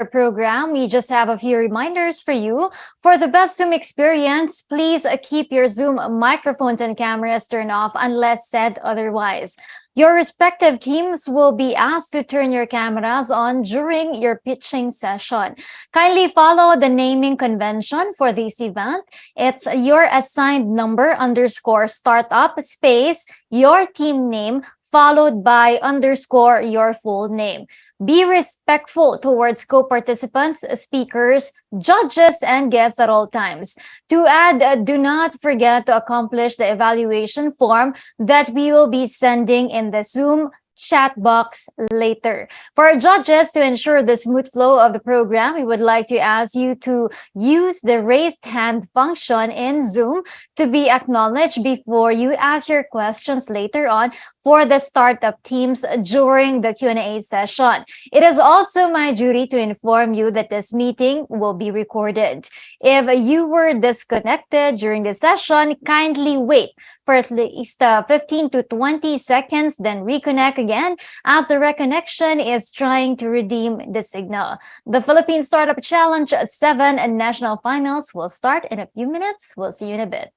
program, we just have a few reminders for you. For the best Zoom experience, please keep your Zoom microphones and cameras turned off unless said otherwise. Your respective teams will be asked to turn your cameras on during your pitching session. Kindly follow the naming convention for this event. It's your assigned number underscore startup space, your team name, followed by underscore your full name. Be respectful towards co-participants, speakers, judges, and guests at all times. To add, do not forget to accomplish the evaluation form that we will be sending in the Zoom chat box later. For our judges, to ensure the smooth flow of the program, we would like to ask you to use the raised hand function in Zoom to be acknowledged before you ask your questions later on for the startup teams during the Q&A session. It is also my duty to inform you that this meeting will be recorded. If you were disconnected during the session, kindly wait for at least 15 to 20 seconds, then reconnect again as the reconnection is trying to redeem the signal. The Philippine Startup Challenge 7 and National Finals will start in a few minutes. We'll see you in a bit.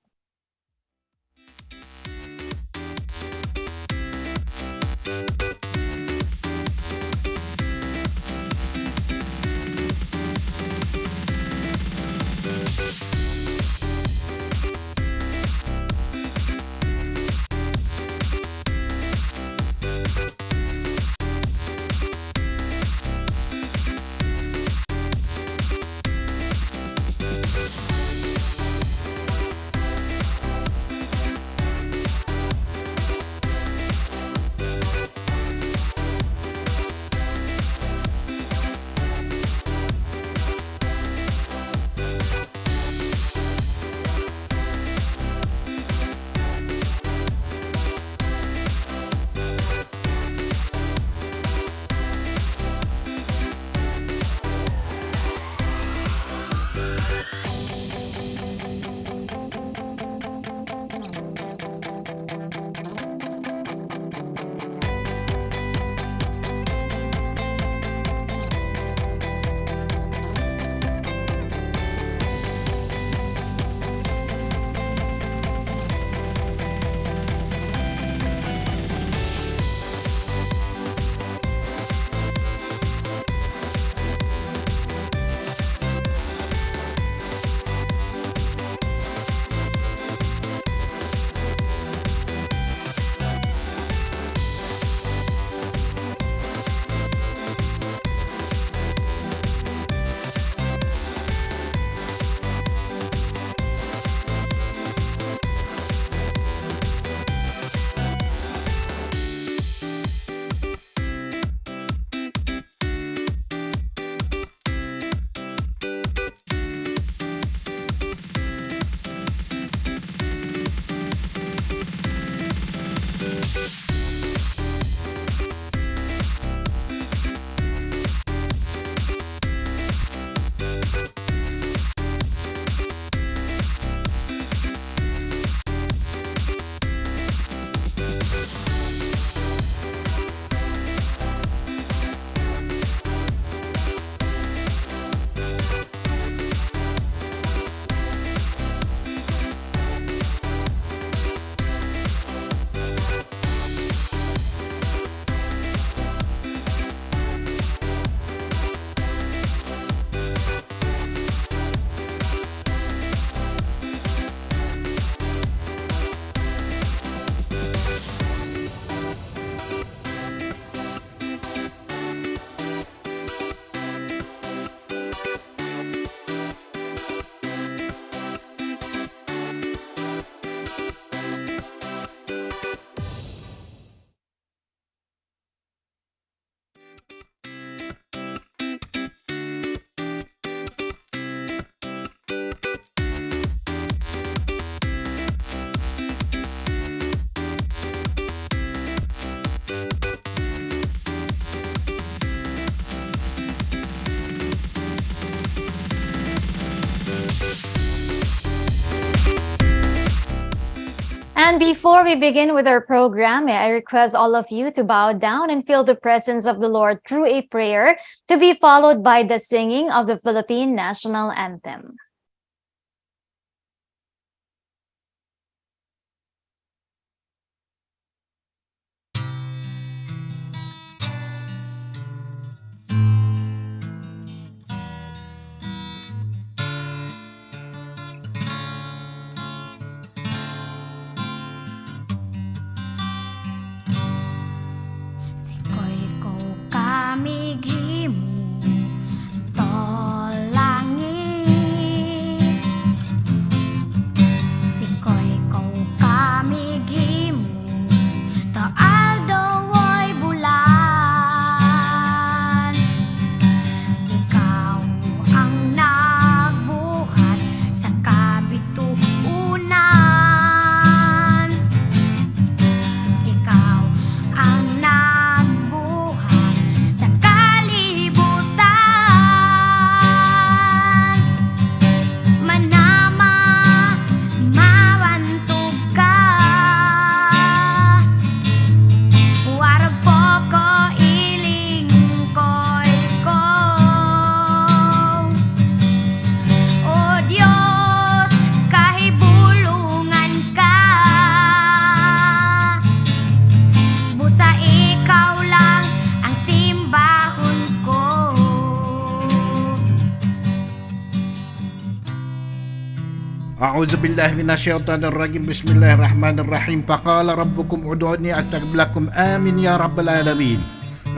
And before we begin with our program, may I request all of you to bow down and feel the presence of the Lord through a prayer to be followed by the singing of the Philippine National Anthem. أعوذ بالله من الشيطان الرجيم بسم الله الرحمن الرحيم فقال ربكم ادعوني أستجب لكم آمين يا رب العالمين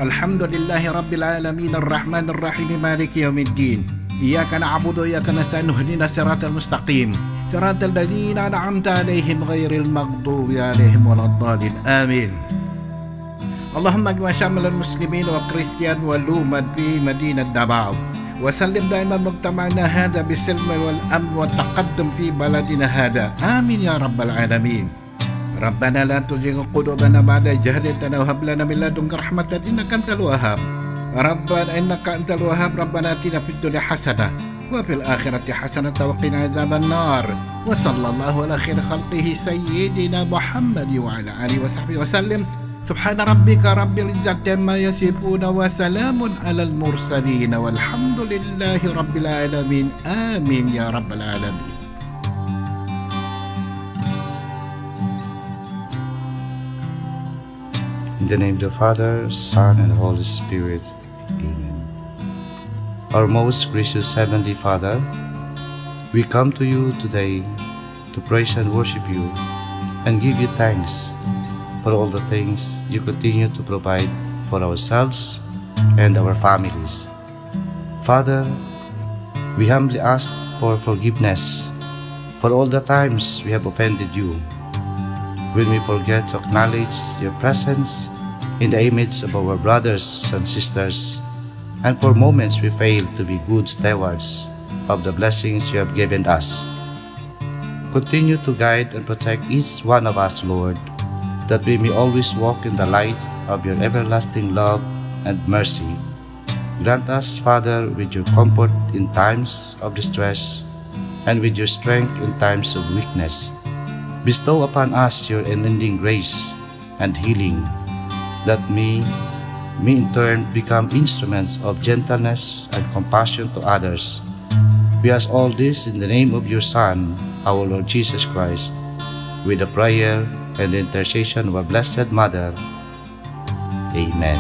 الحمد لله رب العالمين الرحمن الرحيم مالك يوم الدين إياك نعبد وإياك نستعين اهدنا الصراط المستقيم صراط الذين أنعمت عليهم غير المغضوب عليهم ولا الضالين آمين اللهم اجمع شامل المسلمين والكريستيان والأمة في مدينة دباو وسلم دائما مجتمعنا هذا بالسلم والأمن والتقدم في بلدنا هذا آمين يا رب العالمين ربنا لا تزغ قلوبنا بعد إذ هديتنا وهب لنا من لدنك رحمة إنك أنت الوهاب ربنا إنك أنت الوهاب ربنا آتنا في الدنيا حسنة وفي الآخرة حسنة وقنا عذاب النار وصلى الله على خير خلقه سيدنا محمد وعلى آله وصحبه وسلم سبحان ربك رب العزة عما يصفون وسلام على المرسلين والحمد لله رب العالمين آمين يا رب العالمين. In the name of the Father, Son, and Holy Spirit. Amen. Our most gracious Heavenly Father, we come to you today to praise and worship you and give you thanks for all the things you continue to provide for ourselves and our families. Father, we humbly ask for forgiveness for all the times we have offended you, when we forget to acknowledge your presence in the image of our brothers and sisters, and for moments we fail to be good stewards of the blessings you have given us. Continue to guide and protect each one of us, Lord, that we may always walk in the lights of your everlasting love and mercy. Grant us, Father, with your comfort in times of distress and with your strength in times of weakness. Bestow upon us your unending grace and healing, that we may in turn become instruments of gentleness and compassion to others. We ask all this in the name of your Son, our Lord Jesus Christ, with the prayer and the intercession of our Blessed Mother. Amen.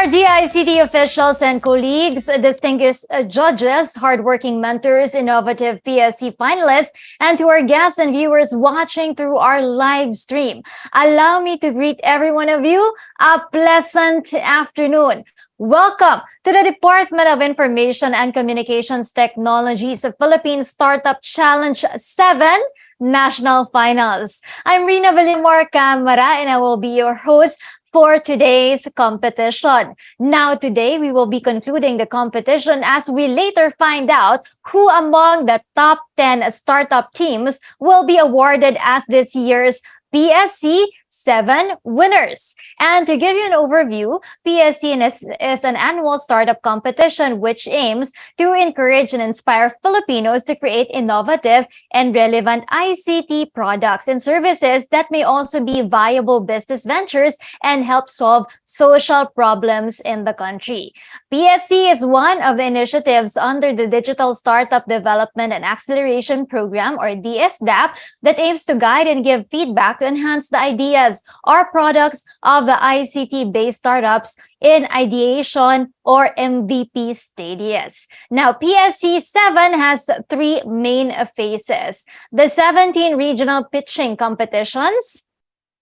our DICT officials and colleagues, distinguished judges, hardworking mentors, innovative PSC finalists, and to our guests and viewers watching through our live stream, allow me to greet every one of you a pleasant afternoon. Welcome to the Department of Information and Communications Technologies Philippine Startup Challenge 7 National Finals. I'm Rina Villamor Camara and I will be your host for today's competition. Now, today, we will be concluding the competition as we later find out who among the top 10 startup teams will be awarded as this year's PSC 7 winners. And to give you an overview, PSC is an annual startup competition which aims to encourage and inspire Filipinos to create innovative and relevant ICT products and services that may also be viable business ventures and help solve social problems in the country. PSC is one of the initiatives under the Digital Startup Development and Acceleration Program, or DSDAP, that aims to guide and give feedback to enhance the ideas or products of the ICT-based startups in ideation or MVP stages. Now, PSC 7 has three main phases: the 17 regional pitching competitions,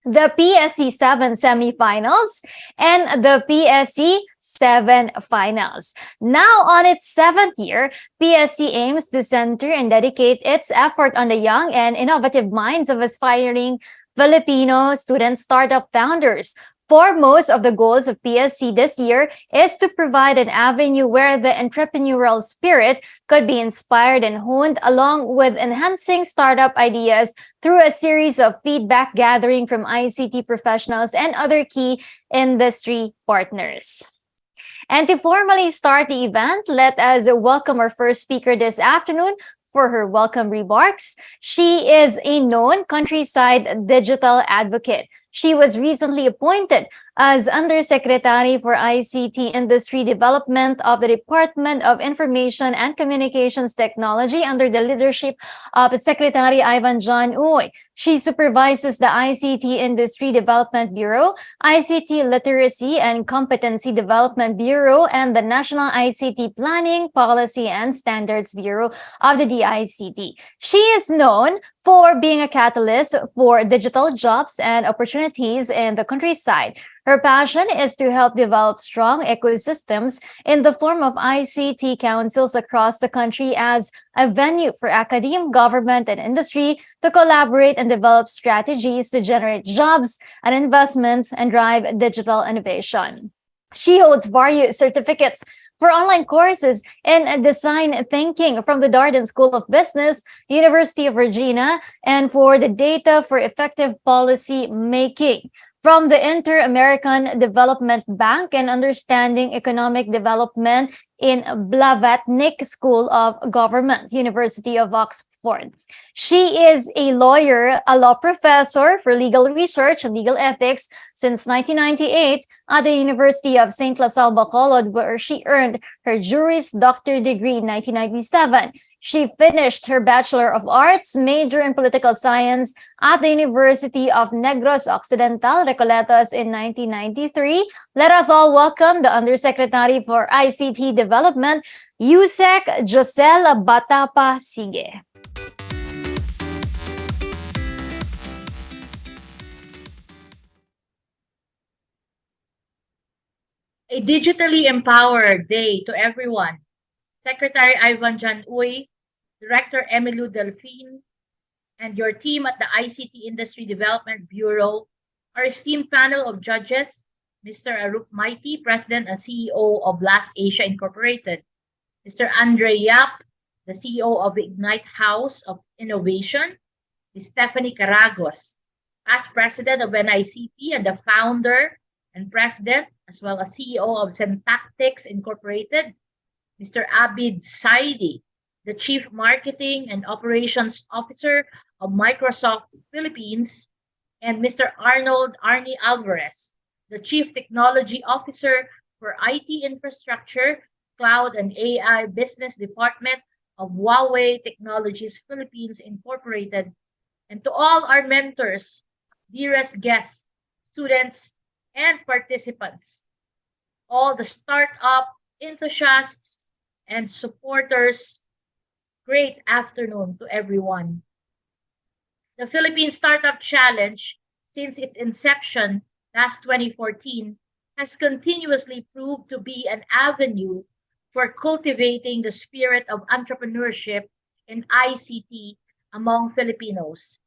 the PSC 7 semifinals, and the PSC 7 finals. Now, on its seventh year, PSC aims to center and dedicate its effort on the young and innovative minds of aspiring Filipino student-startup founders. Foremost of the goals of PSC this year is to provide an avenue where the entrepreneurial spirit could be inspired and honed, along with enhancing startup ideas through a series of feedback gathering from ICT professionals and other key industry partners. And to formally start the event, let us welcome our first speaker this afternoon for her welcome remarks. She is a known countryside digital advocate. She was recently appointed as Undersecretary for ICT Industry Development of the Department of Information and Communications Technology under the leadership of Secretary Ivan John Uy. She supervises the ICT Industry Development Bureau, ICT Literacy and Competency Development Bureau, and the National ICT Planning, Policy, and Standards Bureau of the DICT. She is known for being a catalyst for digital jobs and opportunities in the countryside. Her passion is to help develop strong ecosystems in the form of ICT councils across the country as a venue for academia, government, and industry to collaborate and develop strategies to generate jobs and investments and drive digital innovation. She holds various certificates for online courses in design thinking from the Darden School of Business, University of Virginia, and for the data for effective policy making from the Inter-American Development Bank and Understanding Economic Development in Blavatnik School of Government, University of Oxford. She is a lawyer, a law professor for legal research and legal ethics since 1998 at the University of St. La Salle Bacolod, where she earned her Juris Doctor degree in 1997. She finished her Bachelor of Arts major in Political Science at the University of Negros Occidental, Recoletos in 1993. Let us all welcome the Undersecretary for ICT Development, Yusek Josel Batapa Sige. A digitally empowered day to everyone. Secretary Ivan Jan Uy, Director Emilu Delphine, and your team at the ICT Industry Development Bureau, our esteemed panel of judges, Mr. Arup Maiti, President and CEO of Blast Asia Incorporated, Mr. Andre Yap, the CEO of Ignite House of Innovation, Ms. Stephanie Caragos, past President of NICP and the founder and President, as well as CEO of Syntactics Incorporated, Mr. Abid Saidi, the Chief Marketing and Operations Officer of Microsoft Philippines, and Mr. Arnold Arnie Alvarez, the Chief Technology Officer for IT Infrastructure, Cloud and AI Business Department of Huawei Technologies Philippines Incorporated, and to all our mentors, dearest guests, students, and participants. all the startup enthusiasts and supporters. Great afternoon to everyone. The Philippine Startup Challenge, since its inception last 2014, has continuously proved to be an avenue for cultivating the spirit of entrepreneurship in ICT among Filipinos.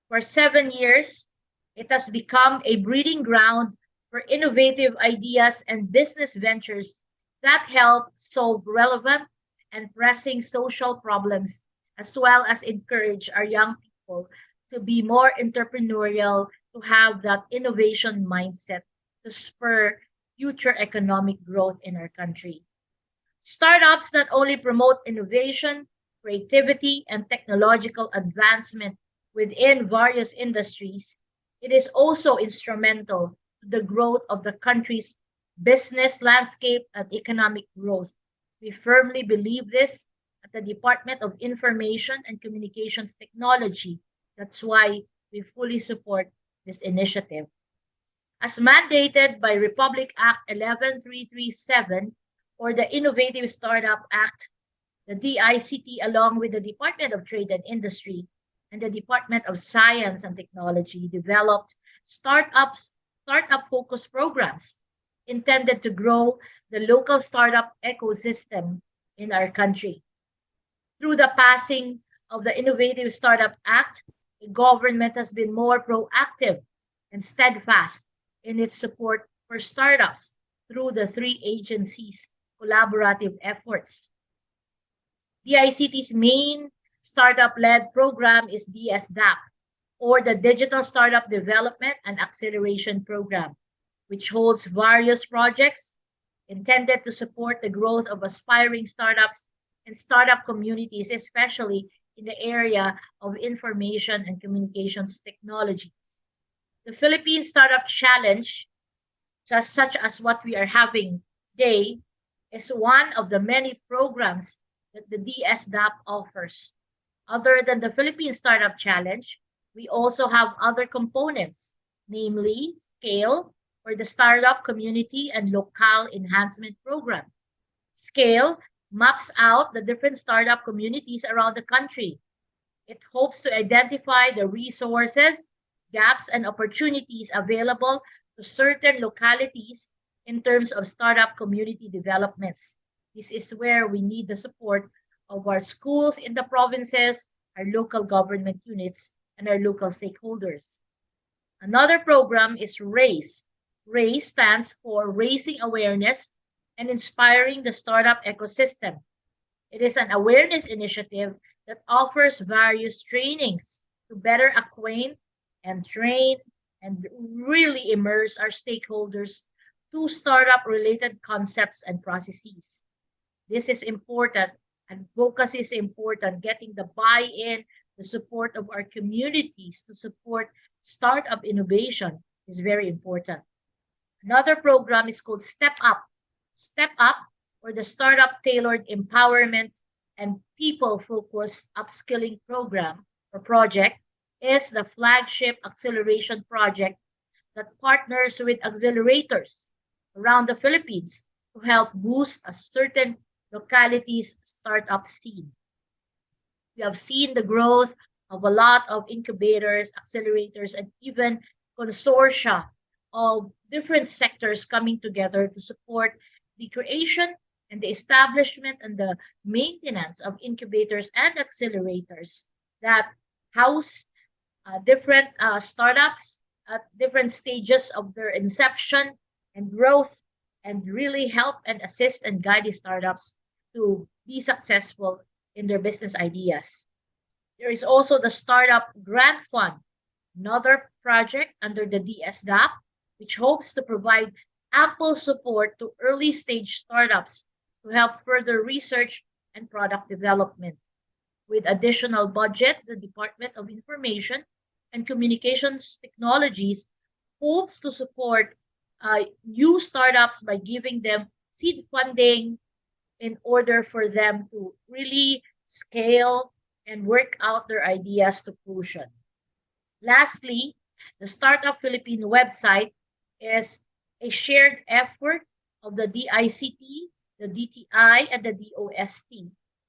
For 7 years, it has become a breeding ground for innovative ideas and business ventures that help solve relevant and pressing social problems, as well as encourage our young people to be more entrepreneurial, to have that innovation mindset to spur future economic growth in our country. Startups not only promote innovation, creativity, and technological advancement within various industries, it is also instrumental to the growth of the country's business landscape and economic growth. We firmly believe this at the Department of Information and Communications Technology. That's why we fully support this initiative. As mandated by Republic Act 11337 or the Innovative Startup Act, the DICT, along with the Department of Trade and Industry and the Department of Science and Technology, developed startup-focused programs intended to grow the local startup ecosystem in our country. Through the passing of the Innovative Startup Act, the government has been more proactive and steadfast in its support for startups through the three agencies' collaborative efforts. DICT's main startup-led program is DSDAP, or the Digital Startup Development and Acceleration Program, which holds various projects intended to support the growth of aspiring startups and startup communities, especially in the area of information and communications technologies. The Philippine Startup Challenge, such as what we are having today, is one of the many programs that the DSDAP offers. Other than the Philippine Startup Challenge, we also have other components, namely SCALE, or the Startup Community and Local Enhancement Program. SCALE maps out the different startup communities around the country. It hopes to identify the resources, gaps, and opportunities available to certain localities in terms of startup community developments. This is where we need the support of our schools in the provinces, our local government units, and our local stakeholders. Another program is RAISE. RAISE stands for Raising Awareness and Inspiring the Startup Ecosystem. It is an awareness initiative that offers various trainings to better acquaint and train and really immerse our stakeholders to startup-related concepts and processes. This is important. Advocacy is important. Getting the buy-in, the support of our communities to support startup innovation is very important. Another program is called Step Up. Step Up, or the Startup Tailored Empowerment and People-Focused Upskilling Program or project, is the flagship acceleration project that partners with accelerators around the Philippines to help boost a certain locality's startup scene. We have seen the growth of a lot of incubators, accelerators, and even consortia of different sectors coming together to support the creation and the establishment and the maintenance of incubators and accelerators that house different startups at different stages of their inception and growth, and really help and assist and guide the startups to be successful in their business ideas. There is also the Startup Grant Fund, another project under the DSDAP, which hopes to provide ample support to early stage startups to help further research and product development. With additional budget, the Department of Information and Communications Technologies hopes to support new startups by giving them seed funding in order for them to really scale and work out their ideas to fruition. Lastly, the Startup Philippine website is a shared effort of the DICT, the DTI, and the DOST.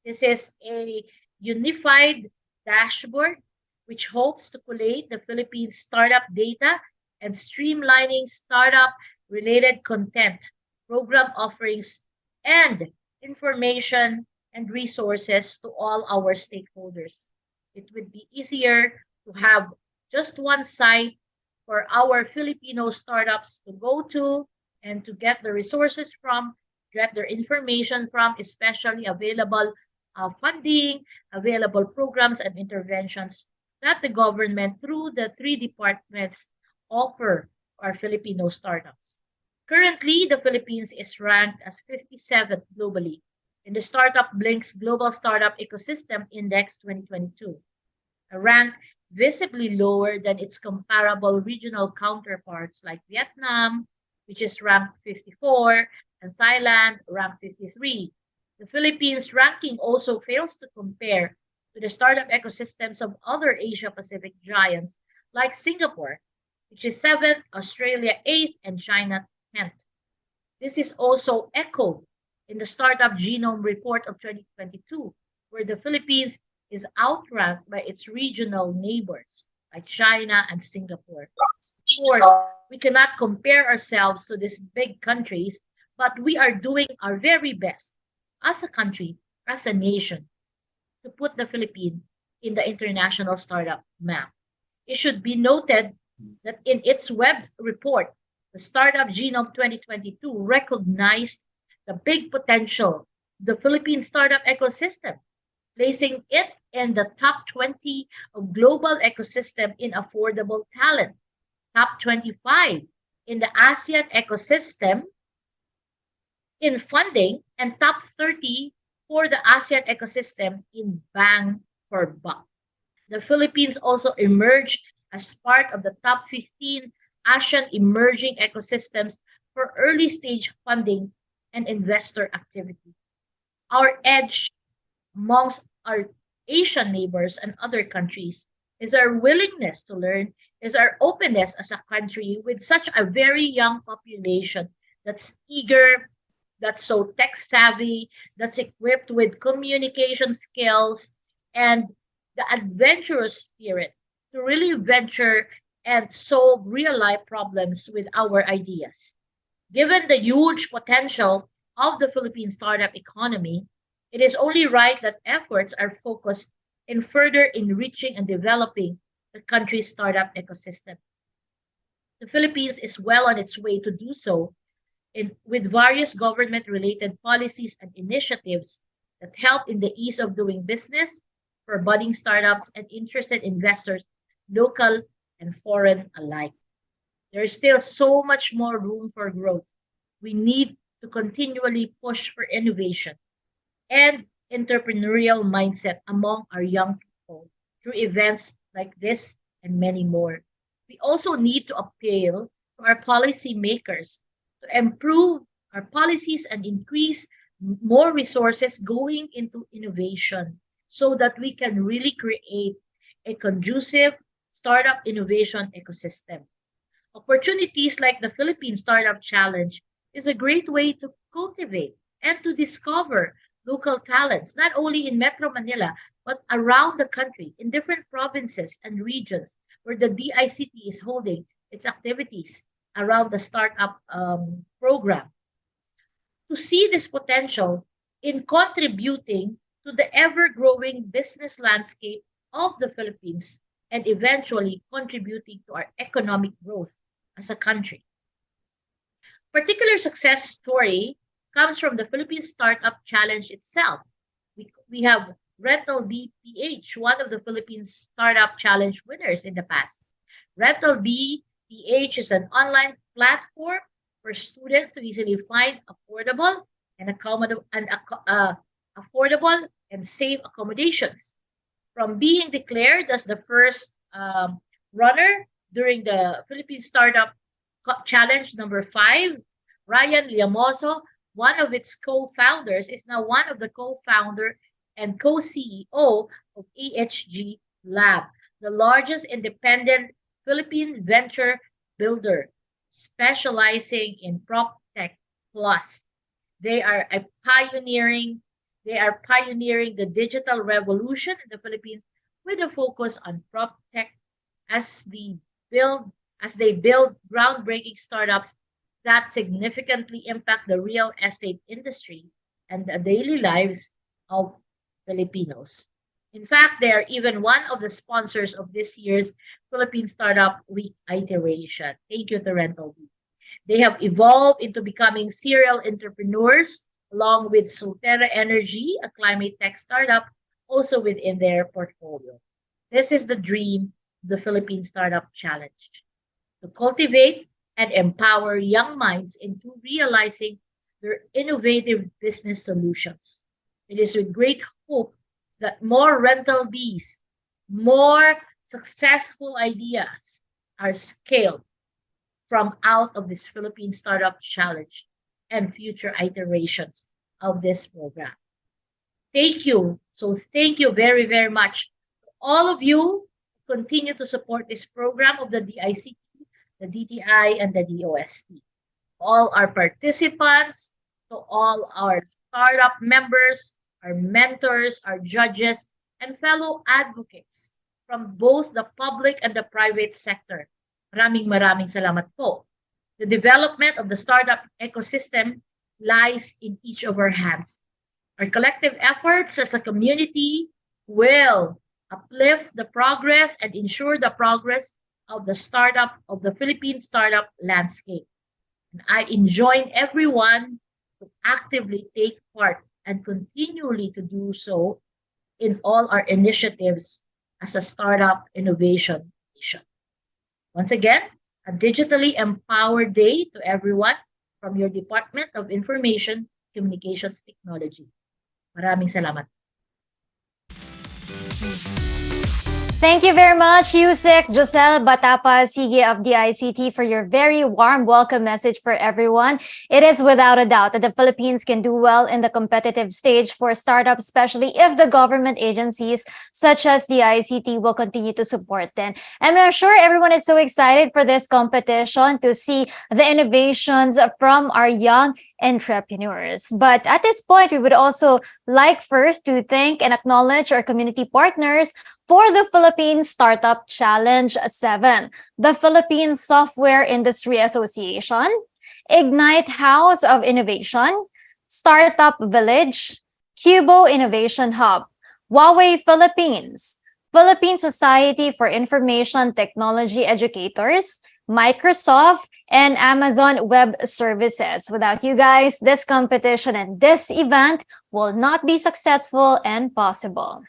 This is a unified dashboard which hopes to collate the Philippine startup data and streamlining startup-related content, program offerings, and information and resources to all our stakeholders. It would be easier to have just one site for our Filipino startups to go to and to get the resources from, get their information from, especially available funding, available programs and interventions that the government through the three departments offer our Filipino startups. Currently, the Philippines is ranked as 57th globally in the Startup Blink's Global Startup Ecosystem Index 2022, a rank visibly lower than its comparable regional counterparts like Vietnam, which is ranked 54, and Thailand, ranked 53. The Philippines' ranking also fails to compare to the startup ecosystems of other Asia-Pacific giants like Singapore, which is 7th, Australia 8th, and China 10th. This is also echoed in the Startup Genome Report of 2022, where the Philippines is outranked by its regional neighbors like China and Singapore. Of course, we cannot compare ourselves to these big countries, but we are doing our very best as a country, as a nation, to put the Philippines in the international startup map. It should be noted that in its web report, the Startup Genome 2022 recognized the big potential of the Philippine startup ecosystem, placing it in the top 20 of global ecosystem in affordable talent, top 25 in the ASEAN ecosystem in funding, and top 30 for the ASEAN ecosystem in bang for buck. The Philippines also emerged as part of the top 15 ASEAN emerging ecosystems for early stage funding and investor activity. Our edge amongst our Asian neighbors and other countries is our willingness to learn, is our openness as a country with such a very young population that's eager, that's so tech savvy, that's equipped with communication skills and the adventurous spirit to really venture and solve real life problems with our ideas. Given the huge potential of the Philippine startup economy, it is only right that efforts are focused in further enriching and developing the country's startup ecosystem. The Philippines is well on its way to do so with various government-related policies and initiatives that help in the ease of doing business for budding startups and interested investors, local and foreign alike. There is still so much more room for growth. We need to continually push for innovation and entrepreneurial mindset among our young people through events like this and many more. We also need to appeal to our policy makers to improve our policies and increase more resources going into innovation so that we can really create a conducive startup innovation ecosystem. Opportunities like the Philippine Startup Challenge is a great way to cultivate and to discover local talents, not only in Metro Manila, but around the country, in different provinces and regions where the DICT is holding its activities around the startup program. To see this potential in contributing to the ever-growing business landscape of the Philippines and eventually contributing to our economic growth as a country. Particular success story comes from the Philippine Startup Challenge itself. We have Rental BPH, one of the Philippine Startup Challenge winners in the past. Rental BPH is an online platform for students to easily find affordable and safe accommodations. From being declared as the first runner during the Philippine Startup Challenge number 5, Ryan Liamoso, one of its co-founders, is now one of the co-founder and co-CEO of AHG Lab, the largest independent Philippine venture builder specializing in prop tech plus. They are pioneering the digital revolution in the Philippines with a focus on prop tech as they build groundbreaking startups that significantly impact the real estate industry and the daily lives of Filipinos. In fact, they are even one of the sponsors of this year's Philippine Startup Week iteration. Thank you to Rental Week. They have evolved into becoming serial entrepreneurs along with Solterra Energy, a climate tech startup, also within their portfolio. This is the dream of the Philippine Startup Challenge, to cultivate and empower young minds into realizing their innovative business solutions. It is with great hope that more rental bees, more successful ideas are scaled from out of this Philippine Startup Challenge and future iterations of this program. Thank you. So thank you very, very much. All of you continue to support this program of the DICT, the DTI, and the DOST. All our participants, to all our startup members, our mentors, our judges, and fellow advocates from both the public and the private sector. Maraming salamat po. The development of the startup ecosystem lies in each of our hands. Our collective efforts as a community will uplift the progress and ensure the progress of the Philippine startup landscape. And I enjoin everyone to actively take part and continually to do so in all our initiatives as a startup innovation nation. Once again, a digitally empowered day to everyone from your Department of Information Communications Technology. Maraming salamat. Thank you very much, Yusek Josel Batapa Sige of the ICT, for your very warm welcome message for everyone. It is without a doubt that the Philippines can do well in the competitive stage for startups, especially if the government agencies such as the ICT will continue to support them. And I'm sure everyone is so excited for this competition to see the innovations from our young entrepreneurs. But at this point, we would also like first to thank and acknowledge our community partners for the Philippine Startup Challenge 7, the Philippine Software Industry Association, Ignite House of Innovation, Startup Village, Cubo Innovation Hub, Huawei Philippines, Philippine Society for Information Technology Educators, Microsoft, and Amazon Web Services. Without you guys, this competition and this event will not be successful and possible.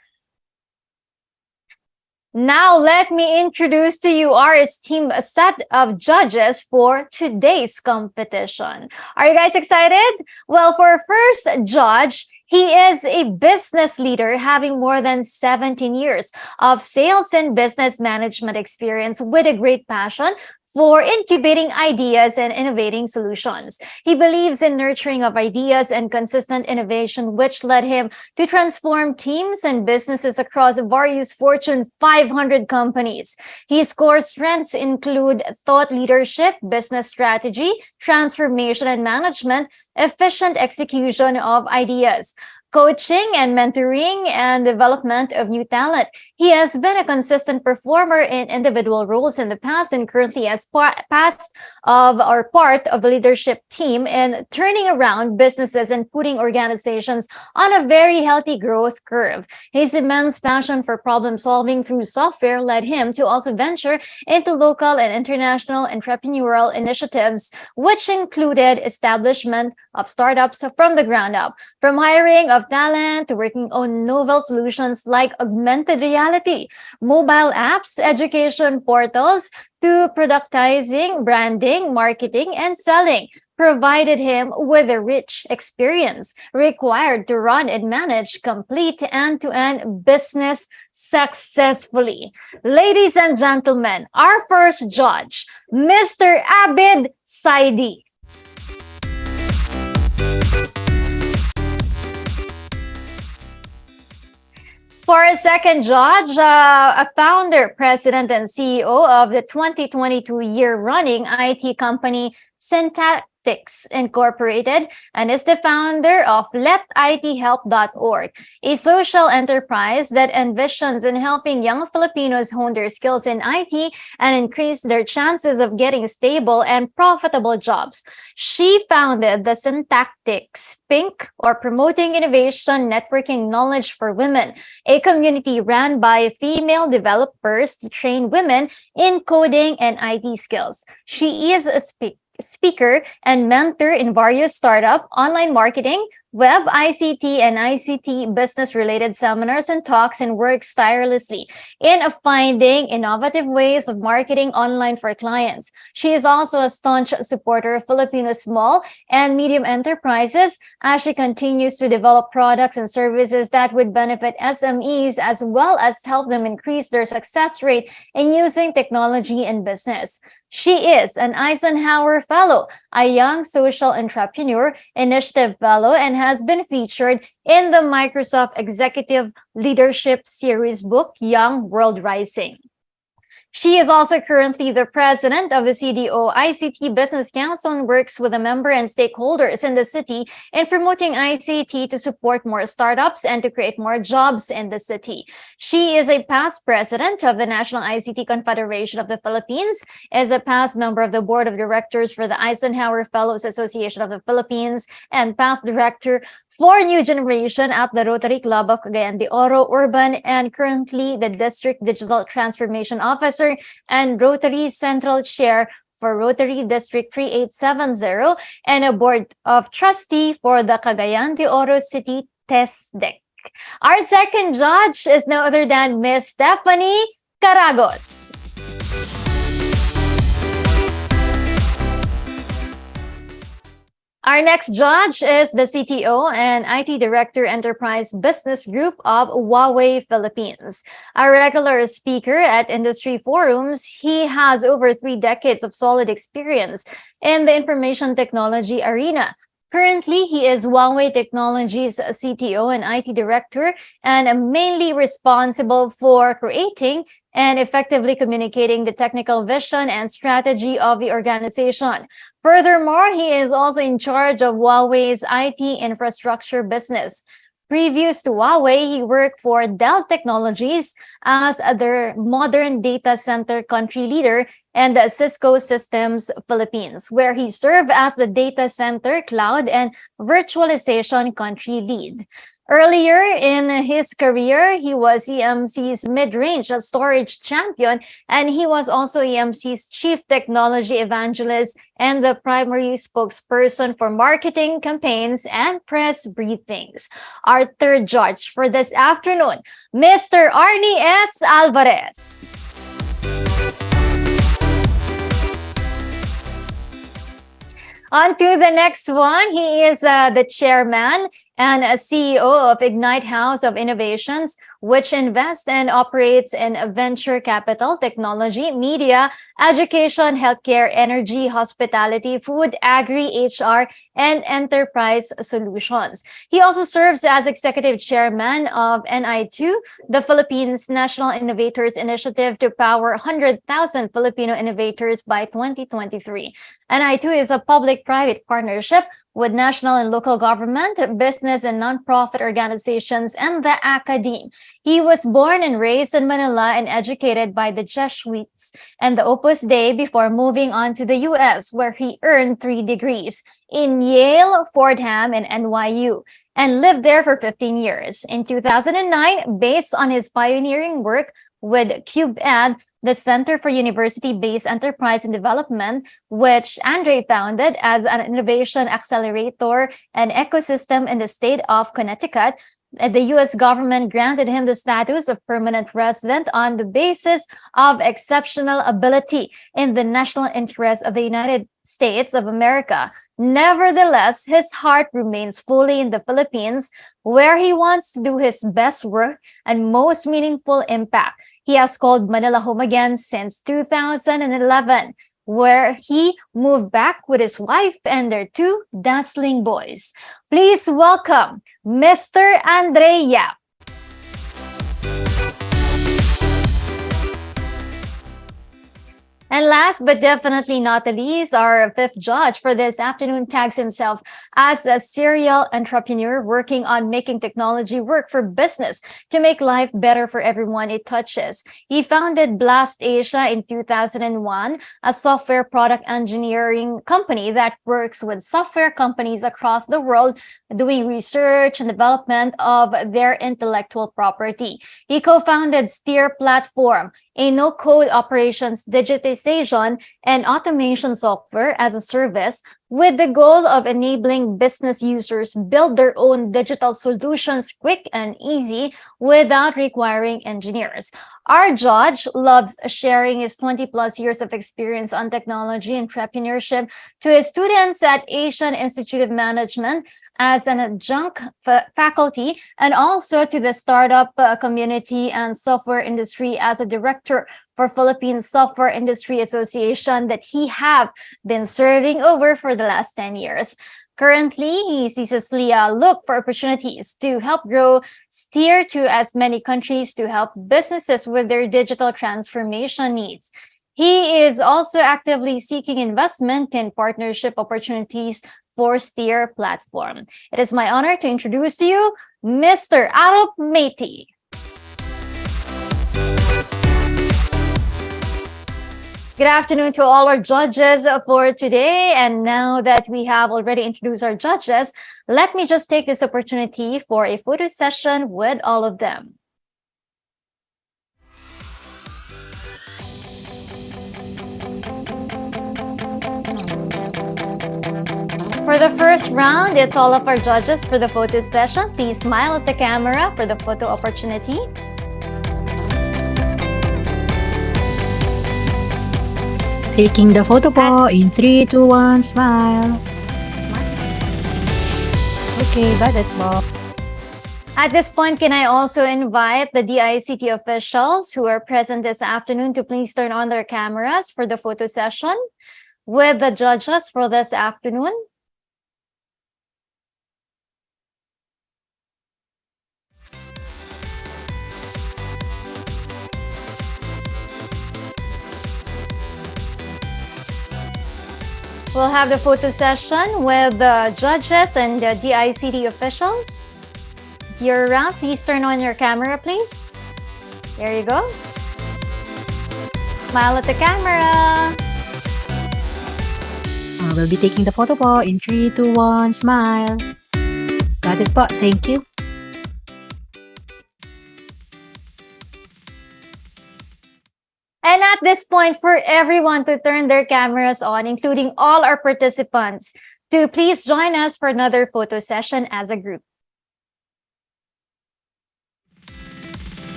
Now, let me introduce to you our esteemed set of judges for today's competition. Are you guys excited? Well, for our first judge, he is a business leader having more than 17 years of sales and business management experience with a great passion for incubating ideas and innovating solutions. He believes in nurturing of ideas and consistent innovation, which led him to transform teams and businesses across various Fortune 500 companies. His core strengths include thought leadership, business strategy, transformation and management, efficient execution of ideas, coaching and mentoring, and development of new talent. He has been a consistent performer in individual roles in the past and currently as part of the leadership team in turning around businesses and putting organizations on a very healthy growth curve. His immense passion for problem solving through software led him to also venture into local and international entrepreneurial initiatives, which included establishment of startups from the ground up, from hiring of talent to working on novel solutions like augmented reality, mobile apps, education portals, to productizing, branding, marketing, and selling, provided him with a rich experience required to run and manage complete end-to-end business successfully. Ladies and gentlemen, our first judge, Mr. Abid Saidi. For our second judge, a founder, president, and CEO of the 2022 year-running IT company Tactics Incorporated and is the founder of LetITHelp.org, a social enterprise that envisions in helping young Filipinos hone their skills in IT and increase their chances of getting stable and profitable jobs. She founded the Syntactics Pink, or Promoting Innovation Networking Knowledge for Women, a community ran by female developers to train women in coding and IT skills. She is a speaker and mentor in various startup, online marketing, web, ICT, and ICT business-related seminars and talks, and works tirelessly in finding innovative ways of marketing online for clients. She is also a staunch supporter of Filipino small and medium enterprises as she continues to develop products and services that would benefit SMEs as well as help them increase their success rate in using technology in business. She is an Eisenhower Fellow, a Young Social Entrepreneur Initiative Fellow, and has been featured in the Microsoft Executive Leadership Series book, Young World Rising. She is also currently the president of the CDO ICT Business Council and works with the member and stakeholders in the city in promoting ICT to support more startups and to create more jobs in the city. She is a past president of the National ICT Confederation of the Philippines, is a past member of the board of directors for the Eisenhower Fellows Association of the Philippines, and past director for New Generation at the Rotary Club of Cagayan de Oro Urban, and currently the District Digital Transformation Officer and Rotary Central Chair for Rotary District 3870 and a Board of Trustee for the Cagayan de Oro City TESDEC. Our second judge is no other than Miss Stephanie Caragos. Our next judge is the CTO and IT Director Enterprise Business Group of Huawei Philippines. A regular speaker at industry forums, he has over 3 decades of solid experience in the information technology arena. Currently, he is Huawei Technologies CTO and IT Director and mainly responsible for creating and effectively communicating the technical vision and strategy of the organization. Furthermore, he is also in charge of Huawei's IT infrastructure business. Previous to Huawei, he worked for Dell Technologies as their modern data center country leader and Cisco Systems Philippines, where he served as the data center, cloud, and virtualization country lead. Earlier in his career, he was EMC's mid-range storage champion, and he was also EMC's chief technology evangelist and the primary spokesperson for marketing campaigns and press briefings. Our third judge for this afternoon, Mr. Arnie S. Alvarez. On to the next one. He is the chairman and a CEO of Ignite House of Innovations, which invests and operates in venture capital, technology, media, education, healthcare, energy, hospitality, food, agri, HR, and enterprise solutions. He also serves as executive chairman of NI2, the Philippines National Innovators Initiative to power 100,000 Filipino innovators by 2023. NI2 is a public-private partnership with national and local government, business and nonprofit organizations, and the academe. He was born and raised in Manila and educated by the Jesuits and the Opus Dei before moving on to the US, where he earned 3 degrees in Yale, Fordham, and NYU, and lived there for 15 years. In 2009, based on his pioneering work with CubeEd, the Center for University-Based Enterprise and Development, which Andre founded as an innovation accelerator and ecosystem in the state of Connecticut, the U.S. government granted him the status of permanent resident on the basis of exceptional ability in the national interest of the United States of America. Nevertheless, his heart remains fully in the Philippines, where he wants to do his best work and most meaningful impact. He has called Manila home again since 2011, where he moved back with his wife and their 2 dazzling boys. Please welcome Mr. Andre Yap. And last but definitely not the least, our fifth judge for this afternoon tags himself as a serial entrepreneur working on making technology work for business to make life better for everyone it touches. He founded Blast Asia in 2001, a software product engineering company that works with software companies across the world doing research and development of their intellectual property. He co-founded Steer Platform, a no-code operations digitization and automation software as a service with the goal of enabling business users build their own digital solutions quick and easy without requiring engineers. Our judge loves sharing his 20 plus years of experience on technology entrepreneurship to his students at Asian Institute of Management as an adjunct faculty and also to the startup community and software industry as a director for Philippine Software Industry Association that he have been serving over for the last 10 years. Currently, he ceaselessly look for opportunities to help grow Steer to as many countries to help businesses with their digital transformation needs. He is also actively seeking investment and partnership opportunities for Steer Platform. It is my honor to introduce to you Mr. Arup Meiti. Good afternoon to all our judges for today. And now that we have already introduced our judges, let me just take this opportunity for a photo session with all of them. For the first round, it's all of our judges for the photo session. Please smile at the camera for the photo opportunity. Taking the photo po in 3, 2, 1, smile. Okay, got it po. At this point, can I also invite the DICT officials who are present this afternoon to please turn on their cameras for the photo session with the judges for this afternoon? We'll have the photo session with the judges and the DICT officials. If you're around, please turn on your camera, please. There you go. Smile at the camera. We'll be taking the photo po in 3, 2, 1, smile. Got it po, thank you. And at this point, for everyone to turn their cameras on, including all our participants, to please join us for another photo session as a group.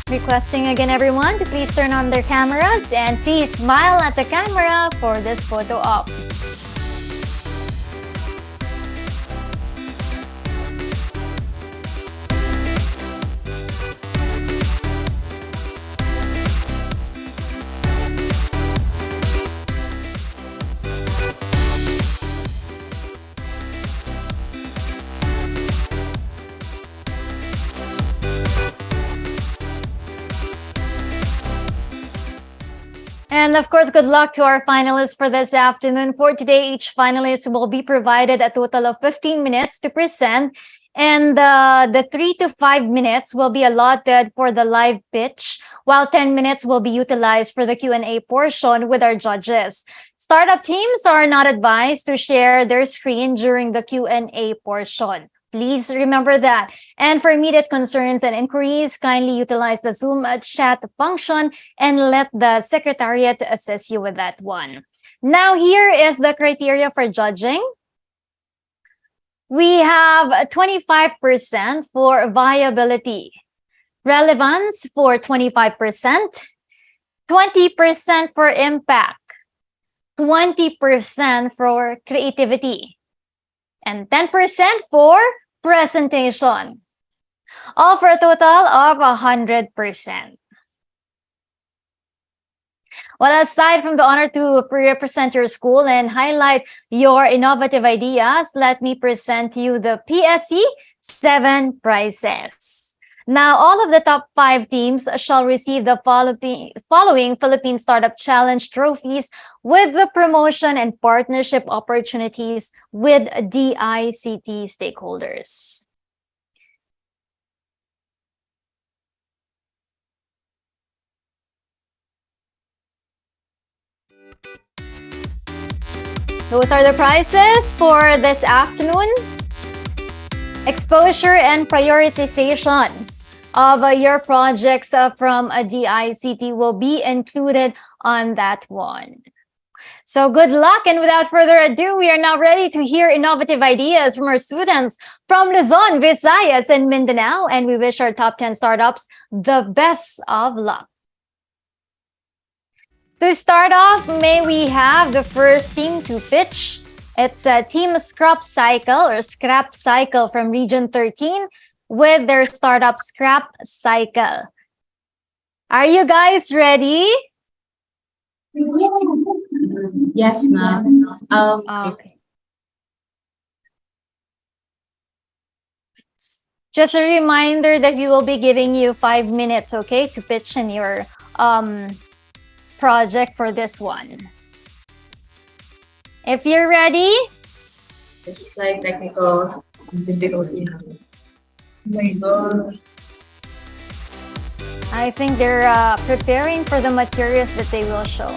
Requesting again everyone to please turn on their cameras and please smile at the camera for this photo op. And of course, good luck to our finalists for this afternoon. For today, each finalist will be provided a total of 15 minutes to present. And the 3 to 5 minutes will be allotted for the live pitch, while 10 minutes will be utilized for the Q&A portion with our judges. Startup teams are not advised to share their screen during the Q&A portion. Please remember that. And for immediate concerns and inquiries, kindly utilize the Zoom chat function and let the Secretariat assist you with that one. Now, here is the criteria for judging. We have 25% for viability, relevance for 25%, 20% for impact, 20% for creativity, and 10% for presentation, all for a total of 100%. Well, aside from the honor to represent your school and highlight your innovative ideas, let me present to you the PSC 7 prizes. Now, all of the top 5 teams shall receive the following Philippine Startup Challenge trophies with the promotion and partnership opportunities with DICT stakeholders. Those are the prizes for this afternoon. Exposure and prioritization of your projects from a DICT will be included on that one. So good luck, and without further ado, we are now ready to hear innovative ideas from our students from Luzon, Visayas, and Mindanao, and we wish our top 10 startups the best of luck. To start off, may we have the first team to pitch. It's a Team Scrap Cycle from Region 13 with their startup Scrap Cycle. Are you guys ready? Yes, ma'am. Okay. Just a reminder that we will be giving you 5 minutes, okay, to pitch in your project for this one. If you're ready, This is like technical difficulty. Oh my God. I think they're preparing for the materials that they will show.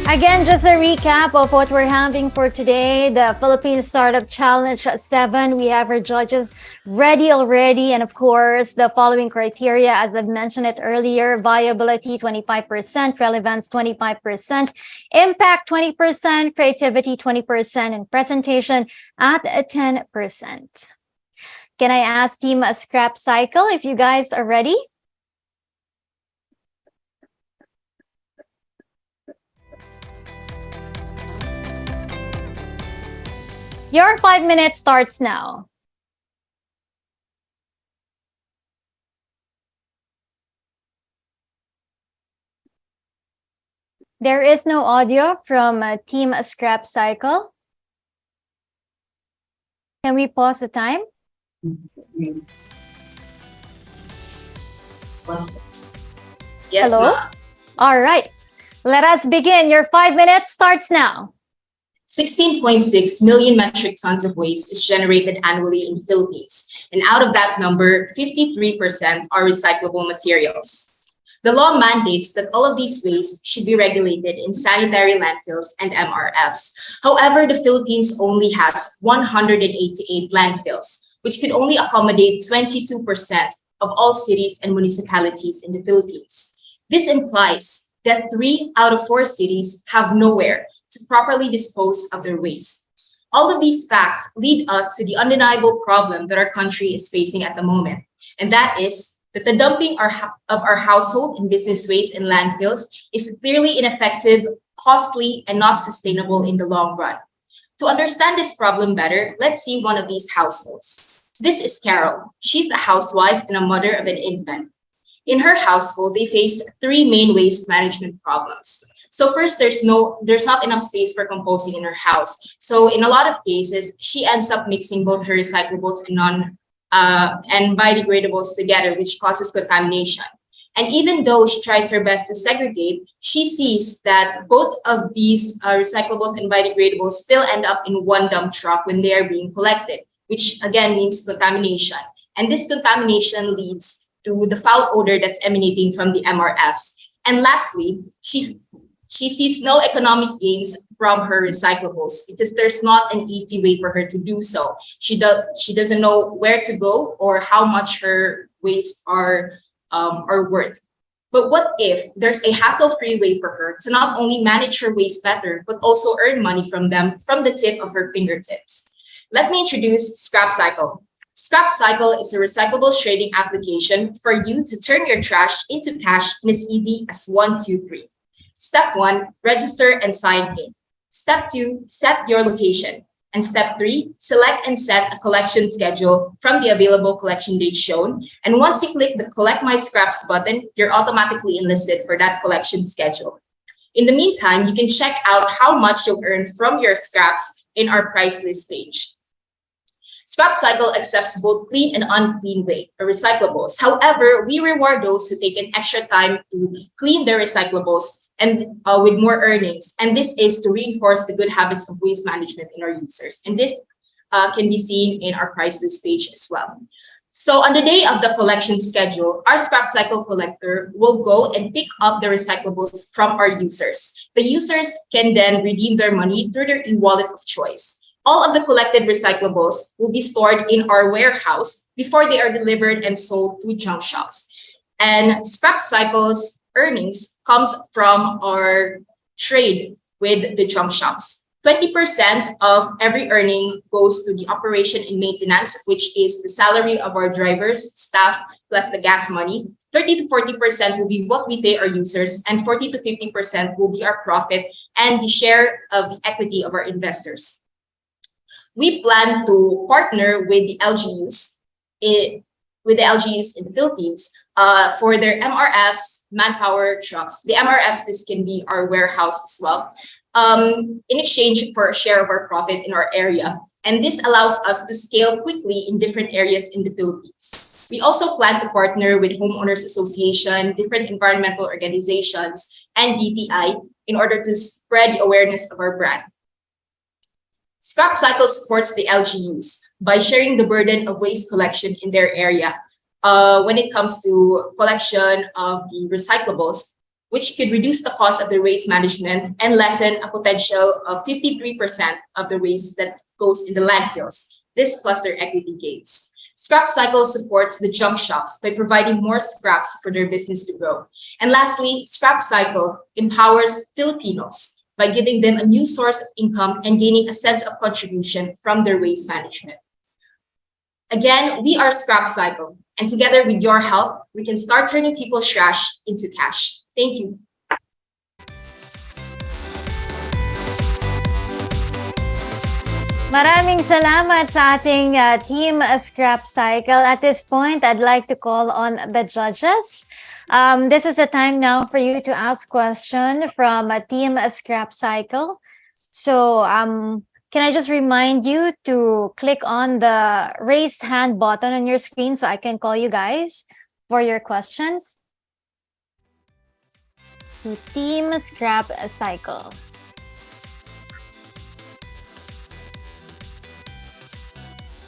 Again, just a recap of what we're having for today. The Philippine Startup Challenge 7. We have our judges ready already. And of course, the following criteria, as I've mentioned it earlier: viability 25%, relevance 25%, impact 20%, creativity 20%, and presentation at 10%. Can I ask Team Scrap Cycle if you guys are ready? Your 5 minutes starts now. There is no audio from Team Scrap Cycle. Can we pause the time? Yes, Hello? ma'am. All right. Let us begin. Your 5 minutes starts now. 16.6 million metric tons of waste is generated annually in the Philippines. And out of that number, 53% are recyclable materials. The law mandates that all of these waste should be regulated in sanitary landfills and MRFs. However, the Philippines only has 188 landfills, which could only accommodate 22% of all cities and municipalities in the Philippines. This implies that 3 out of 4 cities have nowhere to properly dispose of their waste. All of these facts lead us to the undeniable problem that our country is facing at the moment, and that is that the dumping of our household and business waste in landfills is clearly ineffective, costly, and not sustainable in the long run. To understand this problem better, let's see one of these households. This is Carol. She's a housewife and a mother of an infant. In her household, they face 3 main waste management problems. So first, there's not enough space for composting in her house. So in a lot of cases, she ends up mixing both her recyclables and biodegradables together, which causes contamination. And even though she tries her best to segregate, she sees that both of these recyclables and biodegradables still end up in one dump truck when they are being collected, which again means contamination. And this contamination leads to the foul odor that's emanating from the MRFs. And lastly, she sees no economic gains from her recyclables because there's not an easy way for her to do so. She doesn't know where to go or how much her waste are worth. But what if there's a hassle-free way for her to not only manage her waste better, but also earn money from them from the tip of her fingertips? Let me introduce Scrap Cycle. Scrap Cycle is a recyclable trading application for you to turn your trash into cash in as easy as 1, 2, 3. Step 1, register and sign in. Step 2, set your location. And step 3, select and set a collection schedule from the available collection dates shown. And once you click the Collect My Scraps button, you're automatically enlisted for that collection schedule. In the meantime, you can check out how much you'll earn from your scraps in our price list page. Scrap Cycle accepts both clean and unclean waste or recyclables. However, we reward those who take an extra time to clean their recyclables and with more earnings. And this is to reinforce the good habits of waste management in our users. And this can be seen in our price list page as well. So on the day of the collection schedule, our Scrap Cycle collector will go and pick up the recyclables from our users. The users can then redeem their money through their e-wallet of choice. All of the collected recyclables will be stored in our warehouse before they are delivered and sold to junk shops. And Scrap Cycle's earnings comes from our trade with the junk shops. 20% of every earning goes to the operation and maintenance, which is the salary of our drivers, staff, plus the gas money. 30 to 40% will be what we pay our users, and 40 to 50% will be our profit and the share of the equity of our investors. We plan to partner with the LGUs in the Philippines for their MRFs, manpower trucks. The MRFs, this can be our warehouse as well, in exchange for a share of our profit in our area. And this allows us to scale quickly in different areas in the Philippines. We also plan to partner with Homeowners Association, different environmental organizations, and DTI in order to spread the awareness of our brand. Scrap Cycle supports the LGUs by sharing the burden of waste collection in their area when it comes to collection of the recyclables, which could reduce the cost of the waste management and lessen a potential of 53% of the waste that goes in the landfills. This plus their equity gains. Scrap Cycle supports the junk shops by providing more scraps for their business to grow. And lastly, Scrap Cycle empowers Filipinos by giving them a new source of income and gaining a sense of contribution from their waste management. Again, we are Scrap Cycle, and together with your help, we can start turning people's trash into cash. Thank you. Maraming salamat sa ating Team Scrap Cycle. At this point, I'd like to call on the judges. This is the time now for you to ask question from Team Scrap Cycle. So can I just remind you to click on the raise hand button on your screen so I can call you guys for your questions. So Team Scrap Cycle.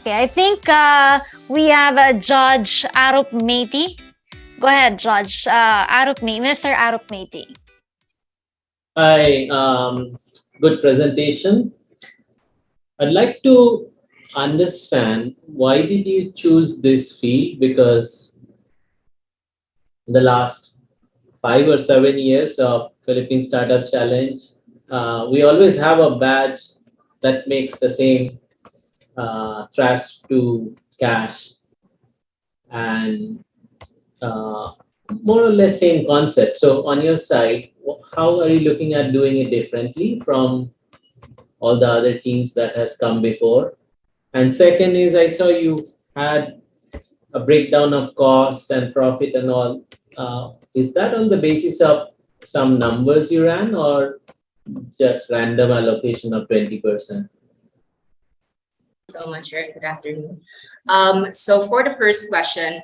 Okay, I think we have Judge Arup Meiti. Go ahead, Judge Mr. Arup Meiti. Hi, good presentation. I'd like to understand why did you choose this field? Because in the last 5 or 7 years of Philippine Startup Challenge, we always have a badge that makes the same trash to cash, and more or less same concept. So on your side, how are you looking at doing it differently from all the other teams that has come before? And second is, I saw you had a breakdown of cost and profit and all. Is that on the basis of some numbers you ran or just random allocation of 20%? So much, Eric. Good afternoon. So for the first question,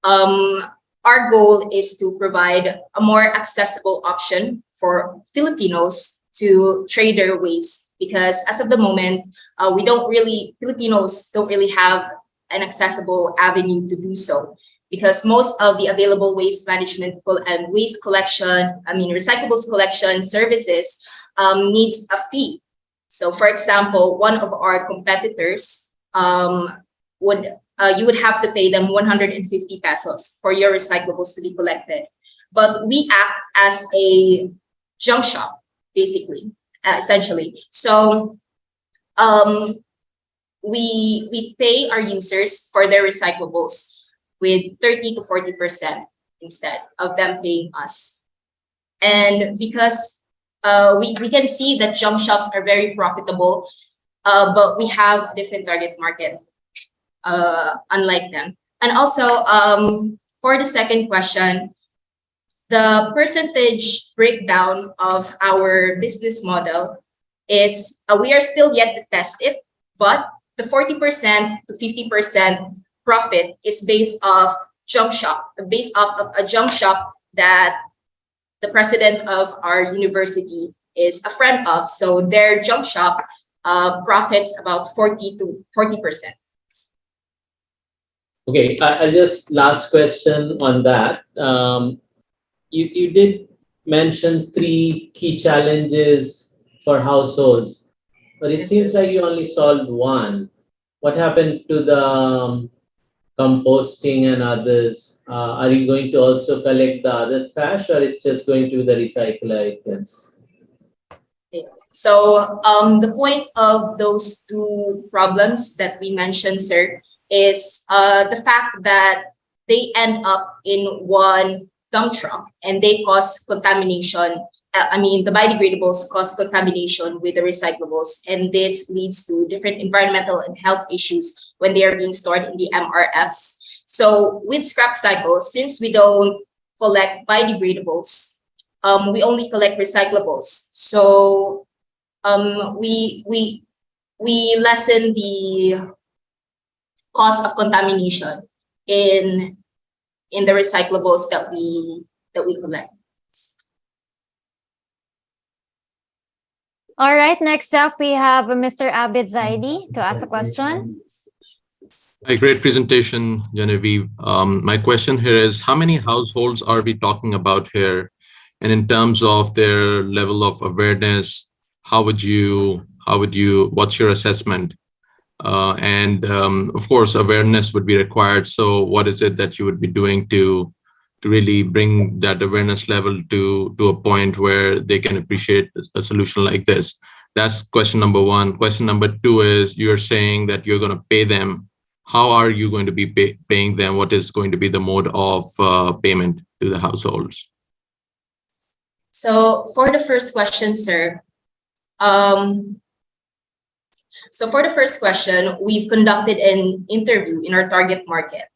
our goal is to provide a more accessible option for Filipinos to trade their waste, because as of the moment, Filipinos don't really have an accessible avenue to do so, because most of the available waste management and waste collection, recyclables collection services needs a fee. So for example, one of our competitors you would have to pay them 150 pesos for your recyclables to be collected. But we act as a junk shop, basically, essentially. So we pay our users for their recyclables with 30 to 40% instead of them paying us. And because we can see that jump shops are very profitable, but we have a different target market, unlike them. And also, for the second question, the percentage breakdown of our business model is, we are still yet to test it, but the 40% to 50% profit is based off a jump shop that the president of our university is a friend of. So their jump shop profits about 40 to 40%. Okay, I just last question on that. You did mention 3 key challenges for households, but it Yes, seems sir. like you only solved one. What happened to the composting and others? Are you going to also collect the other trash, or it's just going to be the recycle items? Okay. So the point of those 2 problems that we mentioned, sir, is the fact that they end up in one dump truck and they cause contamination. The biodegradables cause contamination with the recyclables, and this leads to different environmental and health issues when they are being stored in the MRFs. So with scrap cycle, since we don't collect biodegradables, we only collect recyclables. So we lessen the cost of contamination in the recyclables that we collect. All right, next up we have Mr. Abid Zaidi to ask a question. A great presentation, Genevieve. My question here is, how many households are we talking about here? And in terms of their level of awareness, what's your assessment? And of course, awareness would be required. So what is it that you would be doing to really bring that awareness level to a point where they can appreciate a solution like this? That's question number 1. Question number 2 is, you're saying that you're going to pay them. How are you going to be paying them? What is going to be the mode of payment to the households? So for the first question, sir, we've conducted an interview in our target market.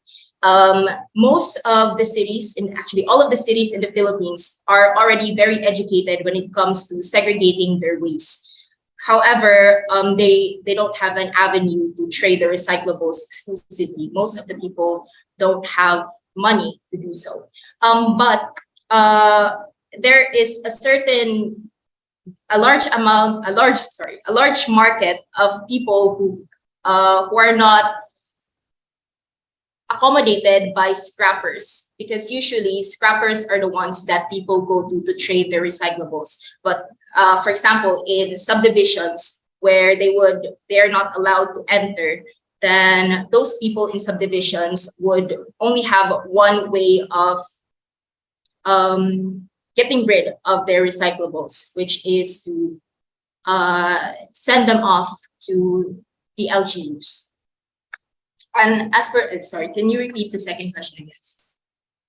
Most of the cities, and actually all of the cities in the Philippines, are already very educated when it comes to segregating their waste. However, they don't have an avenue to trade the recyclables exclusively. Most of the people don't have money to do so. But there is a large market of people who are not accommodated by scrappers, because usually scrappers are the ones that people go to trade their recyclables. But for example, in subdivisions where they are not allowed to enter, then those people in subdivisions would only have one way of getting rid of their recyclables, which is to send them off to the LGUs. And as for, sorry, can you repeat the second question again?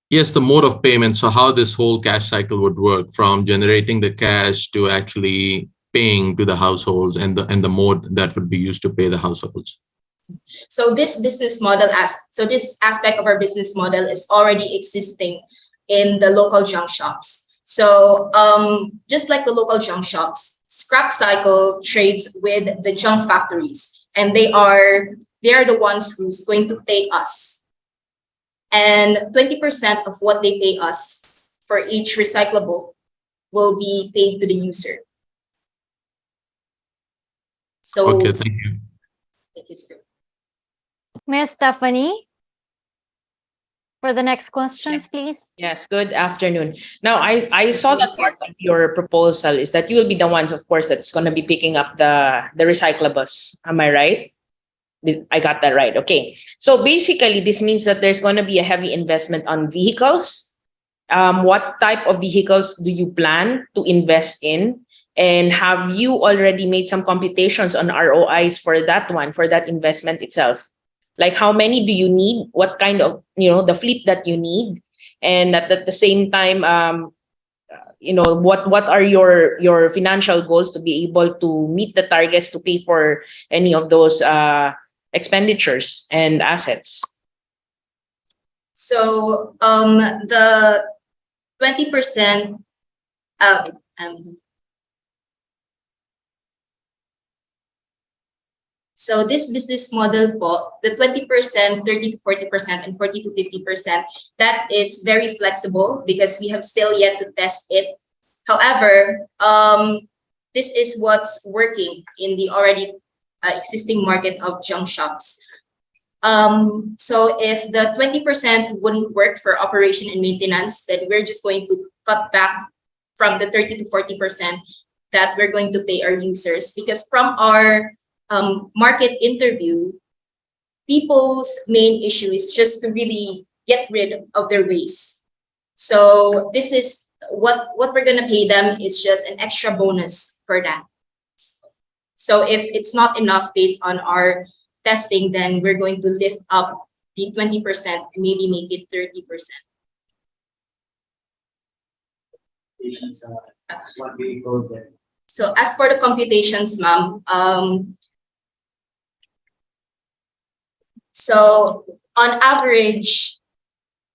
Yes, the mode of payment. So how this whole cash cycle would work, from generating the cash to actually paying to the households, and the mode that would be used to pay the households. So this aspect of our business model is already existing in the local junk shops. So just like the local junk shops, scrap cycle trades with the junk factories, and they are the ones who's going to pay us. And 20% of what they pay us for each recyclable will be paid to the user. So okay, thank you. Thank you, sir. Miss Stephanie, for the next questions, please. Yes, good afternoon. Now, I saw that part of your proposal is that you will be the ones, of course, that's going to be picking up the recyclables. Am I right? I got that right. Okay. So basically, this means that there's going to be a heavy investment on vehicles. What type of vehicles do you plan to invest in? And have you already made some computations on ROIs for that one, for that investment itself? Like, how many do you need? What kind of, the fleet that you need? And at the same time, what are your financial goals to be able to meet the targets to pay for any of those expenditures and assets? So the 20%, so this business model po, the 20%, 30 to 40%, and 40 to 50%, that is very flexible because we have still yet to test it. However, this is what's working in the already existing market of junk shops. So if the 20% wouldn't work for operation and maintenance, then we're just going to cut back from the 30 to 40% that we're going to pay our users, because from our market interview, people's main issue is just to really get rid of their waste. So this is what we're gonna pay them is just an extra bonus for that. So if it's not enough based on our testing, then we're going to lift up the 20% and maybe make it 30%. So as for the computations, ma'am, so on average,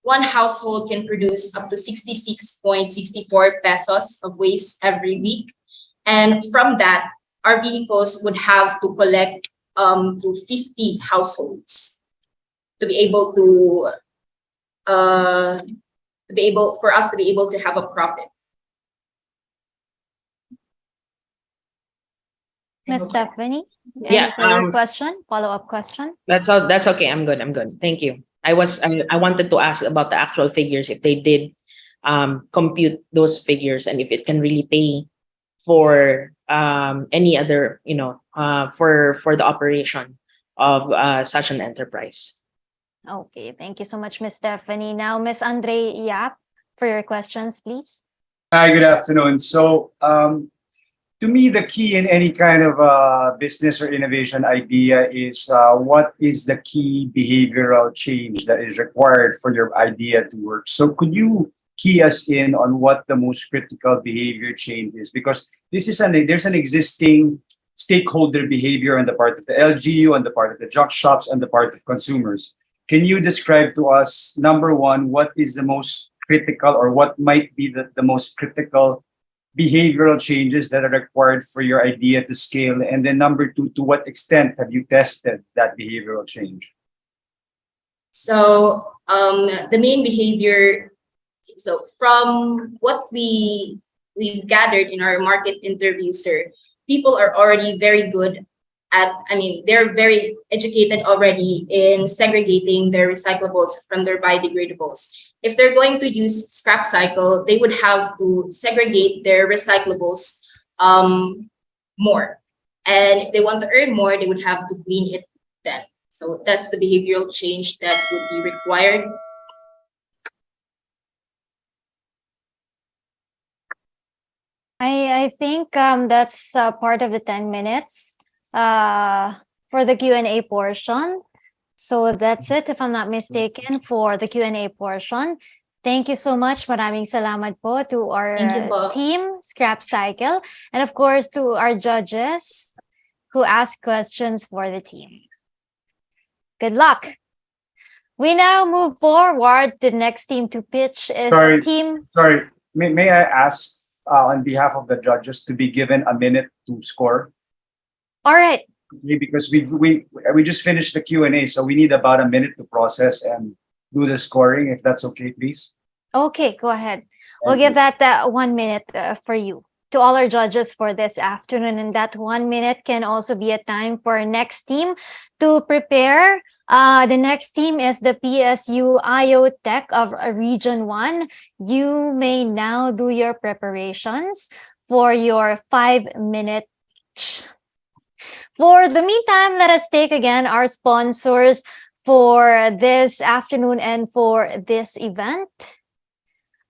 one household can produce up to 66.64 pesos of waste every week. And from that, our vehicles would have to collect to 50 households to be able to for us to be able to have a profit. Miss Stephanie, Yeah, any further question, follow-up question? That's all. That's okay. I'm good. Thank you. I wanted to ask about the actual figures, if they did compute those figures, and if it can really pay for any other, for the operation of such an enterprise. Okay, thank you so much, Miss Stephanie. Now, Miss Andre Yap, for your questions, please. Hi, good afternoon. So, to me, the key in any kind of business or innovation idea is what is the key behavioral change that is required for your idea to work. So, could you key us in on what the most critical behavior change is? Because there's an existing stakeholder behavior on the part of the LGU, on the part of the junk shops, on the part of consumers. Can you describe to us, number one, what is the most critical, or what might be the most critical behavioral changes that are required for your idea to scale? And then number two, to what extent have you tested that behavioral change? So the main behavior, so from what we've gathered in our market interviews, sir, people are already very good at, they're very educated already in segregating their recyclables from their biodegradables. If they're going to use scrap cycle, they would have to segregate their recyclables more. And if they want to earn more, they would have to green it then. So that's the behavioral change that would be required. I think that's part of the 10 minutes for the Q&A portion. So that's it, if I'm not mistaken, for the Q&A portion. Thank you so much. Maraming salamat po to our team, Scrap Cycle, and of course to our judges who asked questions for the team. Good luck. We now move forward. The next team to pitch is team. Sorry, may I ask on behalf of the judges to be given a minute to score? All right. Because we just finished the Q&A, so we need about a minute to process and do the scoring, if that's okay, please. Okay, go ahead. We'll give that 1 minute for you, to all our judges for this afternoon, and that 1 minute can also be a time for our next team to prepare. The next team is the PSU IO Tech of Region 1. You may now do your preparations for your 5 minute. For the meantime, let us take again our sponsors for this afternoon and for this event.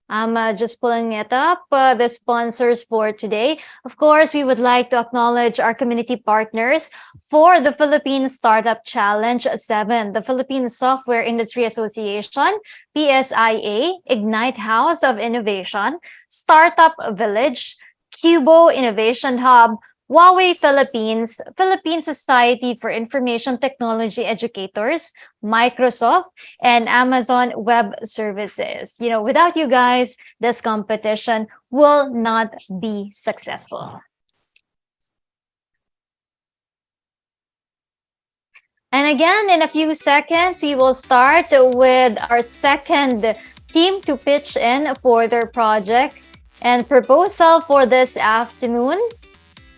I'm just pulling it up, the sponsors for today. Of course, we would like to acknowledge our community partners for the Philippine Startup Challenge 7, the Philippine Software Industry Association, PSIA, Ignite House of Innovation, Startup Village, Cubo Innovation Hub, Huawei Philippines, Philippine Society for Information Technology Educators, Microsoft, and Amazon Web Services. You know, without you guys, this competition will not be successful. And again, in a few seconds, we will start with our second team to pitch in for their project and proposal for this afternoon.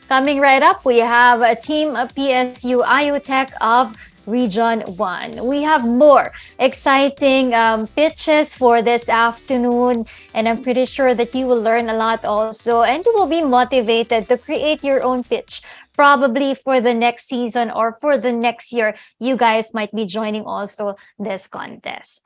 Coming right up, we have a team of PSU IoTech of Region 1. We have more exciting pitches for this afternoon, and I'm pretty sure that you will learn a lot also, and you will be motivated to create your own pitch. Probably for the next season or for the next year, you guys might be joining also this contest.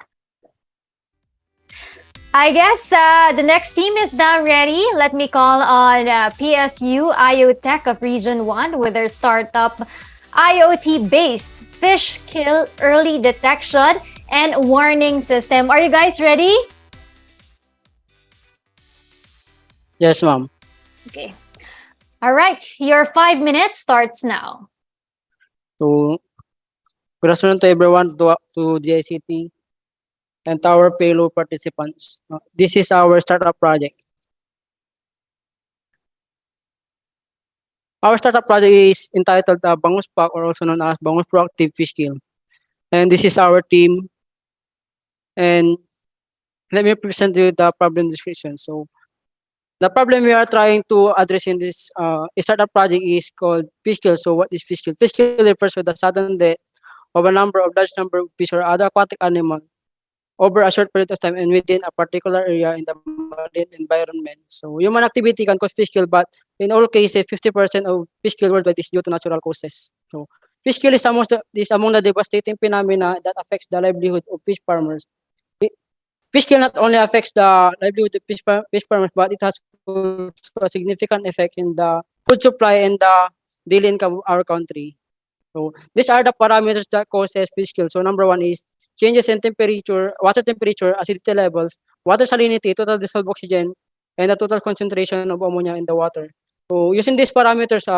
I guess the next team is now ready. Let me call on PSU IoTech of Region 1 with their startup IoT-based fish kill early detection and warning system. Are you guys ready? Yes, ma'am. Okay. All right. Your 5 minutes starts now. So, good afternoon to everyone, to DICT and to our fellow participants. This is our startup project. Our startup project is entitled Bangus Pack, or also known as Bangus Proactive Fish Kill. And this is our team. And let me present you the problem description. So, the problem we are trying to address in this startup project is called fish kill. So, what is fish kill? Fish kill refers to the sudden death of a large number of fish or other aquatic animal over a short period of time and within a particular area in the marine environment. So human activity can cause fish kill, but in all cases, 50% of fish kill worldwide is due to natural causes. So fish kill is among the devastating phenomena that affects the livelihood of fish farmers. Fish kill not only affects the livelihood of fish farmers, but it has also a significant effect in the food supply and the daily income of our country. So these are the parameters that causes fish kill. So number one is changes in temperature, water temperature, acidity levels, water salinity, total dissolved oxygen, and the total concentration of ammonia in the water. So using these parameters,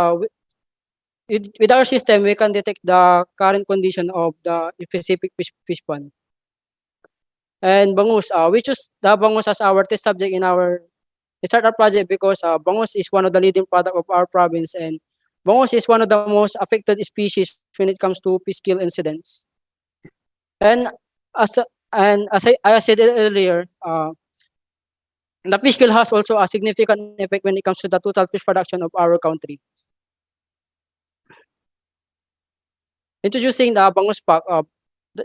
with our system, we can detect the current condition of the specific fish pond. And bangus, we choose the bangus as our test subject in our startup project because bangus is one of the leading product of our province, and bangus is one of the most affected species when it comes to fish kill incidents. And as I said earlier, the fish kill has also a significant effect when it comes to the total fish production of our country. Introducing the Bangus Pack.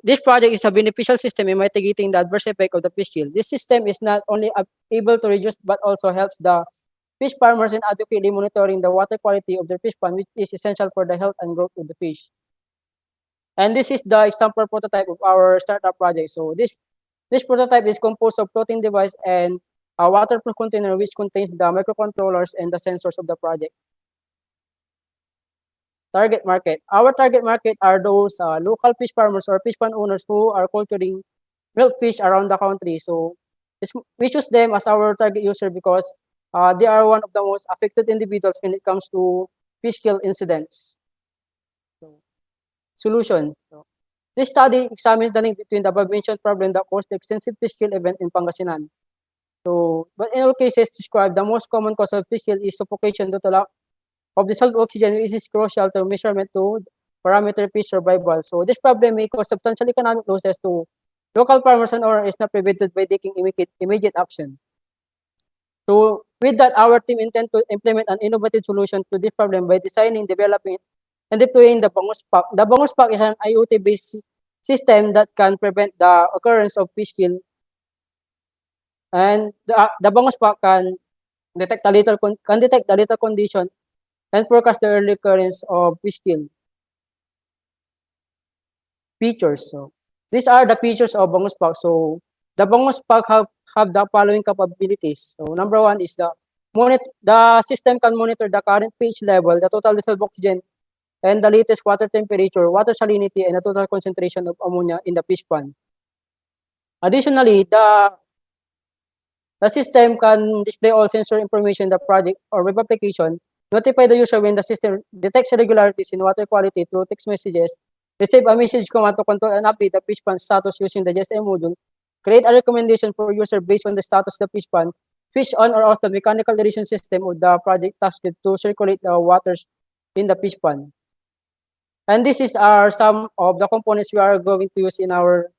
This project is a beneficial system in mitigating the adverse effect of the fish kill. This system is not only able to reduce but also helps the fish farmers in adequately monitoring the water quality of their fish pond, which is essential for the health and growth of the fish. And this is the example prototype of our startup project. So this prototype is composed of floating device and a waterproof container which contains the microcontrollers and the sensors of the project. Target market. Our target market are those local fish farmers or fish pond owners who are culturing milk fish around the country. So we choose them as our target user because they are one of the most affected individuals when it comes to fish kill incidents. So, solution. So, this study examines the link between the above-mentioned problem that caused the extensive fish kill event in Pangasinan. So, but in all cases described, the most common cause of fish kill is suffocation due to lack of dissolved oxygen, which is crucial to measurement to parameter fish survival. So, this problem may cause substantial economic losses to local farmers and owners is not prevented by taking immediate action. So, with that, our team intend to implement an innovative solution to this problem by designing, developing, and deploying the Bangus Pack. The Bangus Pack is an IoT-based system that can prevent the occurrence of fish kill. And the Bangus Pack can detect the lethal condition and forecast the early occurrence of fish kill. Features. So these are the features of Bangus Pack. So the Bangus Pack have the following capabilities. So number one is the system can monitor the current pH level, the total dissolved oxygen, and the latest water temperature, water salinity, and the total concentration of ammonia in the fish pond. Additionally, the system can display all sensor information in the project or web application, notify the user when the system detects irregularities in water quality through text messages, receive a message command to control and update the fish pond status using the GSM module, create a recommendation for user based on the status of the fish pond, switch on or off the mechanical irrigation system of the project tasked to circulate the waters in the fish pond. And this is some of the components we are going to use in our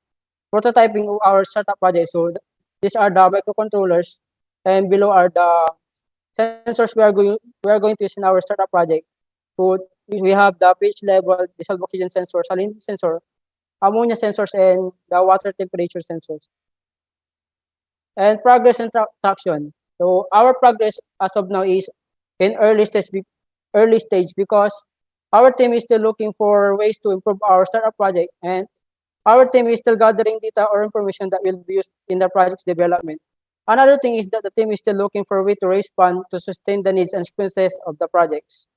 prototyping of our startup project. So these are the microcontrollers, and below are the sensors we are going to use in our startup project. So we have the pH level, dissolved oxygen sensor, salinity sensor, ammonia sensors, and the water temperature sensors. And progress and traction. So our progress as of now is in early stage because our team is still looking for ways to improve our startup project, and our team is still gathering data or information that will be used in the project's development. Another thing is that the team is still looking for a way to raise funds to sustain the needs and expenses of the projects.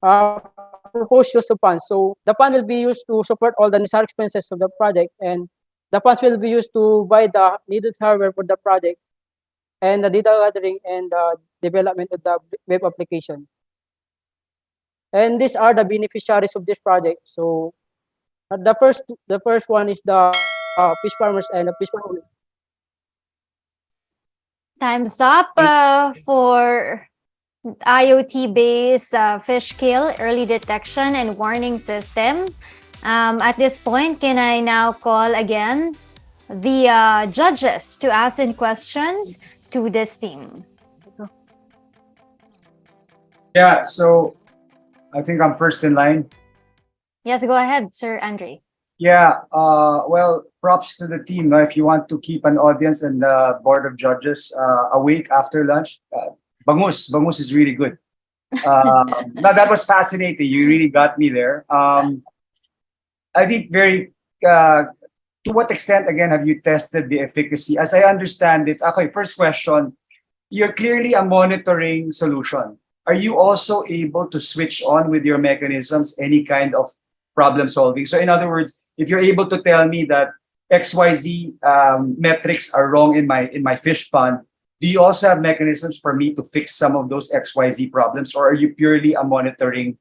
Proposed use of funds. So the fund will be used to support all the necessary expenses of the project, and the funds will be used to buy the needed hardware for the project and the data gathering and the development of the web application. And these are the beneficiaries of this project. So the first one is the fish farmers and the fish farmers. Time's up for IoT-based fish kill early detection and warning system. At this point, can I now call again the judges to ask in questions to this team? Yeah, so I think I'm first in line. Yes, go ahead, Sir Andre. Yeah, well, props to the team. If you want to keep an audience and the board of judges awake after lunch, bangus is really good. No, that was fascinating. You really got me there. I think to what extent, again, have you tested the efficacy? As I understand it, okay, first question, you're clearly a monitoring solution. Are you also able to switch on with your mechanisms any kind of problem solving? So in other words, if you're able to tell me that XYZ metrics are wrong in my fish pond, do you also have mechanisms for me to fix some of those XYZ problems, or are you purely a monitoring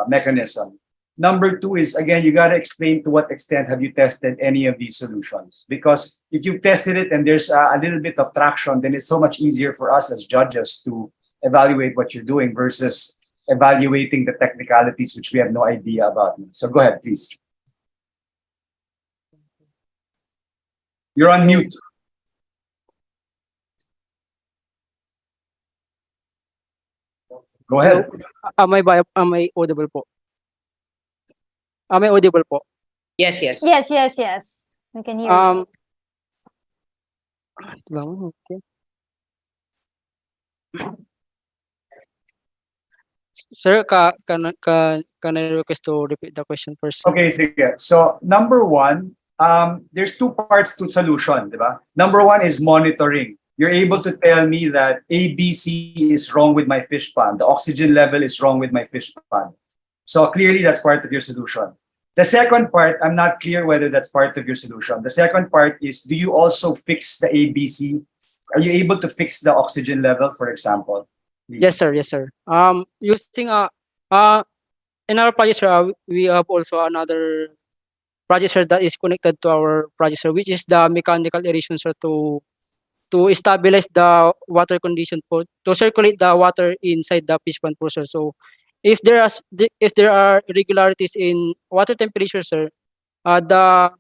mechanism? Number two is, again, you got to explain to what extent have you tested any of these solutions? Because if you've tested it and there's a little bit of traction, then it's so much easier for us as judges to evaluate what you're doing versus evaluating the technicalities, which we have no idea about. So go ahead, please. You're on mute. Go ahead. Am I audible po? Am I audible po? Yes, yes. Yes. We can hear you. Okay. Sir, can I request to repeat the question first? Okay, sige. So number one, there's two parts to solution, diba? Number one is monitoring. You're able to tell me that ABC is wrong with my fish pond. The oxygen level is wrong with my fish pond. So clearly that's part of your solution. The second part, I'm not clear whether that's part of your solution. The second part is, do you also fix the ABC? Are you able to fix the oxygen level, for example? Yes, sir. Using in our project, sir, we have also another project, sir, that is connected to our project, sir, which is the mechanical aeration, sir, to stabilize the water condition to circulate the water inside the fish pond process. So if there are irregularities in water temperature, sir, the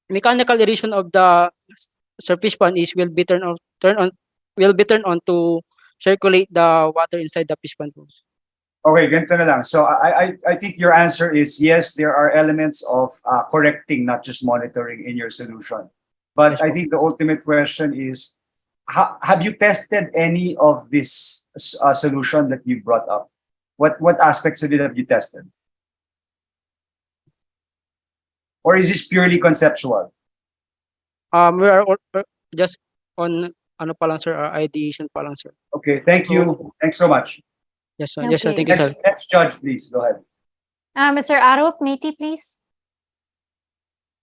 mechanical aeration of the surface pond will be turned on to circulate the water inside the fish pond. Okay, ganito na lang. So I think your answer is yes, there are elements of correcting, not just monitoring in your solution. But Yes, I think the ultimate question is, have you tested any of this solution that you brought up? What aspects of it have you tested? Or is this purely conceptual? We are just on ano pa lang sir, ideation pa lang sir. Okay, thank So you. Thanks so much. yes sir, yes sir, Okay. thank you sir. Next judge, please. Go ahead. Mr. Arup, Meiti, please.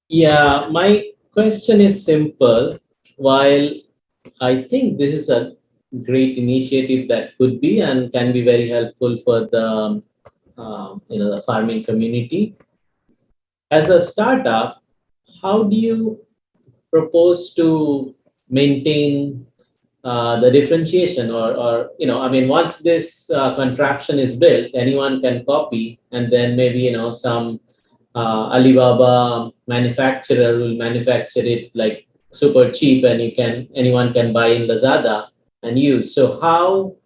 Yeah, my question is simple. While I think this is a great initiative that could be and can be very helpful for the the farming community. As a startup, how do you propose to maintain the differentiation or I mean, once this contraption is built, anyone can copy, and then maybe some Alibaba manufacturer will manufacture it like super cheap, and anyone can buy in Lazada and use. So how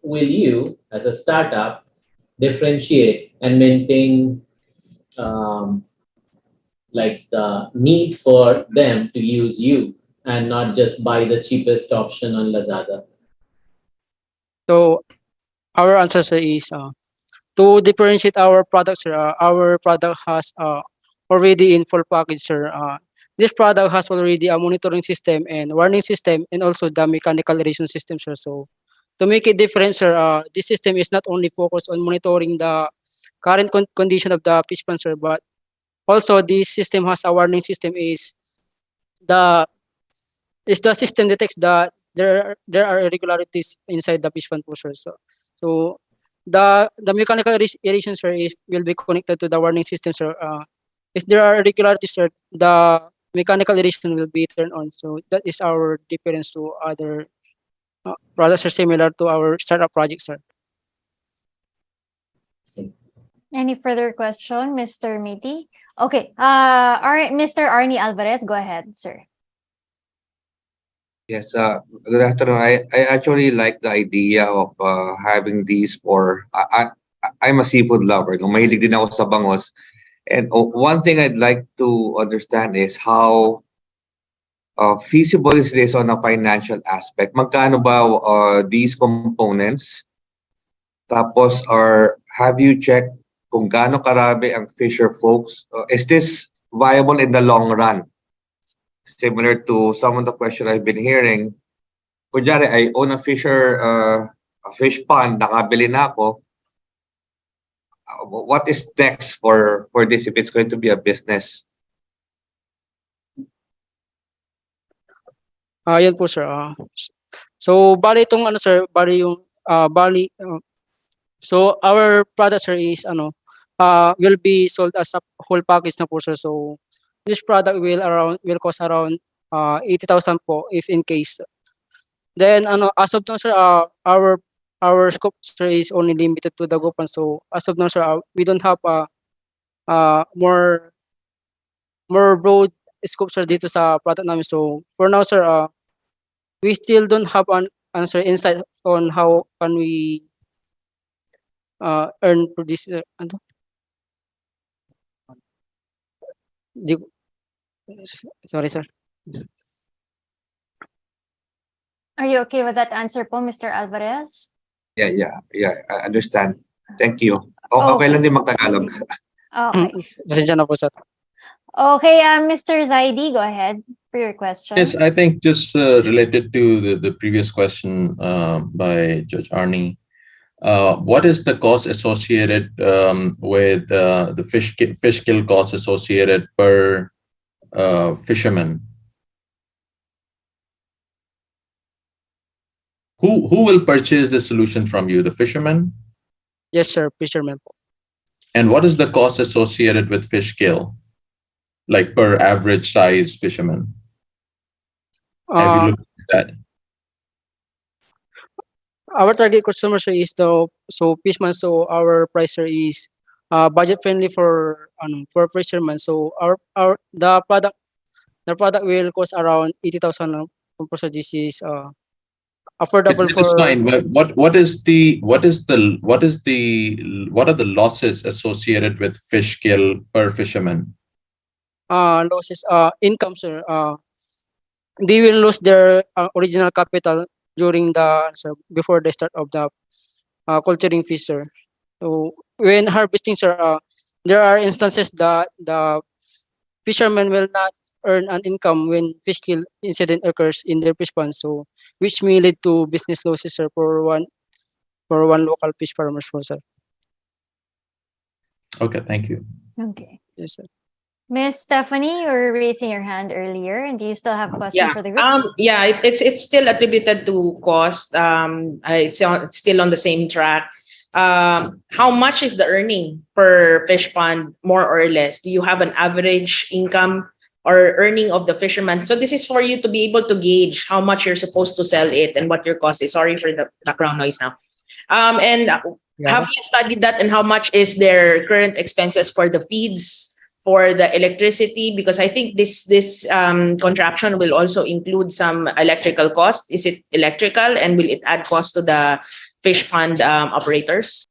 will you, as a startup, differentiate and maintain like the need for them to use you and not just buy the cheapest option on Lazada? So our answer sir is to differentiate our products sir, our product has already in full package sir. This product has already a monitoring system and warning system and also the mechanical erasure system sir. So to make it different sir, this system is not only focused on monitoring the current condition of the fish pond sir, but also this system has a warning system the the system detects that there are irregularities inside the fish pond po sir. So the mechanical erasure sir will be connected to the warning system sir. If there are irregularities sir, the mechanical erasure will be turned on. So that is our difference to other products are similar to our startup projects sir. Any further question, Mr. Meiti? Okay. Mr. Arnie Alvarez, go ahead, sir. Yes, good afternoon. I actually like the idea of having these for I'm a seafood lover. No, mahilig din ako sa bangos. And one thing I'd like to understand is how feasible is this on a financial aspect? Magkano ba these components? Tapos, have you checked kung gaano karami ang fisher folks? Is this viable in the long run? Similar to some of the questions I've been hearing. Kunyari, I own a fish pond, nakabili na ako. What is next for this if it's going to be a business? Yan po sir. So bali itong ano sir, bali yung so our product sir is will be sold as a whole package na po sir. So this product will cost around 80,000 po if in case. Then as of now sir, our scope sir is only limited to the Gopan. So as of now sir, we don't have more broad scope sir dito sa product namin. So for now sir, we still don't have an answer insight on how can we earn for this di, sorry sir. Are you okay with that answer po, Mr. Alvarez? Yeah. I understand. Thank you. Okay lang din mag-Tagalog. Okay. Pasensya na po sir. Okay, Mr. Zaidi, go ahead for your question. Yes, I think just related to the previous question by Judge Arnie, what is the cost associated with the fish kill cost associated per fisherman? Who will purchase the solution from you? The fisherman? Yes sir, fisherman po. And what is the cost associated with fish kill, like per average size fisherman? Have you looked at that? Our target customer sir is fisherman. So our price sir is budget friendly for fisherman. So the product will cost around 80,000 so this is affordable It is for fine. What are the losses associated with fish kill per fisherman? losses income sir. They will lose their original capital during before the start of the culturing fish sir. So when harvesting sir, there are instances that the fishermen will not earn an income when fish kill incident occurs in their fish pond. So, which may lead to business losses, sir, for one local fish farmers, po, sir. Okay, thank you. Okay. Yes, sir. Miss Stephanie, you were raising your hand earlier, and do you still have a question Yeah. for the group? Yeah. It's still attributed to cost. It's still on the same track. How much is the earning per fish pond, more or less? Do you have an average income or earning of the fisherman? So this is for you to be able to gauge how much you're supposed to sell it and what your cost is. Sorry for the background noise now. And have you studied that, and how much is their current expenses for the feeds, for the electricity? Because I think this contraption will also include some electrical cost. Is it electrical, and will it add cost to the fish pond operators?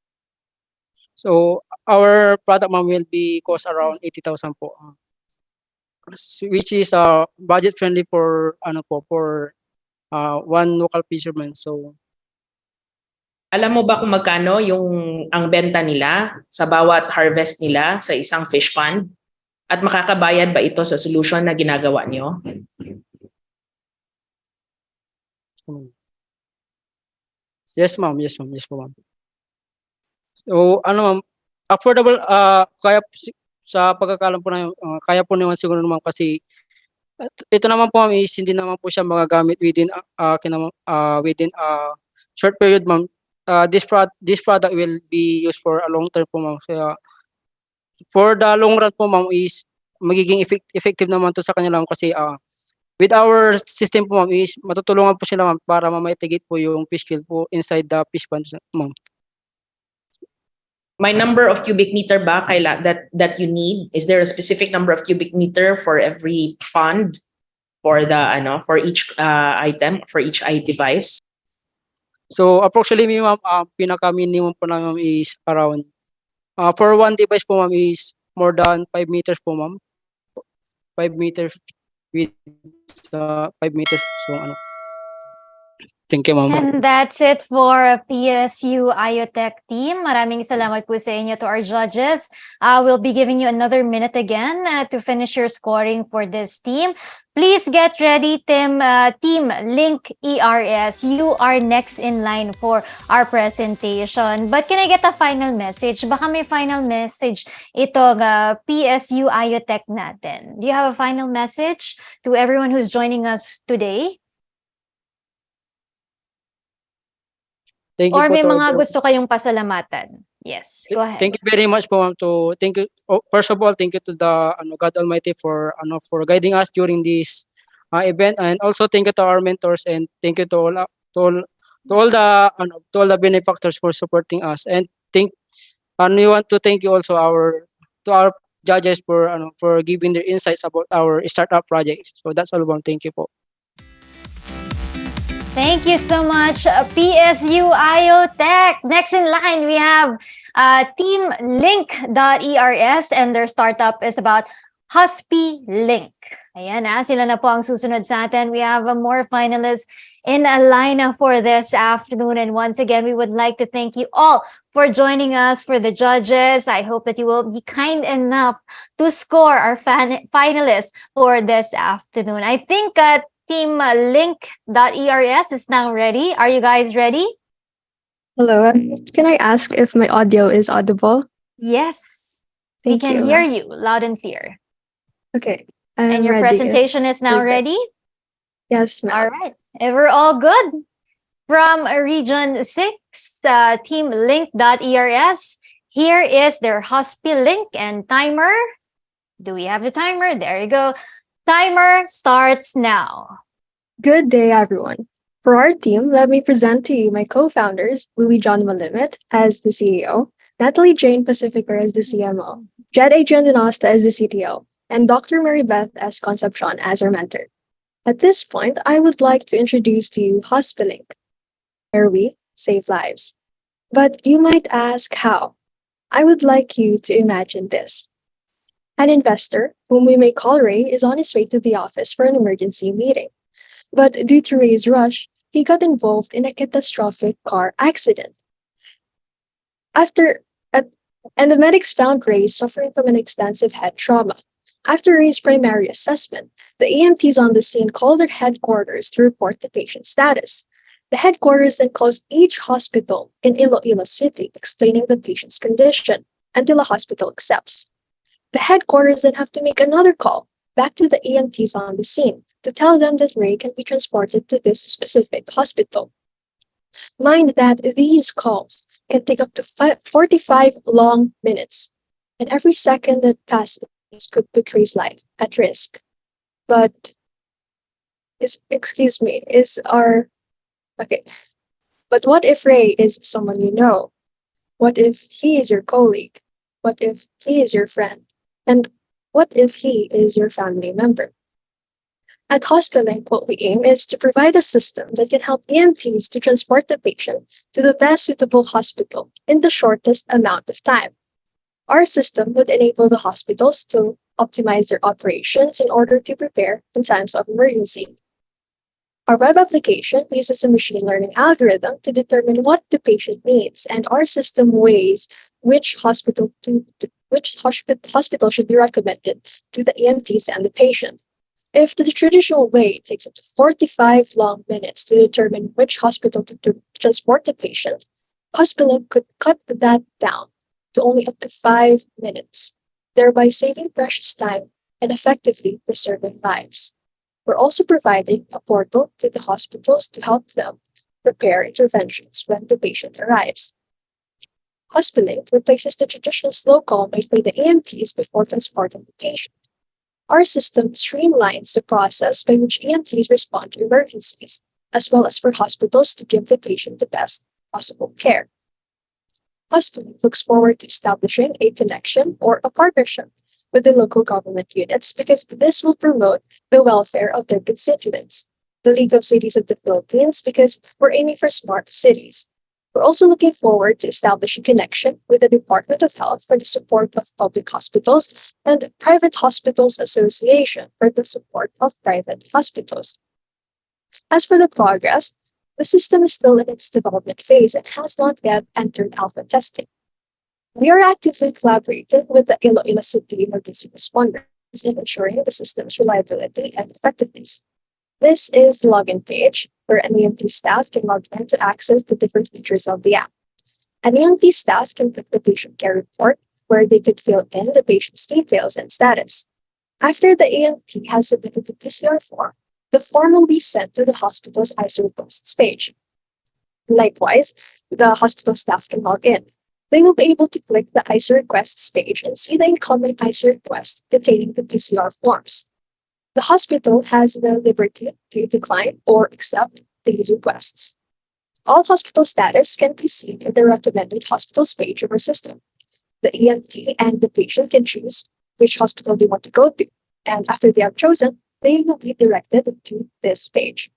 So, our product, ma'am, will be cost around 80,000 po. Which is budget friendly for one local fisherman. So, Alam mo ba kung magkano yung ang benta nila sa bawat harvest nila sa isang fish pond? At makakabayad ba ito sa solution na ginagawa niyo? yes, ma'am. Yes, ma'am. Yes po, ma'am. So, ma'am, affordable, kaya sa pagkakalam po na kaya po naman siguro, ma'am, kasi ito naman po, ma'am, is hindi naman po siya magagamit within within a short period, ma'am. This product will be used for a long term po, ma'am. Kaya for the long run po, ma'am, is magiging effective naman to sa kanila, ma'am, kasi with our system po, ma'am, is matutulungan po sila, ma'am, para mamitigate po yung fish kill po inside the fish pond, ma'am. May number of cubic meter ba that you need? Is there a specific number of cubic meter for every pond for the for each item, for each device? So approximately, ma'am, pinaka minimum po namin, ma'am, is around for one device po, ma'am, is more than 5 meters po, ma'am. 5 meters with 5 meters. So thank you, ma'am. And that's it for PSU IoTech team. Maraming salamat po sa inyo, to our judges. We'll be giving you another minute again to finish your scoring for this team. Please get ready, Team Link ERS. You are next in line for our presentation. But can I get a final message? Baka may final message itong PSU IoTech natin. Do you have a final message to everyone who's joining us today? Thank you Or po may to mga gusto kayong pasalamatan? Yes, go ahead. Thank you very much po, ma'am. Thank you. First of all, thank you to the God Almighty for guiding us during this event, and also thank you to our mentors, and thank you to all the benefactors for supporting us, and we want to thank you also to our judges for giving their insights about our startup projects. So that's all, ma'am. Thank you po. Thank you so much, PSU IoTech. Next in line, we have Team Link.ERS, and their startup is about Husky Link. Ayan, sila na po ang susunod sa atin. We have more finalists in a line for this afternoon. And once again, we would like to thank you all for joining us, for the judges. I hope that you will be kind enough to score our finalists for this afternoon. I think Team Link.ERS is now ready. Are you guys ready? Hello. Can I ask if my audio is audible? Yes. Thank we can you. hear you loud and clear. Okay. And your ready. presentation is now Perfect. ready? Yes, ma'am. All right. If we're all good. From Region 6, Team Link.ERS, here is their Husky Link and timer. Do we have the timer? There you go. Timer starts now. Good day, everyone. For our team, let me present to you my co-founders, Louis John Malimit as the CEO, Natalie Jane Pacificer as the CMO, Jed Adrian Dinosta as the CTO, and Dr. Mary Beth S. Concepcion as our mentor. At this point, I would like to introduce to you Husky Link, where we save lives. But you might ask how. I would like you to imagine this. An investor, whom we may call Ray, is on his way to the office for an emergency meeting. But due to Ray's rush, he got involved in a catastrophic car accident. And the medics found Ray suffering from an extensive head trauma. After Ray's primary assessment, the EMTs on the scene call their headquarters to report the patient's status. The headquarters then calls each hospital in Iloilo City explaining the patient's condition until a hospital accepts. The headquarters then have to make another call back to the EMTs on the scene to tell them that Ray can be transported to this specific hospital. Mind that these calls can take up to 45 long minutes, and every second that passes could put Ray's life at risk. But is our okay. But what if Ray is someone you know? What if he is your colleague? What if he is your friend? And what if he is your family member? At Hospilink, what we aim is to provide a system that can help EMTs to transport the patient to the best suitable hospital in the shortest amount of time. Our system would enable the hospitals to optimize their operations in order to prepare in times of emergency. Our web application uses a machine learning algorithm to determine what the patient needs, and our system weighs which hospital should be recommended to the EMTs and the patient. If the traditional way takes up to 45 long minutes to determine which hospital to transport the patient, Hospital could cut that down to only up to 5 minutes, thereby saving precious time and effectively preserving lives. We're also providing a portal to the hospitals to help them prepare interventions when the patient arrives. Hospilink replaces the traditional slow call made by the EMTs before transporting the patient. Our system streamlines the process by which EMTs respond to emergencies, as well as for hospitals to give the patient the best possible care. Hospilink looks forward to establishing a connection or a partnership with the local government units because this will promote the welfare of their constituents. The League of Cities of the Philippines because we're aiming for smart cities. We're also looking forward to establishing connection with the Department of Health for the support of public hospitals and Private Hospitals Association for the support of private hospitals. As for the progress, the system is still in its development phase and has not yet entered alpha testing. We are actively collaborating with the Iloilo City emergency responders in ensuring the system's reliability and effectiveness. This is the login page where an EMT staff can log in to access the different features of the app. An EMT staff can click the patient care report where they could fill in the patient's details and status. After the EMT has submitted the PCR form, the form will be sent to the hospital's ICE requests page. Likewise, the hospital staff can log in. They will be able to click the ICE requests page and see the incoming ICE request containing the PCR forms. The hospital has the liberty to decline or accept these requests. All hospital status can be seen in the recommended hospitals page of our system. The EMT and the patient can choose which hospital they want to go to, and after they have chosen, they will be directed to this page.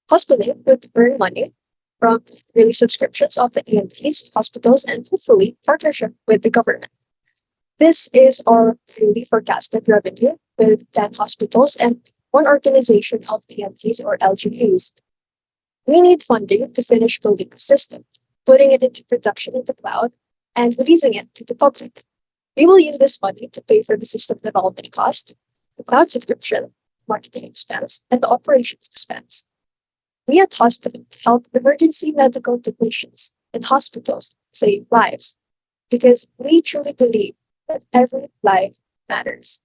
Hospital would earn money from yearly subscriptions of the EMTs, hospitals, and hopefully partnership with the government. This is our yearly forecasted revenue with 10 hospitals and one organization of EMTs or LGUs. We need funding to finish building a system, putting it into production in the cloud, and releasing it to the public. We will use this money to pay for the system development cost, the cloud subscription, marketing expense, and the operations expense. We at Hospital help emergency medical technicians and hospitals save lives because we truly believe that every life matters.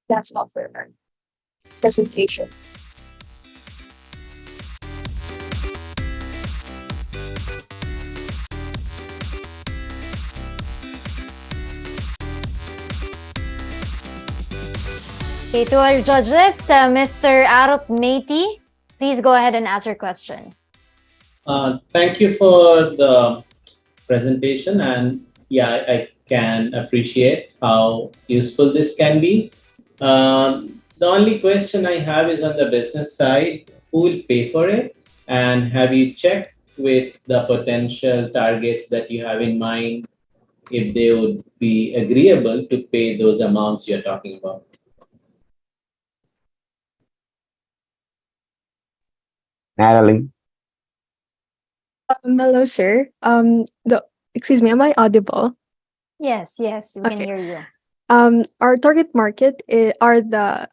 That's all for our presentation. Okay, to our judges, Mr. Arup Meiti, please go ahead and ask your question. Thank you for the presentation, and yeah, I can appreciate how useful this can be. The only question I have is on the business side, who will pay for it? And have you checked with the potential targets that you have in mind if they would be agreeable to pay those amounts you're talking about? Natalie? Hello, sir. excuse me, am I audible? Yes, yes, we can Okay. hear you. Our target market are the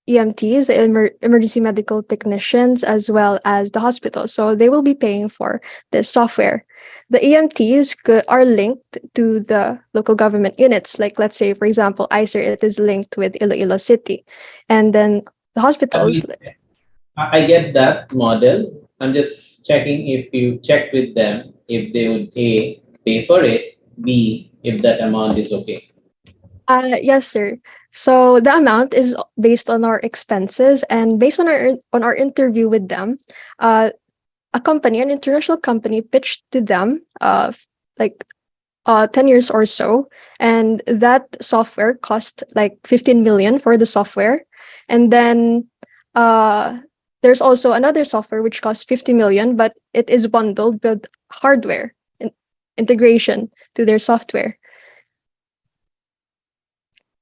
EMTs, the emergency medical technicians, as well as the hospital. So they will be paying for this software. The EMTs are linked to the local government units. Like, let's say, for example, ICER, it is linked with Iloilo City. And then the hospitals. I get that model. I'm just checking if you check with them if they would pay for it. B, if that amount is okay. Yes, sir. So the amount is based on our expenses and based on our interview with them. A company, an international company, pitched to them like 10 years or so, and that software cost like 15 million for the software. And then there's also another software which costs 50 million, but it is bundled with hardware integration to their software.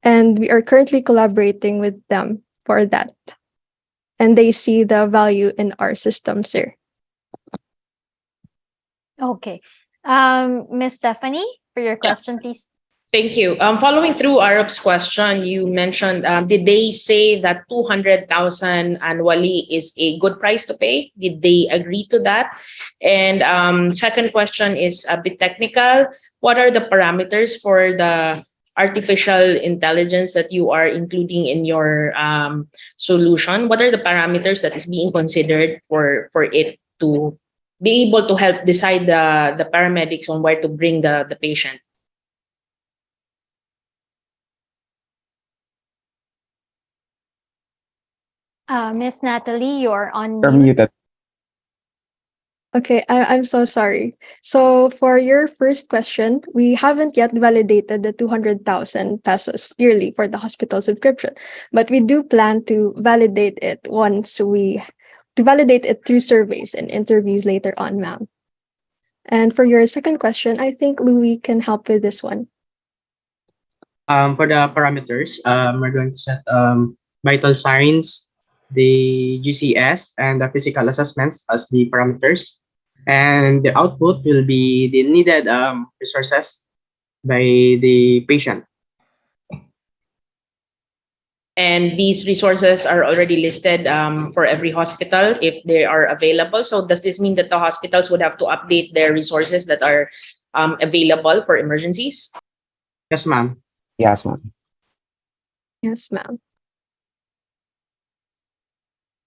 And we are currently collaborating with them for that. And they see the value in our system, sir. Okay. Miss Stephanie, for your question, please. Thank you. Following through Arab's question, you mentioned, did they say that 200,000 annually is a good price to pay? Did they agree to that? And second question is a bit technical. What are the parameters for the artificial intelligence that you are including in your solution? What are the parameters that is being considered for it to be able to help decide the paramedics on where to bring the patient? Miss Natalie, you're on You're mute. muted. Okay, I'm so sorry. So for your first question, we haven't yet validated the 200,000 pesos yearly for the hospital subscription, but we do plan to validate it through surveys and interviews later on, ma'am. And for your second question, I think Louis can help with this one. For the parameters, we're going to set vital signs, the GCS, and the physical assessments as the parameters. And the output will be the needed resources by the patient. And these resources are already listed for every hospital if they are available. So does this mean that the hospitals would have to update their resources that are available for emergencies? Yes, ma'am. Yes, ma'am. Yes, ma'am.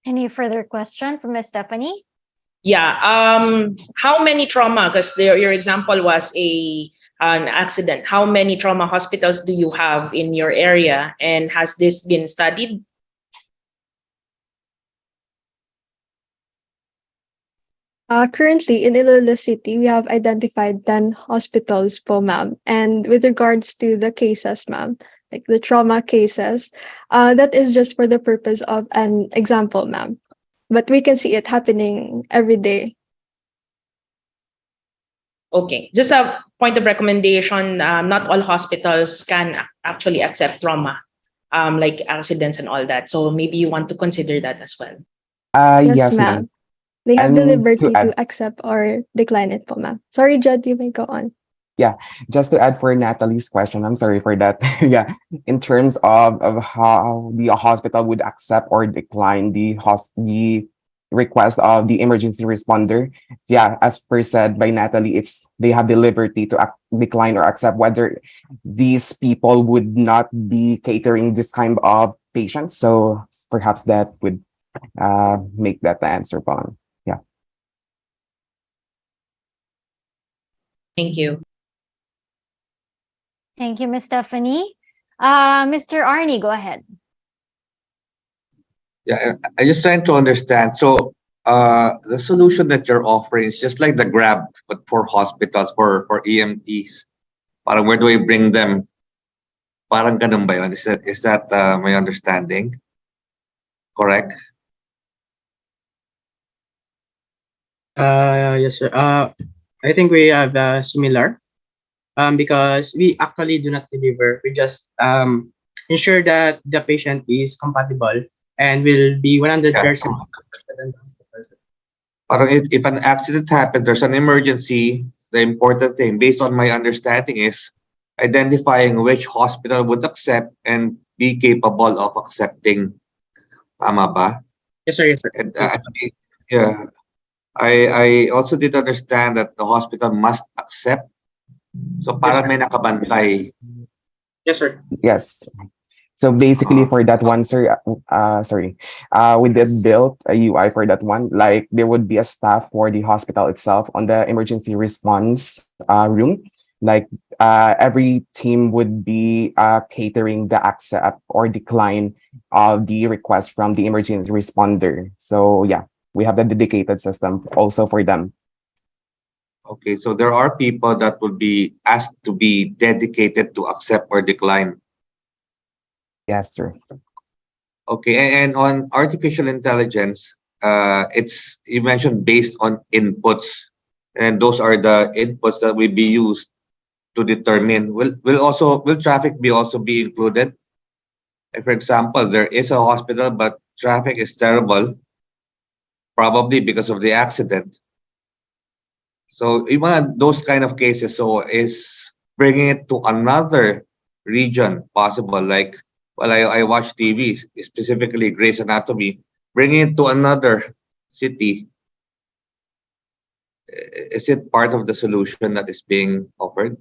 Any further question from Miss Stephanie? Yeah. How many trauma? Because your example was an accident. How many trauma hospitals do you have in your area, and has this been studied? Currently, in Iloilo City, we have identified 10 hospitals po, ma'am. And with regards to the cases, ma'am, like the trauma cases, that is just for the purpose of an example, ma'am. But we can see it happening every day. Okay. Just a point of recommendation, not all hospitals can actually accept trauma, like accidents and all that. So maybe you want to consider that as well. Yes, Yes, ma'am. ma'am. They have the And liberty to add, to accept or decline it po, ma'am. Sorry, Judd, you may go on. yeah, just to add for Natalie's question, I'm sorry for that. Yeah, in terms of how the hospital would accept or decline the request of the emergency responder, yeah, as per said by Natalie, they have the liberty to decline or accept whether these people would not be catering this kind of patients. So perhaps that would make that the answer, Paul. Yeah. Thank you. Thank you, Miss Stephanie. Mr. Arnie, go ahead. Yeah, I just trying to understand. So, the solution that you're offering is just like the Grab, but for hospitals, for EMTs. Parang where do we bring them? Parang ganun ba yun? Is that my understanding? Correct? Yes, sir. I think we have similar because we actually do not deliver. We just ensure that the patient is compatible and will be 100%. Parang if an accident happened, there's an emergency, the important thing, based on my understanding, is identifying which hospital would accept and be capable of accepting. Tama ba? Yes, sir. Yes, sir. And I think, yeah, I also did understand that the hospital must accept. So Yes, para sir. may nakabantay. Yes, sir. Yes. So basically for that one, sir, we did build a UI for that one. Like there would be a staff for the hospital itself on the emergency response room. Like every team would be catering the accept or decline of the request from the emergency responder. So yeah, we have the dedicated system also for them. Okay, so there are people that would be asked to be dedicated to accept or decline. Yes, sir. Okay, and on artificial intelligence, it's you mentioned based on inputs, and those are the inputs that will be used to determine. Will traffic be also be included? Like for example, there is a hospital, but traffic is terrible, probably because of the accident. So even those kind of cases, so is bringing it to another region possible? Like, well, I watch TV, specifically Grey's Anatomy, bringing it to another city. Is it part of the solution that is being offered?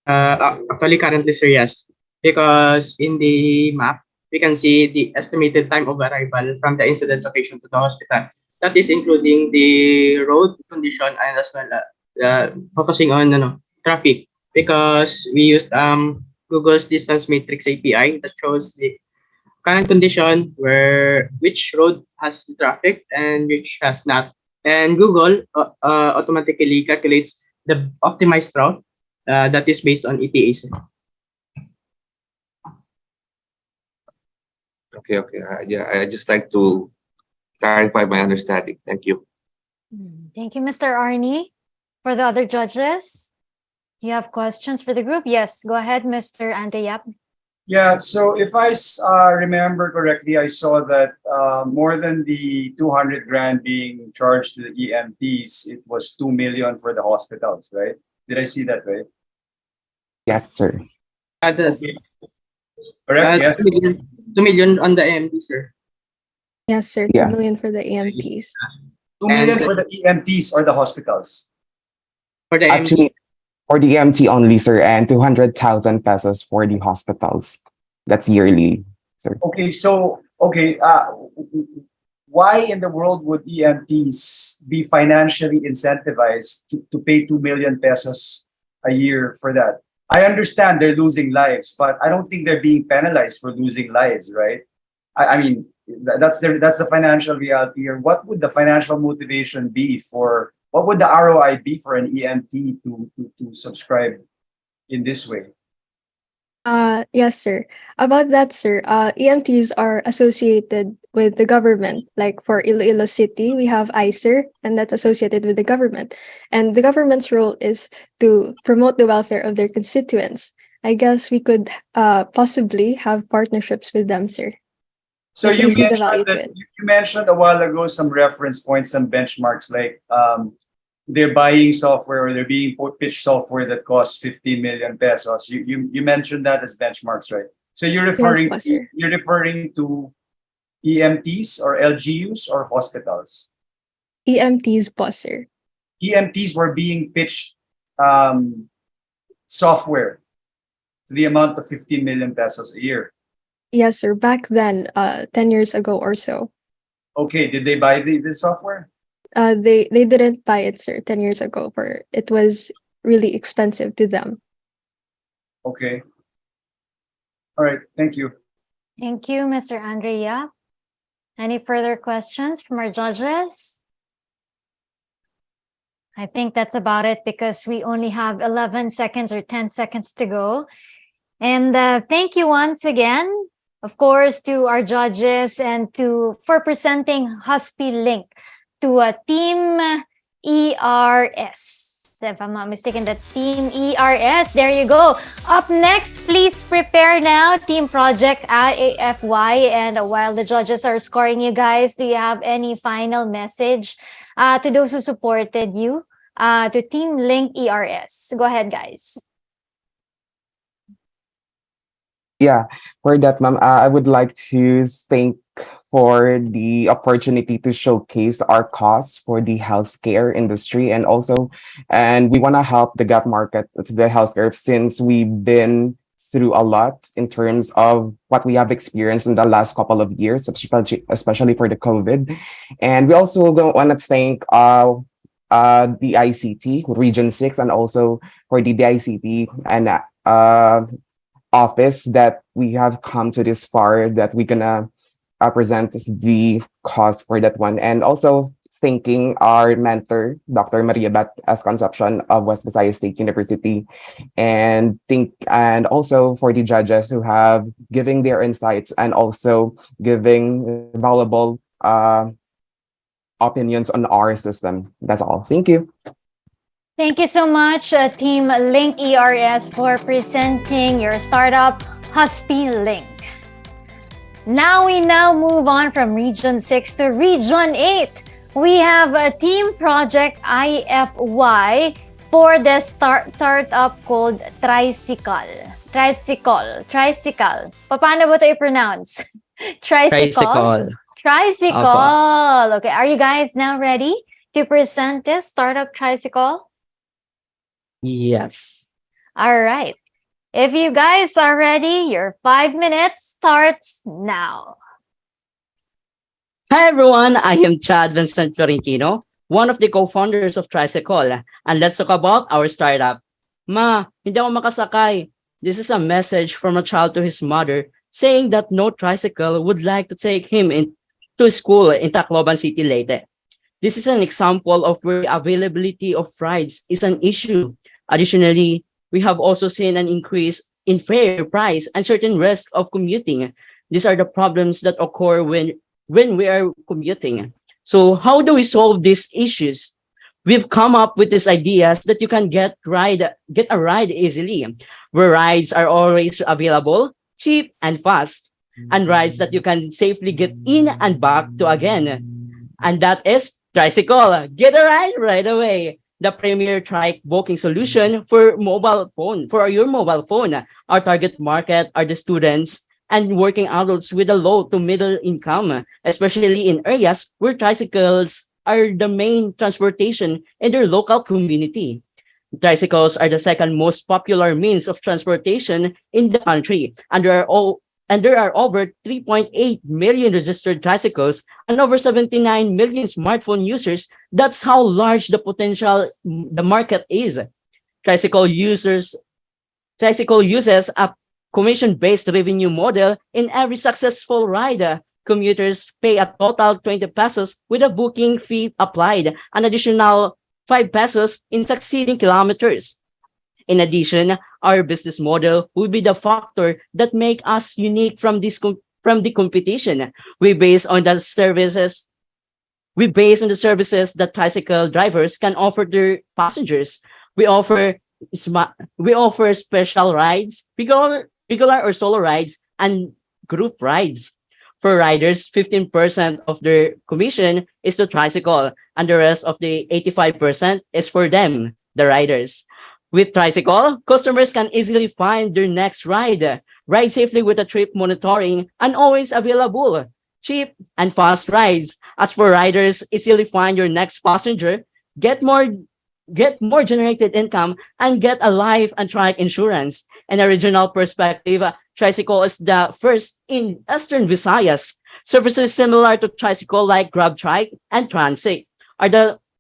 Actually, currently, sir, yes. Because in the map, we can see the estimated time of arrival from the incident location to the hospital. That is including the road condition and as well focusing on traffic. Because we used Google's distance matrix API that shows the current condition where which road has the traffic and which has not. And Google automatically calculates the optimized route that is based on ETAs. Okay, okay. Yeah, I just like to clarify my understanding. Thank you. Thank you, Mr. Arnie. For the other judges, you have questions for the group? Yes, go ahead, Mr. Andreyap. Yeah, so if I remember correctly, I saw that more than the 200 grand being charged to the EMTs, it was 2 million for the hospitals, right? Did I see that right? Yes, sir. Okay. Correct, yes. 2 million on the AMD, sir. Yes, sir. Yeah. 2 million for the EMTs. 2 million for the EMTs or the hospitals? For the Actually, for the EMT only, sir, and 200,000 pesos for the hospitals. That's yearly, sir. Okay, so why in the world would EMTs be financially incentivized to pay 2 million pesos a year for that? I understand they're losing lives, but I don't think they're being penalized for losing lives, right? I mean, that's the financial reality. Or what would the financial motivation be for? What would the ROI be for an EMT to subscribe in this way? Yes, sir. About that, sir, EMTs are associated with the government. Like for Iloilo City, we have ICER, and that's associated with the government. And the government's role is to promote the welfare of their constituents. I guess we could possibly have partnerships with them, sir. So if you they see the mentioned value to that it. you mentioned a while ago some reference points, some benchmarks, like they're buying software or they're being pitched software that costs 15 million pesos. You mentioned that as benchmarks, right? So you're referring Yes, sir. you're referring to EMTs or LGUs or hospitals? EMTs, boss, sir. EMTs were being pitched software to the amount of 15 million pesos a year. Yes, sir. Back then, 10 years ago or so. Okay, did they buy the software? They didn't buy it, sir, 10 years ago, for it was really expensive to them. Okay. All right, thank you. Thank you, Mr. Andrea. Any further questions from our judges? I think that's about it because we only have 11 seconds or 10 seconds to go. And thank you once again, of course, to our judges and for presenting Husky Link to a Team ERS. If I'm not mistaken, that's Team ERS. There you go. Up next, please prepare now, Team Project AFY. And while the judges are scoring you guys, do you have any final message to those who supported you to Team Link ERS. Go ahead, guys. Yeah, for that, ma'am, I would like to thank for the opportunity to showcase our cause for the healthcare industry, and we want to help the gap market to the healthcare since we've been through a lot in terms of what we have experienced in the last couple of years, especially for the COVID. And we also want to thank the ICT Region 6 and also for the DICT and office that we have come to this far that we're gonna present the cause for that one. And also thanking our mentor, Dr. Maria Bat as Concepcion of West Visayas State University. And also for the judges who have giving their insights and also giving valuable opinions on our system. That's all. Thank you. Thank you so much, Team Link ERS, for presenting your startup, Husky Link. Now we move on from Region 6 to Region 8. We have a team project IFY for the startup called Tricycle. Paano ba ito i-pronounce? Tricycle? Tricycle. Okay, are you guys now ready to present this startup Tricycle? Yes. All right. If you guys are ready, your 5 minutes starts now. Hi everyone, I am Chad Vincent Florentino, one of the co-founders of Tricycle, and let's talk about our startup. Ma, hindi ako makasakay. This is a message from a child to his mother saying that no tricycle would like to take him to school in Tacloban City Leyte. This is an example of where the availability of rides is an issue. Additionally, we have also seen an increase in fare price and certain risks of commuting. These are the problems that occur when we are commuting. So how do we solve these issues? We've come up with these ideas that you can get a ride easily, where rides are always available, cheap and fast, and rides that you can safely get in and back to again. And that is Tricycle. Get a ride right away. The premier trike booking solution for your mobile phone. Our target market are the students and working adults with a low to middle income, especially in areas where tricycles are the main transportation in their local community. Tricycles are the second most popular means of transportation in the country, and there are over 3.8 million registered tricycles and over 79 million smartphone users. That's how large the market is. Tricycle uses a commission-based revenue model. In every successful ride, commuters pay a total 20 pesos with a booking fee applied, an additional 5 pesos in succeeding kilometers. In addition, our business model will be the factor that make us unique from the competition. We base on the services that tricycle drivers can offer their passengers. We offer special rides, regular or solo rides, and group rides. For riders, 15% of their commission is to Tricycle, and the rest of the 85% is for them, the riders. With Tricycle, customers can easily find their next ride safely with a trip monitoring, and always available, cheap and fast rides. As for riders, easily find your next passenger, get more generated income, and get a life and trike insurance. In a regional perspective, Tricycle is the first in Eastern Visayas. Services similar to Tricycle like Grab Trike and Transit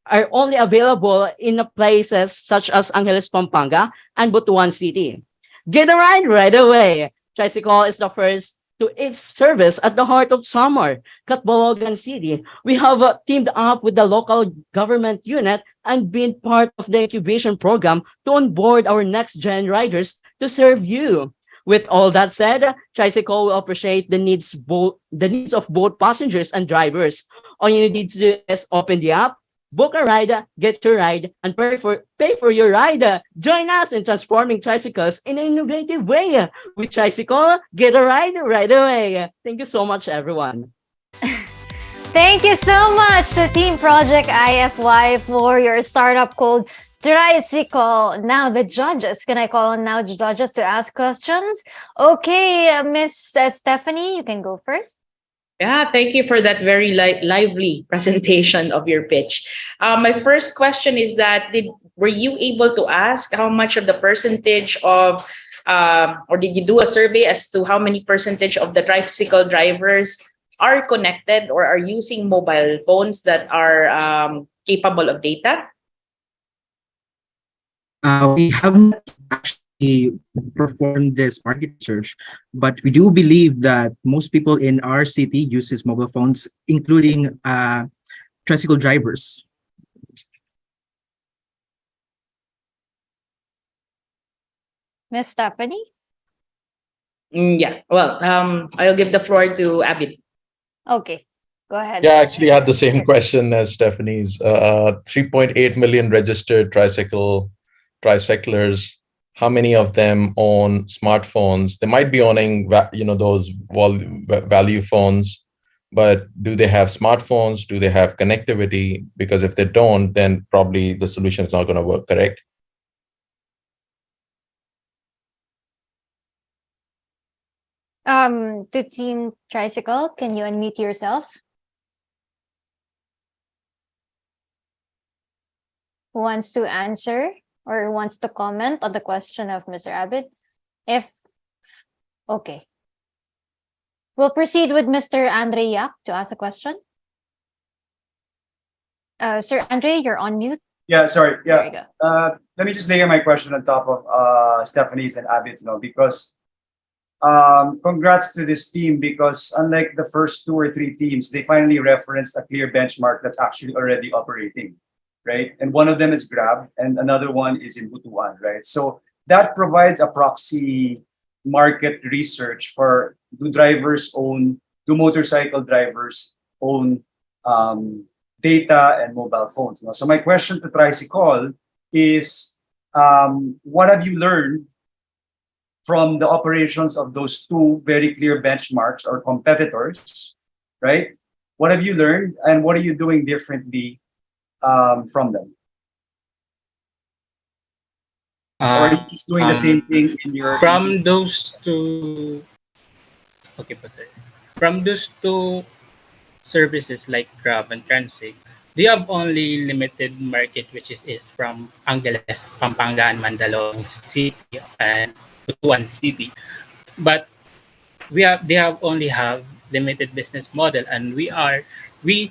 are only available in places such as Angeles, Pampanga, and Butuan City. Get a ride right away. Tricycle is the first to its service at the heart of summer, Catbalogan City. We have teamed up with the local government unit and been part of the incubation program to onboard our next-gen riders to serve you. With all that said, Tricycle will appreciate the needs of both passengers and drivers. All you need to do is open the app, book a ride, get your ride, and pay for your ride. Join us in transforming tricycles in an innovative way. With Tricycle, get a ride right away. Thank you so much, everyone. Thank you so much to Team Project IFY for your startup called Tricycle. Now the judges. Can I call on now the judges to ask questions? Okay, Miss Stephanie, you can go first. Yeah, thank you for that very lively presentation of your pitch. My first question is that were you able to ask how much of the percentage of, or did you do a survey as to how many percentage of the tricycle drivers are connected or are using mobile phones that are capable of data? We have not actually performed this market research, but we do believe that most people in our city uses mobile phones, including tricycle drivers. Miss Stephanie? Yeah, well, I'll give the floor to Abid. Okay, go ahead. Yeah, I actually had the same question as Stephanie's. 3.8 million registered tricyclers. How many of them own smartphones? They might be owning, those value phones, but do they have smartphones? Do they have connectivity? Because if they don't, then probably the solution is not going to work. Correct? To Team Tricycle, can you unmute yourself? Who wants to answer or wants to comment on the question of Mr. Abid? Okay. We'll proceed with Mr. Andre Yap to ask a question. Sir Andre, you're on mute. Yeah, sorry. There you Yeah. go. Let me just layer my question on top of Stephanie's and Abid's, because congrats to this team, because unlike the first 2 or 3 teams, they finally referenced a clear benchmark that's actually already operating, right? And one of them is Grab, and another one is in Butuan, right? So that provides a proxy market research for do motorcycle drivers own data and mobile phones. So my question to Tricycle is, what have you learned from the operations of those 2 very clear benchmarks or competitors, right? What have you learned and what are you doing differently from them? Or are you just doing the same thing in your... From those 2, okay po sir. From those 2 services like Grab and Transit, they have only limited market, which is from Angeles, Pampanga, and Mandaluyong City and Butuan City. But they have only have limited business model, and we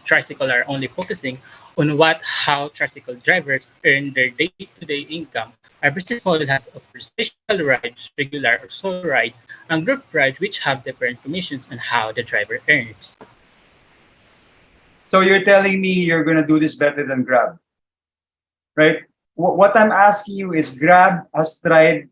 Tricycle are only focusing on how tricycle drivers earn their day-to-day income. Our business model has offered special rides, regular or solo rides, and group rides, which have different commissions on how the driver earns. So you're telling me you're going to do this better than Grab, right? What I'm asking you is, Grab has tried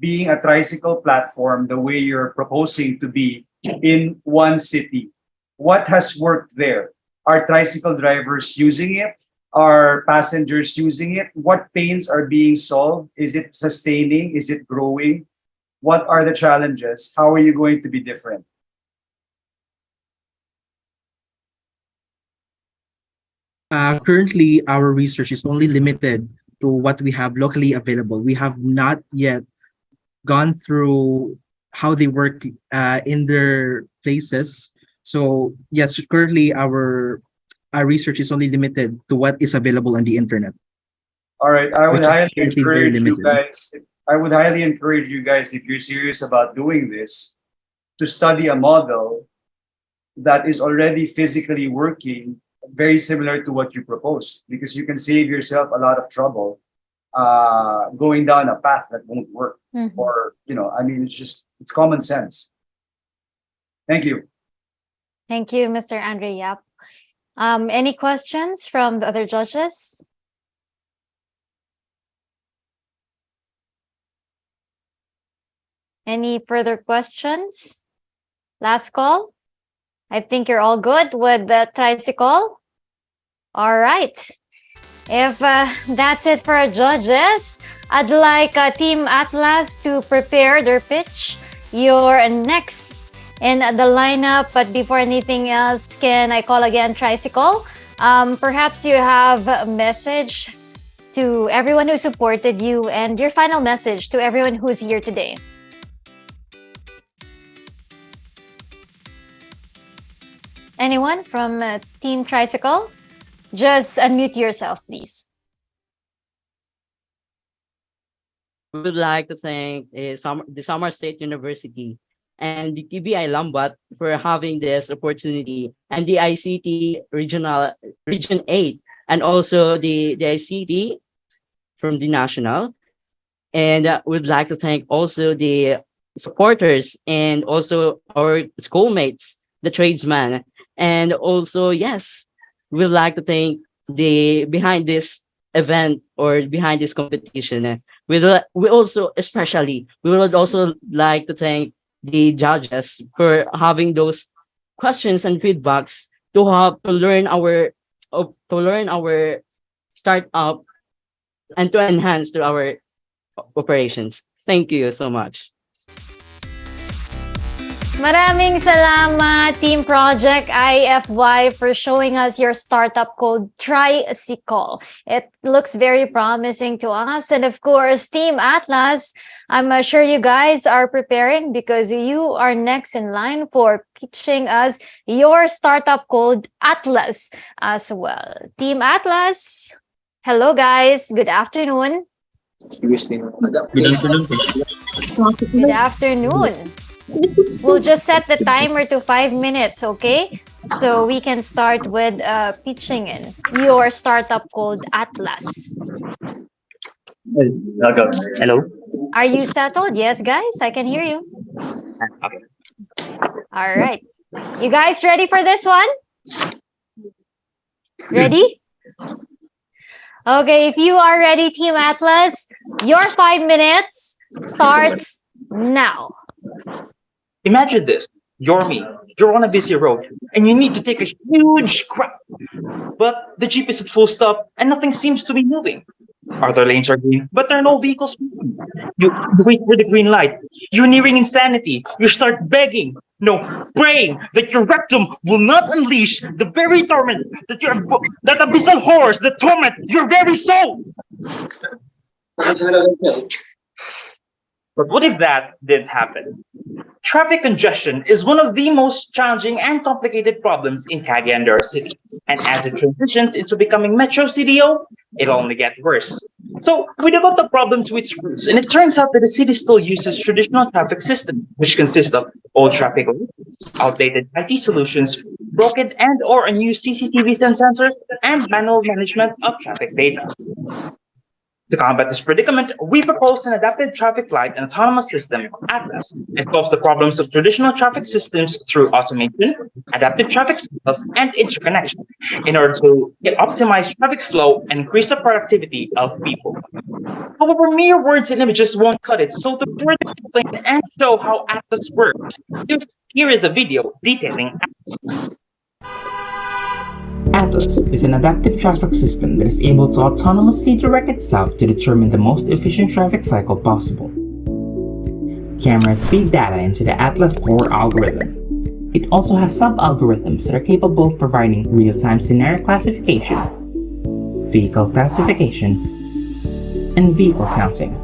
being a tricycle platform the way you're proposing to be in one city. What has worked there? Are tricycle drivers using it? Are passengers using it? What pains are being solved? Is it sustaining? Is it growing? What are the challenges? How are you going to be different? Currently, our research is only limited to what we have locally available. We have not yet gone through how they work in their places. So yes, currently our research is only limited to what is available on the internet. All right, I would Which is highly currently very encourage you limited. guys. I would highly encourage you guys, if you're serious about doing this, to study a model that is already physically working, very similar to what you proposed, because you can save yourself a lot of trouble going down a path that won't work. Or, it's common sense. Thank you. Thank you, Mr. Andre Yap. Any questions from the other judges? Any further questions? Last call? I think you're all good with the tricycle. All right. If that's it for our judges, I'd like Team Atlas to prepare their pitch. Your next in the lineup. But before anything else, can I call again Tricycle? Perhaps you have a message to everyone who supported you and your final message to everyone who's here today. Anyone from Team Tricycle? Just unmute yourself, please. We would like to thank the Samar State University and the TBI Lambat for having this opportunity, and the ICT Region 8, and also the ICT from the National. And we'd like to thank also the supporters and also our schoolmates, the tradesmen. And also, yes, we'd like to thank the behind this event or behind this competition. We also, especially, we would also like to thank the judges for having those questions and feedbacks to learn our startup and to enhance to our operations. Thank you so much. Maraming salamat, Team Project IFY, for showing us your startup called Tricycle. It looks very promising to us. And of course, Team Atlas, I'm sure you guys are preparing because you are next in line for pitching us your startup called Atlas as well. Team Atlas, hello guys, good afternoon. Good afternoon. Good afternoon. We'll just set the timer to 5 minutes, okay? So we can start with pitching in your startup called Atlas. Hello. Are you settled? Yes, guys, I can hear you. Okay. All right. You guys ready for this one? Ready? Okay, if you are ready, Team Atlas, your 5 minutes starts now. Imagine this. You're me. You're on a busy road, and you need to take a huge crap. But the Jeep is at full stop, and nothing seems to be moving. Other lanes are green, but there are no vehicles moving. You wait for the green light. You're nearing insanity. You start begging, no, praying that your rectum will not unleash the very torment that abyssal horrors that torment your very soul. But what if that didn't happen? Traffic congestion is one of the most challenging and complicated problems in Cagayan de Oro City. And as it transitions into becoming Metro CDO, it'll only get worse. So we dug out the problems to its roots, and it turns out that the city still uses traditional traffic systems, which consist of old traffic lights, outdated IT solutions, broken and or unused CCTV sensors, and manual management of traffic data. To combat this predicament, we propose an adaptive traffic light and autonomous system, Atlas. It solves the problems of traditional traffic systems through automation, adaptive traffic signals, and interconnection in order to optimize traffic flow and increase the productivity of people. However, mere words and images won't cut it, so to further explain and show how Atlas works, here is a video detailing Atlas. Atlas is an adaptive traffic system that is able to autonomously direct itself to determine the most efficient traffic cycle possible. Cameras feed data into the Atlas core algorithm. It also has sub-algorithms that are capable of providing real-time scenario classification, vehicle classification, and vehicle counting.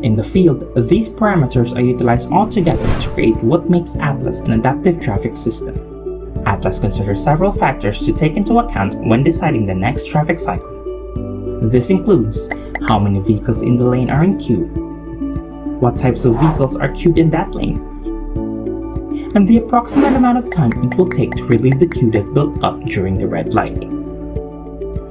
In the field, these parameters are utilized all together to create what makes Atlas an adaptive traffic system. Atlas considers several factors to take into account when deciding the next traffic cycle. This includes how many vehicles in the lane are in queue, what types of vehicles are queued in that lane, and the approximate amount of time it will take to relieve the queue that built up during the red light.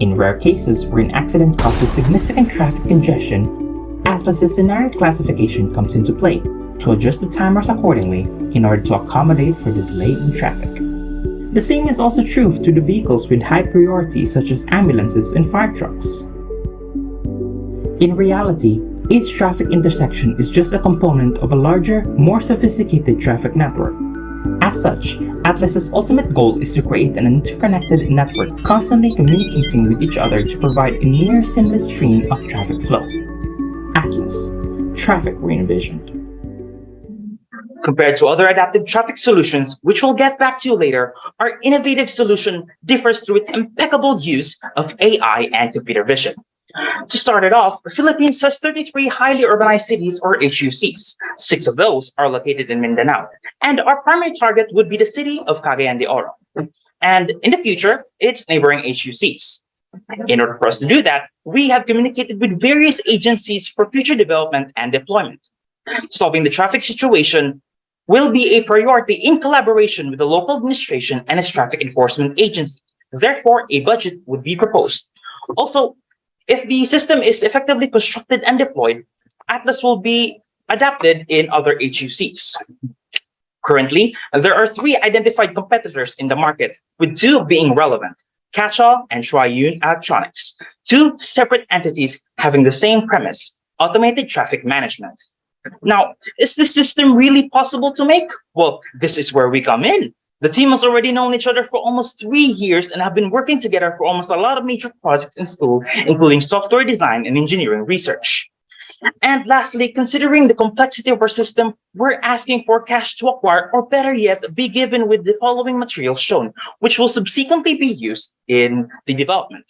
In rare cases where an accident causes significant traffic congestion, Atlas's scenario classification comes into play to adjust the timers accordingly in order to accommodate for the delay in traffic. The same is also true to the vehicles with high priority such as ambulances and fire trucks. In reality, each traffic intersection is just a component of a larger, more sophisticated traffic network. As such, Atlas's ultimate goal is to create an interconnected network constantly communicating with each other to provide a near seamless stream of traffic flow. Atlas, traffic re-envisioned. Compared to other adaptive traffic solutions, which we'll get back to later, our innovative solution differs through its impeccable use of AI and computer vision. To start it off, the Philippines has 33 highly urbanized cities or HUCs. 6 of those are located in Mindanao, and our primary target would be the city of Cagayan de Oro, and in the future, its neighboring HUCs. In order for us to do that, we have communicated with various agencies for future development and deployment. Solving the traffic situation will be a priority in collaboration with the local administration and its traffic enforcement agency. Therefore, a budget would be proposed. Also, if the system is effectively constructed and deployed, Atlas will be adapted in other HUCs. Currently, there are 3 identified competitors in the market, with 2 being relevant: Catch-all and Triune Electronics, 2 separate entities having the same premise: automated traffic management. Now, is this system really possible to make? Well, this is where we come in. The team has already known each other for almost 3 years and have been working together for almost a lot of major projects in school, including software design and engineering research. And lastly, considering the complexity of our system, we're asking for cash to acquire, or better yet, be given with the following materials shown, which will subsequently be used in the development.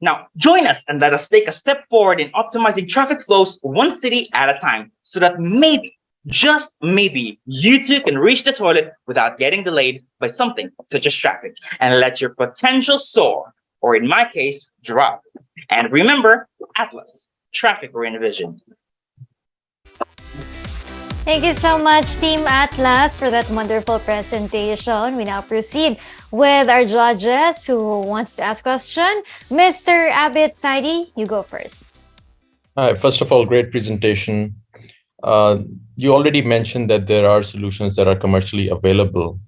Now, join us and let us take a step forward in optimizing traffic flows one city at a time, so that maybe, just maybe, you too can reach the toilet without getting delayed by something such as traffic, and let your potential soar, or in my case, drop. And remember, Atlas, traffic or vision. Thank you so much, Team Atlas, for that wonderful presentation. We now proceed with our judges who wants to ask question. Mr. Abid Saidi, you go first. Hi, first of all, great presentation. You already mentioned that there are solutions that are commercially available.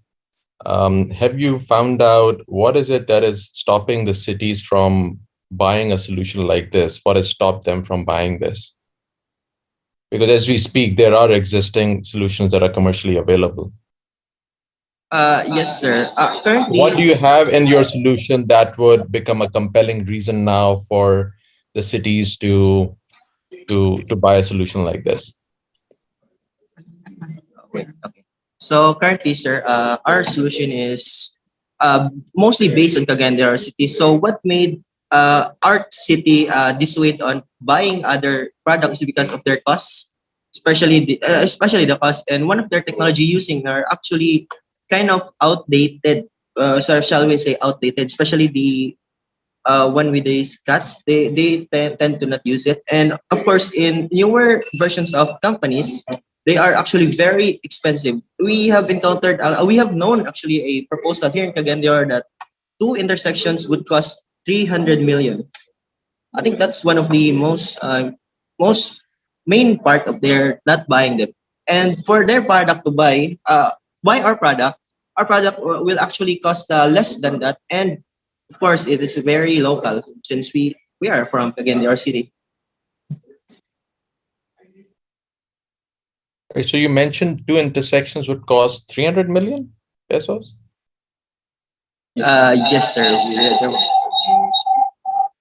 Have you found out what is it that is stopping the cities from buying a solution like this? What has stopped them from buying this? Because as we speak, there are existing solutions that are commercially available. Yes, sir. Currently, What do you have in your solution that would become a compelling reason now for the cities to buy a solution like this? okay. So currently, sir, our solution is mostly based on Cagayan de Oro City. So what made our city dissuade on buying other products because of their costs, especially the cost, and one of their technology using are actually kind of outdated. So shall we say outdated, especially the one with these cuts, they tend to not use it. And of course, in newer versions of companies, they are actually very expensive. We have encountered, we have known actually a proposal here in Cagayan de Oro that 2 intersections would cost 300 million. I think that's one of the most main part of their not buying them. And for their product to buy our product will actually cost less than that. And of course, it is very local since we are from Cagayan de Oro City. Okay, so you mentioned 2 intersections would cost 300 million pesos? Yes, sir.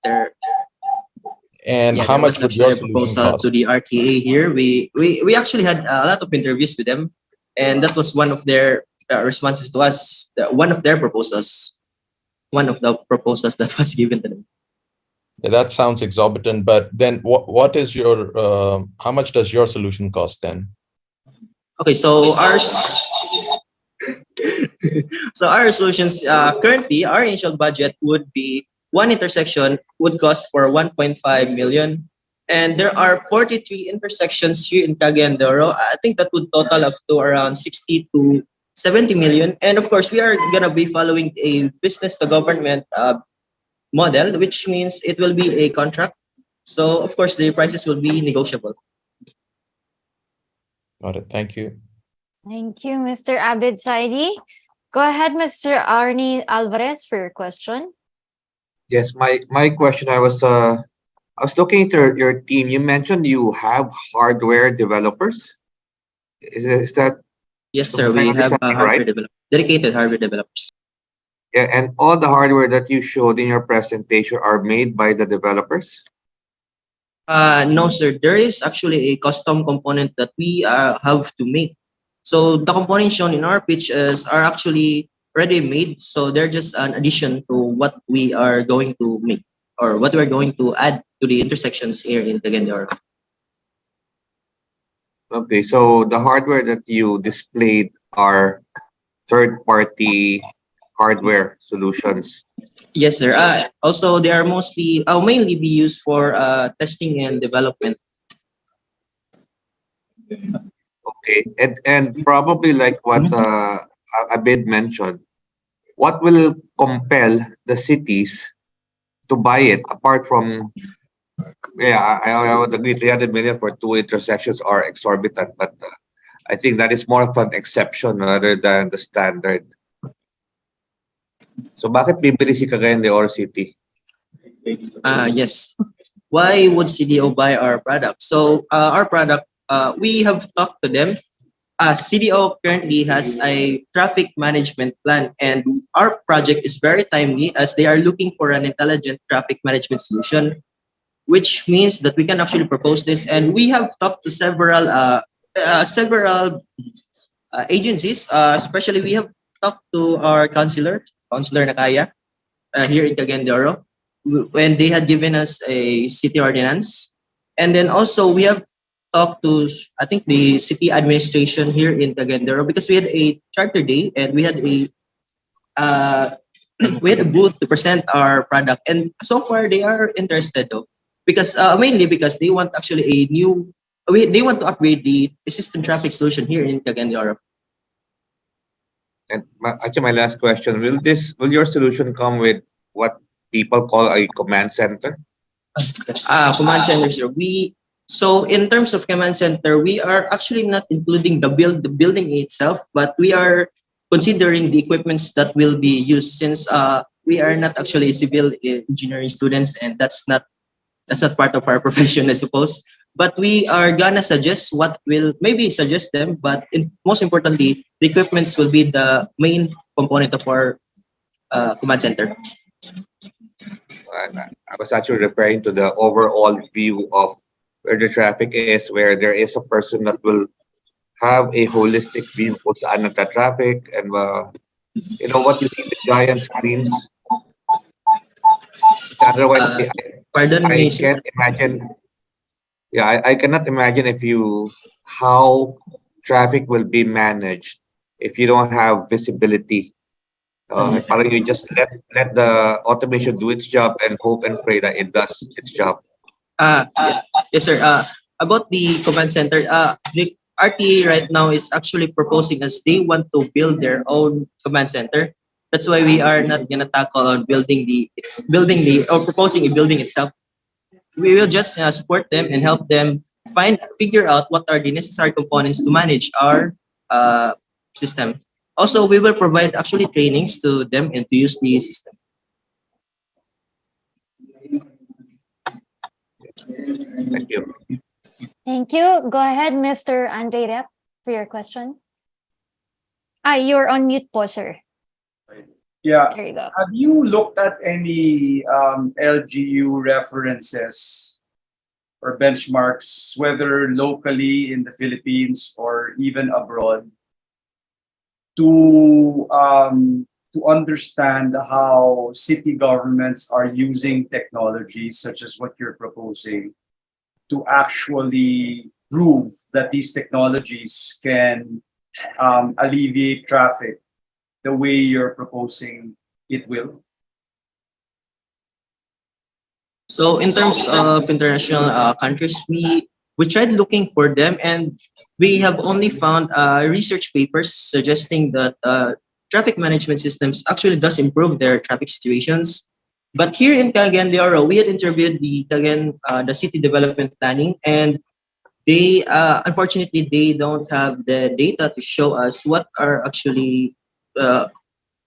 There, And yeah, how there much was would actually your a solution proposal cost? to the RTA here. We actually had a lot of interviews with them, and that was one of their responses to us. One of their proposals, one of the proposals that was given to them. Yeah, that sounds exorbitant, but then what is your, how much does your solution cost then? Okay, so our solutions currently, our initial budget would be one intersection would cost for 1.5 million, and there are 43 intersections here in Cagayan de Oro. I think that would total up to around 60 to 70 million. And of course, we are gonna be following a business to government model, which means it will be a contract. So of course, the prices will be negotiable. Got it. Thank you. Thank you, Mr. Abid Saidi. Go ahead, Mr. Arnie Alvarez, for your question. Yes, my question, I was looking into your team. You mentioned you have hardware developers. Is that? Yes, sir. am I We have understanding hardware right? developers, dedicated hardware developers. Yeah, and all the hardware that you showed in your presentation are made by the developers? No, sir. There is actually a custom component that we have to make. So the components shown in our pitch are actually already made. So they're just an addition to what we are going to make or what we're going to add to the intersections here in Cagayan de Oro. Okay, so the hardware that you displayed are third-party hardware solutions. Yes, sir. Also, they are mostly, mainly be used for testing and development. Okay, and probably like what Abid mentioned, what will compel the cities to buy it apart from, yeah, I would agree 300 million for two intersections are exorbitant, but I think that is more of an exception rather than the standard. So bakit bibili si Cagayan de Oro City? Yes. Why would CDO buy our product? So our product, we have talked to them. CDO currently has a traffic management plan, and our project is very timely as they are looking for an intelligent traffic management solution, which means that we can actually propose this. And we have talked to several agencies, especially we have talked to our Councilor Nakaya, here in Cagayan de Oro, when they had given us a city ordinance. And then also we have talked to, I think, the city administration here in Cagayan de Oro because we had a charter day and we had a booth to present our product. And so far they are interested though, because mainly because they want actually they want to upgrade the system traffic solution here in Cagayan de Oro. And actually, my last question: will your solution come with what people call a command center? Command center, sir. So in terms of command center, we are actually not including the building itself, but we are considering the equipments that will be used since we are not actually civil engineering students, and that's not part of our profession, I suppose. But we are gonna suggest what will maybe suggest them, but most importantly, the equipments will be the main component of our command center. I was actually referring to the overall view of where the traffic is, where there is a person that will have a holistic view kung saan nagka-traffic and what you see the giant screens. Otherwise, I can't imagine. Yeah, I cannot imagine how traffic will be managed if you don't have visibility. Parang you just let the automation do its job and hope and pray that it does its job. Yes, sir. About the command center, the RTA right now is actually proposing as they want to build their own command center. That's why we are not gonna tackle on proposing a building itself. We will just support them and help them figure out what are the necessary components to manage our system. Also, we will provide actually trainings to them and to use the system. Thank you. Thank you. Go ahead, Mr. Andre Rep, for your question. You're on mute po, sir. Yeah. There you go. Have you looked at any LGU references or benchmarks, whether locally in the Philippines or even abroad, to understand how city governments are using technologies such as what you're proposing to actually prove that these technologies can alleviate traffic the way you're proposing it will? So in terms of international countries, we tried looking for them, and we have only found research papers suggesting that traffic management systems actually does improve their traffic situations. But here in Cagayan de Oro, we had interviewed the city development planning, and they unfortunately they don't have the data to show us what are actually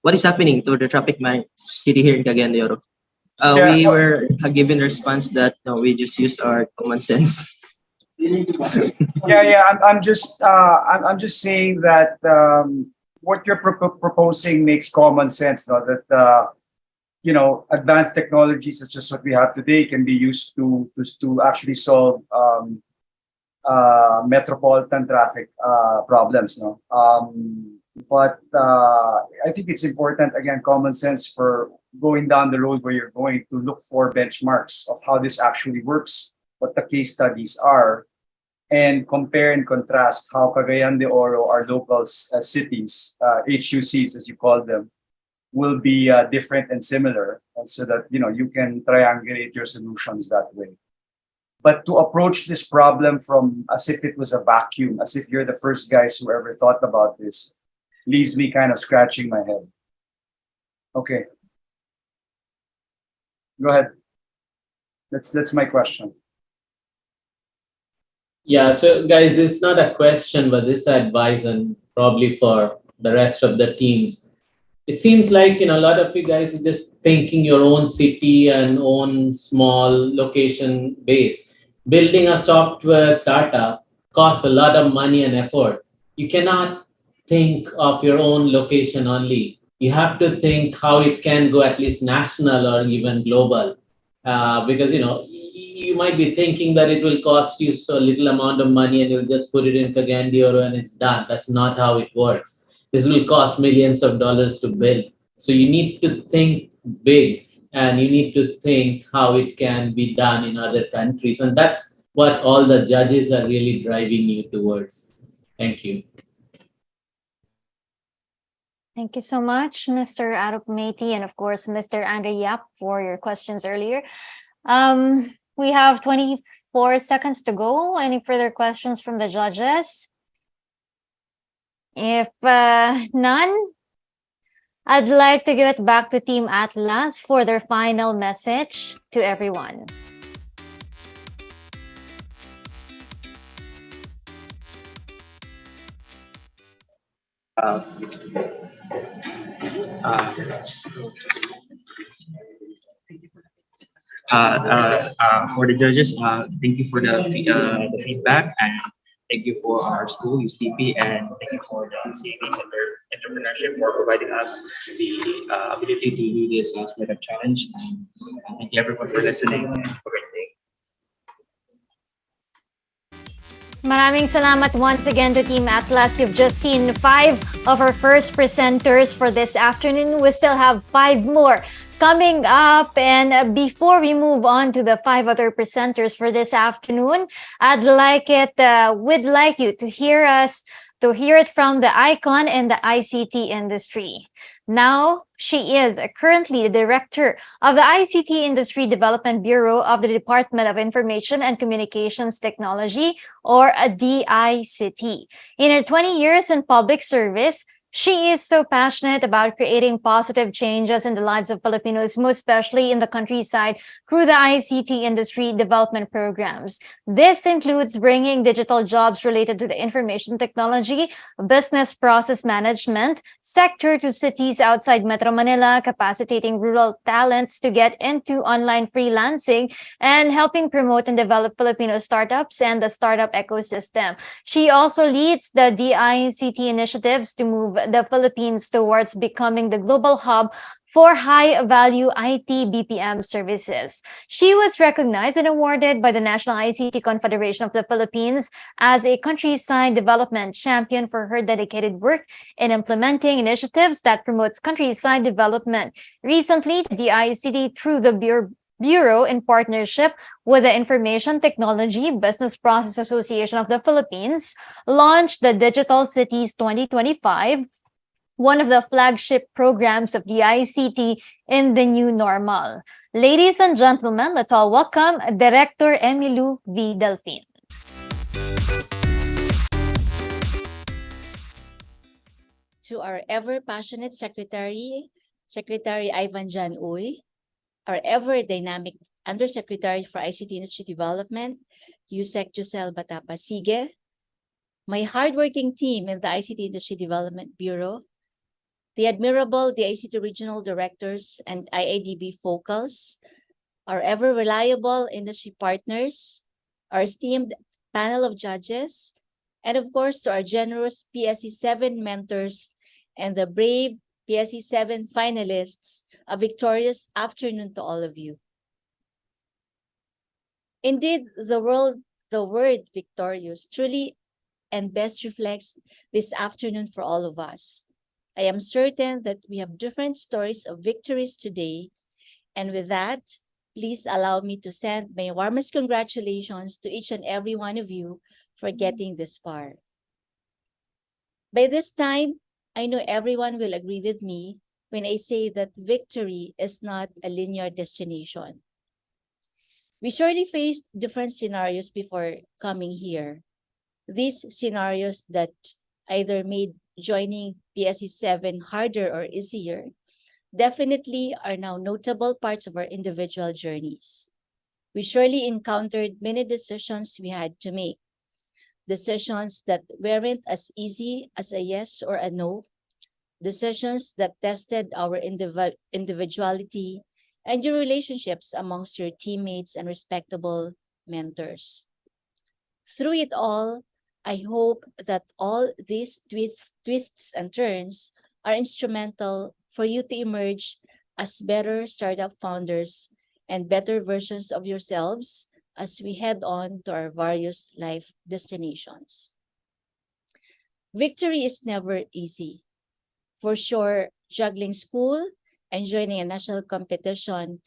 what is happening to the traffic city here in Cagayan de Oro. We were given the response that no, we just use our common sense. Yeah. I'm just saying that what you're proposing makes common sense. No? That advanced technology such as what we have today can be used to actually solve metropolitan traffic problems. No, but I think it's important, again, common sense for going down the road where you're going to look for benchmarks of how this actually works, what the case studies are, and compare and contrast how Cagayan de Oro, our local cities, HUCs as you call them, will be different and similar, and so that you can triangulate your solutions that way. But to approach this problem from as if it was a vacuum, as if you're the first guys who ever thought about this, leaves me kind of scratching my head. Okay, go ahead. That's my question. Yeah, so guys, this is not a question, but this is advice and probably for the rest of the teams. It seems like a lot of you guys are just thinking your own city and own small location base. Building a software startup costs a lot of money and effort. You cannot think of your own location only. You have to think how it can go at least national or even global. Because you might be thinking that it will cost you so little amount of money and you'll just put it in Cagayan de Oro and it's done. That's not how it works. This will cost millions of dollars to build. So you need to think big and you need to think how it can be done in other countries. And that's what all the judges are really driving you towards. Thank you. Thank you so much, Mr. Arup Meiti, and of course, Mr. Andre Yap, for your questions earlier. We have 24 seconds to go. Any further questions from the judges? If none, I'd like to give it back to Team Atlas for their final message to everyone. For the judges, thank you for the feedback, and thank you for our school, UCP, and thank you for the savings and their entrepreneurship for providing us the ability to do this startup challenge. And thank you everyone for listening. And have a great day. Maraming salamat once again to Team Atlas. You've just seen 5 of our first presenters for this afternoon. We still have 5 more coming up. And before we move on to the 5 other presenters for this afternoon, we'd like you to hear it from the icon in the ICT industry. Now, she is currently the director of the ICT Industry Development Bureau of the Department of Information and Communications Technology, or a DICT. In her 20 years in public service, she is so passionate about creating positive changes in the lives of Filipinos, most especially in the countryside, through the ICT industry development programs. This includes bringing digital jobs related to the information technology, business process management sector to cities outside Metro Manila, capacitating rural talents to get into online freelancing, and helping promote and develop Filipino startups and the startup ecosystem. She also leads the DICT initiatives to move the Philippines towards becoming the global hub for high-value IT BPM services. She was recognized and awarded by the National ICT Confederation of the Philippines as a countryside development champion for her dedicated work in implementing initiatives that promotes countryside development. Recently, the DICT, through the Bureau, in partnership with the Information Technology Business Process Association of the Philippines, launched the Digital Cities 2025, one of the flagship programs of the ICT in the new normal. Ladies and gentlemen, let's all welcome Director Emilu V. Delfin. To our ever-passionate Secretary Ivan Jan Uy, our ever-dynamic Undersecretary for ICT Industry Development, Yusek Josel Batapa Sige, my hardworking team in the ICT Industry Development Bureau, the admirable DICT Regional Directors and IADB Focals, our ever-reliable industry partners, our esteemed panel of judges, and of course to our generous PSE7 mentors and the brave PSE7 finalists, a victorious afternoon to all of you. Indeed, the world the word victorious truly and best reflects this afternoon for all of us. I am certain that we have different stories of victories today. And with that, please allow me to send my warmest congratulations to each and every one of you for getting this far. By this time, I know everyone will agree with me when I say that victory is not a linear destination. We surely faced different scenarios before coming here. These scenarios that either made joining PSE 7 harder or easier definitely are now notable parts of our individual journeys. We surely encountered many decisions we had to make, decisions that weren't as easy as a yes or a no, decisions that tested our individuality and your relationships amongst your teammates and respectable mentors. Through it all, I hope that all these twists and turns are instrumental for you to emerge as better startup founders and better versions of yourselves as we head on to our various life destinations. Victory is never easy. For sure, juggling school and joining a national competition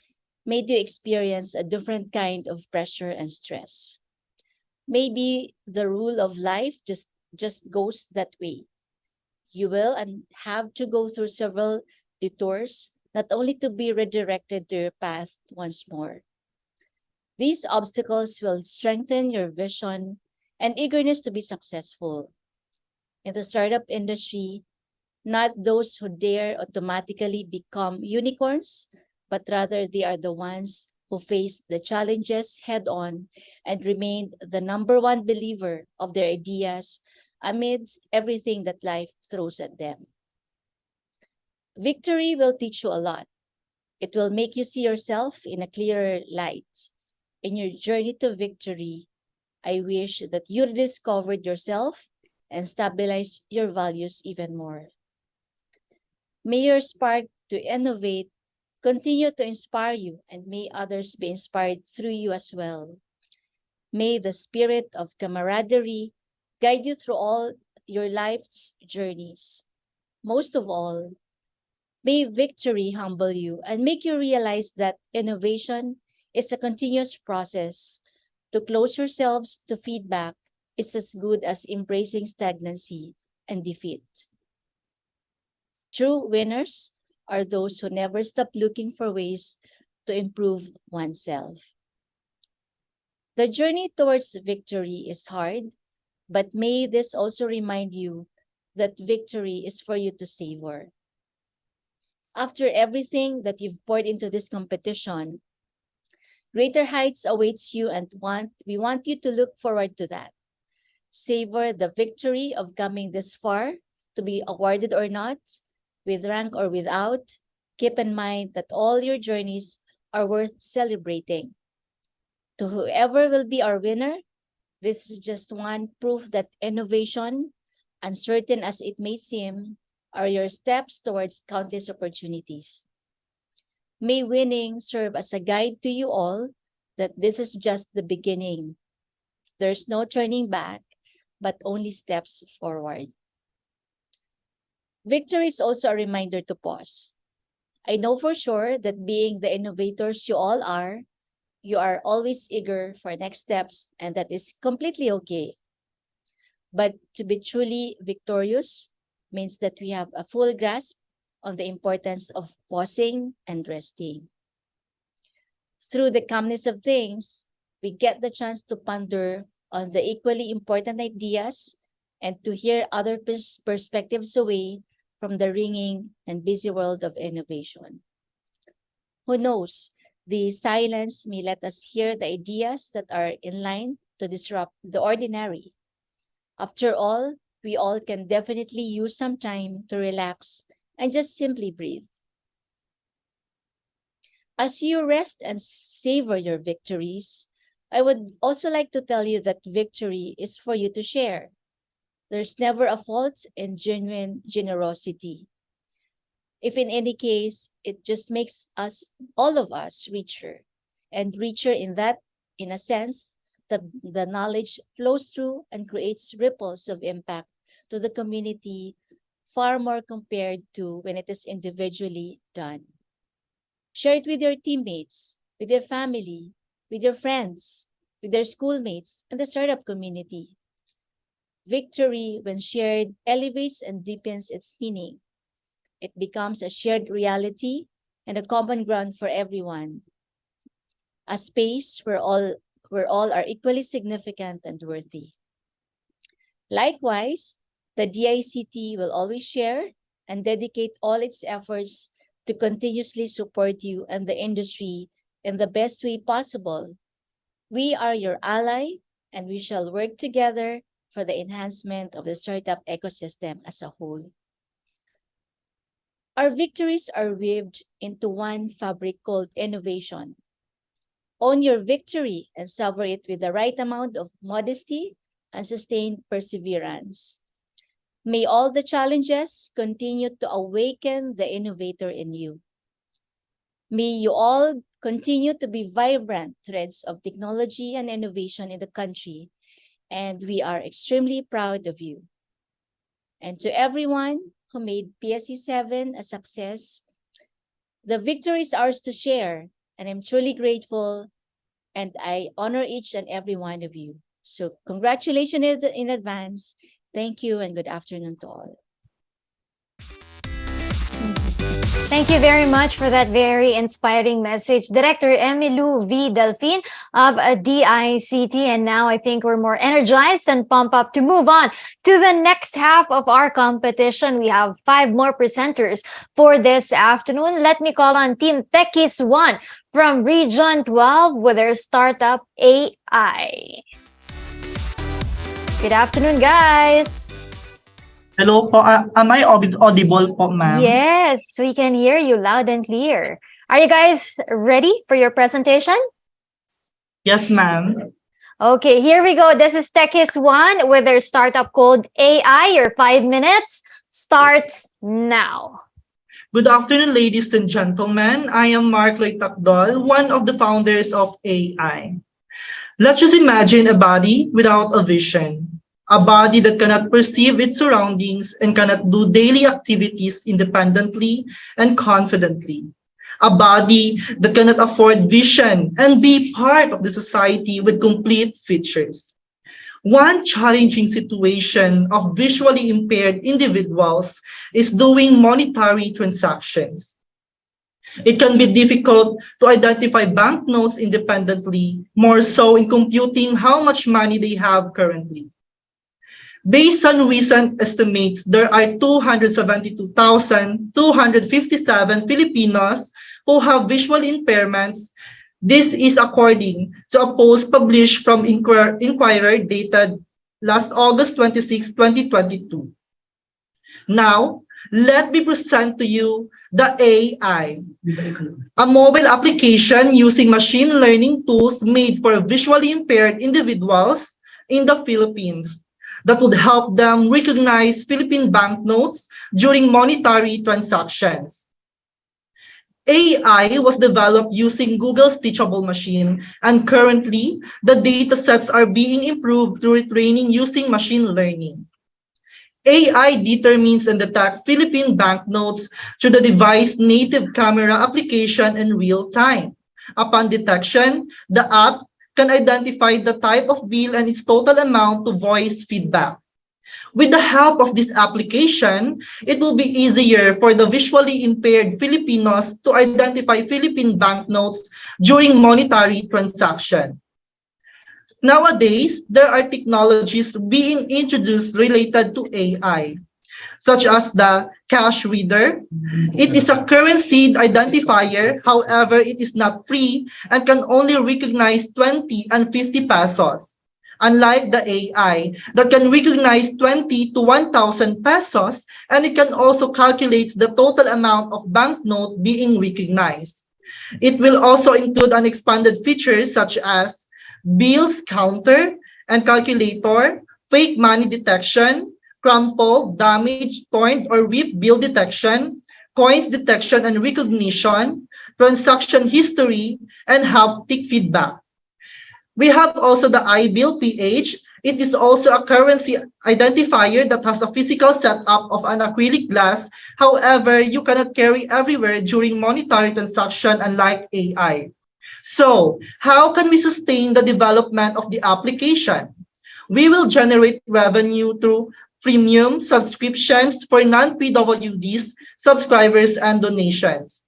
made you experience a different kind of pressure and stress. Maybe the rule of life just goes that way. You will and have to go through several detours, not only to be redirected to your path once more. These obstacles will strengthen your vision and eagerness to be successful. In the startup industry, not those who dare automatically become unicorns, but rather they are the ones who faced the challenges head on and remained the number one believer of their ideas amidst everything that life throws at them. Victory will teach you a lot. It will make you see yourself in a clearer light. In your journey to victory, I wish that you discovered yourself and stabilize your values even more. May your spark to innovate continue to inspire you, and may others be inspired through you as well. May the spirit of camaraderie guide you through all your life's journeys. Most of all, may victory humble you and make you realize that innovation is a continuous process. To close yourselves to feedback is as good as embracing stagnancy and defeat. True winners are those who never stop looking for ways to improve oneself. The journey towards victory is hard, but may this also remind you that victory is for you to savor. After everything that you've poured into this competition, greater heights awaits you, and we want you to look forward to that. Savor the victory of coming this far, to be awarded or not, with rank or without. Keep in mind that all your journeys are worth celebrating. To whoever will be our winner, this is just one proof that innovation, uncertain as it may seem, are your steps towards countless opportunities. May winning serve as a guide to you all that this is just the beginning. There's no turning back, but only steps forward. Victory is also a reminder to pause. I know for sure that being the innovators you all are, you are always eager for next steps, and that is completely okay. But to be truly victorious means that we have a full grasp on the importance of pausing and resting. Through the calmness of things, we get the chance to ponder on the equally important ideas and to hear other perspectives away from the ringing and busy world of innovation. Who knows, the silence may let us hear the ideas that are in line to disrupt the ordinary. After all, we all can definitely use some time to relax and just simply breathe. As you rest and savor your victories, I would also like to tell you that victory is for you to share. There's never a fault in genuine generosity. If in any case, it just makes us, all of us, richer. And richer in that, in a sense, that the knowledge flows through and creates ripples of impact to the community far more compared to when it is individually done. Share it with your teammates, with your family, with your friends, with their schoolmates, and the startup community. Victory, when shared, elevates and deepens its meaning. It becomes a shared reality and a common ground for everyone, a space where all are equally significant and worthy. Likewise, the DICT will always share and dedicate all its efforts to continuously support you and the industry in the best way possible. We are your ally, and we shall work together for the enhancement of the startup ecosystem as a whole. Our victories are weaved into one fabric called innovation. Own your victory and savor it with the right amount of modesty and sustained perseverance. May all the challenges continue to awaken the innovator in you. May you all continue to be vibrant threads of technology and innovation in the country, and we are extremely proud of you. And to everyone who made PSE 7 a success, the victory is ours to share, and I'm truly grateful, and I honor each and every one of you. So congratulations in advance. Thank you and good afternoon to all. Thank you very much for that very inspiring message, Director Emilu V. Delphine of DICT. And now I think we're more energized and pumped up to move on to the next half of our competition. We have 5 more presenters for this afternoon. Let me call on Team Techies 1 from Region 12 with their startup AI. Good afternoon, guys. Hello po. Am I audible po, ma'am? Yes, we can hear you loud and clear. Are you guys ready for your presentation? Yes, ma'am. Okay, here we go. This is Techies 1 with their startup called AI. Your 5 minutes starts now. Good afternoon, ladies and gentlemen. I am Mark Lloyd Takdol, one of the founders of AI. Let's just imagine a body without a vision. A body that cannot perceive its surroundings and cannot do daily activities independently and confidently. A body that cannot afford vision and be part of the society with complete features. One challenging situation of visually impaired individuals is doing monetary transactions. It can be difficult to identify banknotes independently, more so in computing how much money they have currently. Based on recent estimates, there are 272,257 Filipinos who have visual impairments. This is according to a post published from Inquirer dated last August 26, 2022. Now, let me present to you the AI, a mobile application using machine learning tools made for visually impaired individuals in the Philippines that would help them recognize Philippine banknotes during monetary transactions. AI was developed using Google's Teachable Machine, and currently, the datasets are being improved through retraining using machine learning. AI determines and detects Philippine banknotes through the device's native camera application in real time. Upon detection, the app can identify the type of bill and its total amount to voice feedback. With the help of this application, it will be easier for the visually impaired Filipinos to identify Philippine banknotes during monetary transaction. Nowadays, there are technologies being introduced related to AI, such as the cash reader. It is a currency identifier, however, it is not free and can only recognize 20 and 50 pesos. Unlike the AI that can recognize 20 to 1,000 pesos, and it can also calculate the total amount of banknote being recognized. It will also include an expanded features such as bills counter and calculator, fake money detection, crumpled, damaged, torn, or ripped bill detection, coins detection and recognition, transaction history, and haptic feedback. We have also the iBill PH. It is also a currency identifier that has a physical setup of an acrylic glass. However, you cannot carry everywhere during monetary transaction unlike AI. So, how can we sustain the development of the application? We will generate revenue through premium subscriptions for non-PWDs, subscribers, and donations.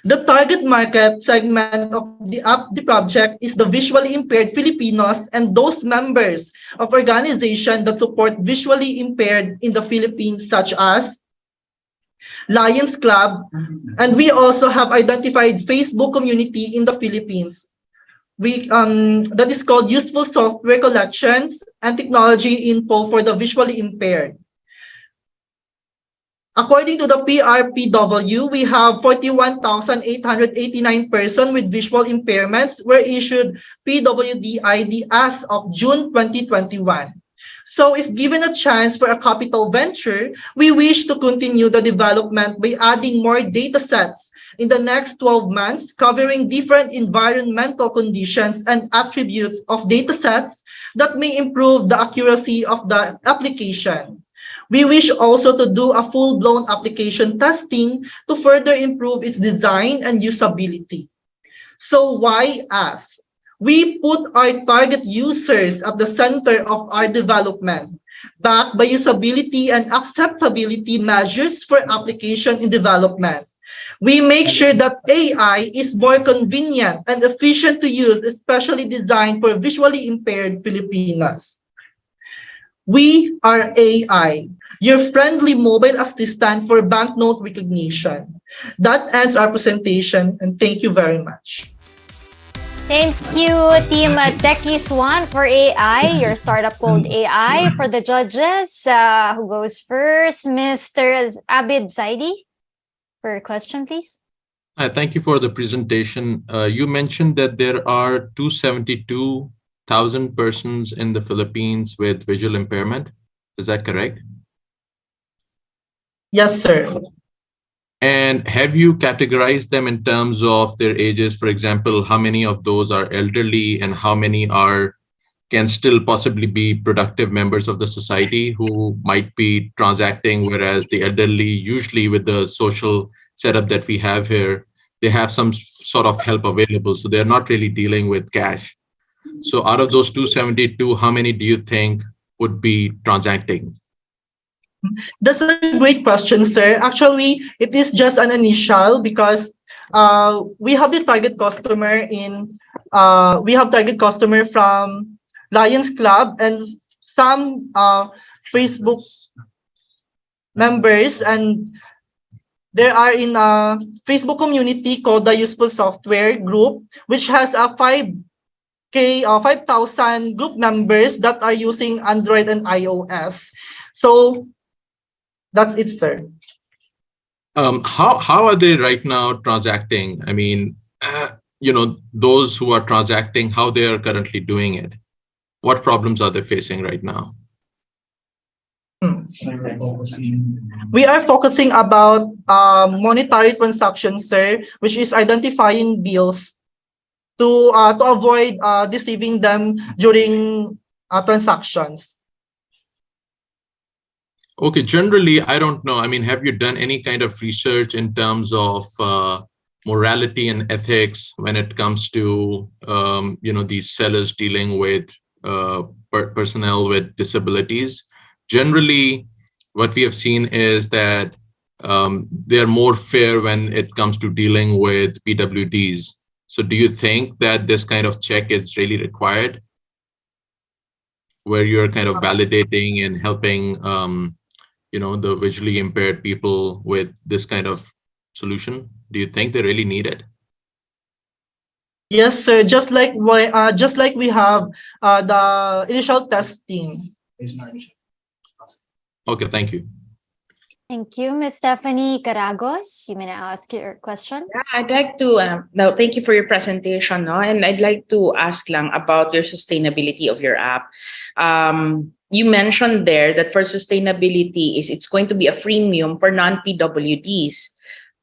The target market segment of the project is the visually impaired Filipinos and those members of organizations that support visually impaired in the Philippines, such as Lions Club, and we also have identified Facebook community in the Philippines. That is called Useful Software Collections and Technology Info for the Visually Impaired. According to the PRPW, we have 41,889 persons with visual impairments were issued PWD ID as of June 2021. So if given a chance for a capital venture, we wish to continue the development by adding more data sets in the next 12 months, covering different environmental conditions and attributes of data sets that may improve the accuracy of the application. We wish also to do a full-blown application testing to further improve its design and usability. So why us? We put our target users at the center of our development, backed by usability and acceptability measures for application in development. We make sure that AI is more convenient and efficient to use, especially designed for visually impaired Filipinos. We are AI, your friendly mobile assistant for banknote recognition. That ends our presentation, and thank you very much. Thank you, Team Techie Swan for AI, your startup called AI. For the judges, who goes first? Mr. Abid Zaidi, for a question, please. Hi, thank you for the presentation. You mentioned that there are 272,000 persons in the Philippines with visual impairment. Is that correct? Yes, sir. And have you categorized them in terms of their ages? For example, how many of those are elderly and how many can still possibly be productive members of the society who might be transacting, whereas the elderly, usually with the social setup that we have here, they have some sort of help available. So they're not really dealing with cash. So out of those 272, how many do you think would be transacting? That's a great question, sir. Actually, it is just an initial because we have the target customer from Lions Club and some Facebook members, and they are in a Facebook community called the Useful Software Group, which has a 5,000 group members that are using Android and iOS. So that's it, sir. How are they right now transacting? I mean, those who are transacting, how they are currently doing it? What problems are they facing right now? We are focusing about monetary transactions, sir, which is identifying bills to avoid deceiving them during transactions. Okay, generally, I don't know. I mean, have you done any kind of research in terms of morality and ethics when it comes to, these sellers dealing with personnel with disabilities? Generally, what we have seen is that they're more fair when it comes to dealing with PWDs. So do you think that this kind of check is really required, where you're kind of validating and helping the visually impaired people with this kind of solution? Do you think they really need it? Yes, sir. Just like we have the initial testing. Okay, thank you. Thank you, Ms. Stephanie Caragos. You may now ask your question. Yeah, I'd like to, thank you for your presentation, no? And I'd like to ask lang about your sustainability of your app. You mentioned there that for sustainability it's going to be a freemium for non-PWDs.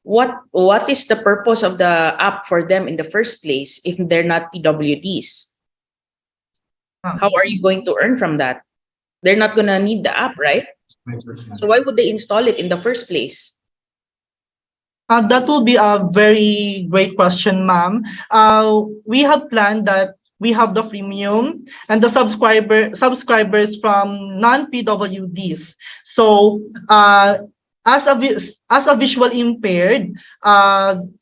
What is the purpose of the app for them in the first place if they're not PWDs? How are you going to earn from that? They're not gonna need the app, right? So why would they install it in the first place? That will be a very great question, ma'am. We have planned that we have the freemium and the subscribers from non-PWDs. So as a visual impaired,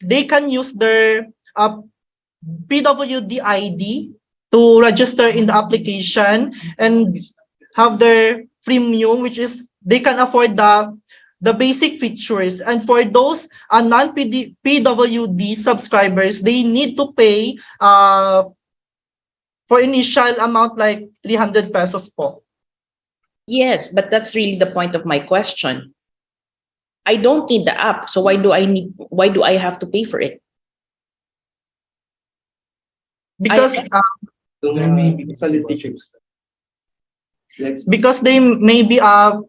they can use their PWD ID to register in the application and have their freemium, which is they can afford the basic features. And for those non-PWD subscribers, they need to pay for initial amount like 300 pesos po. Yes, but that's really the point of my question. I don't need the app, so why do I have to pay for it? Because because they may be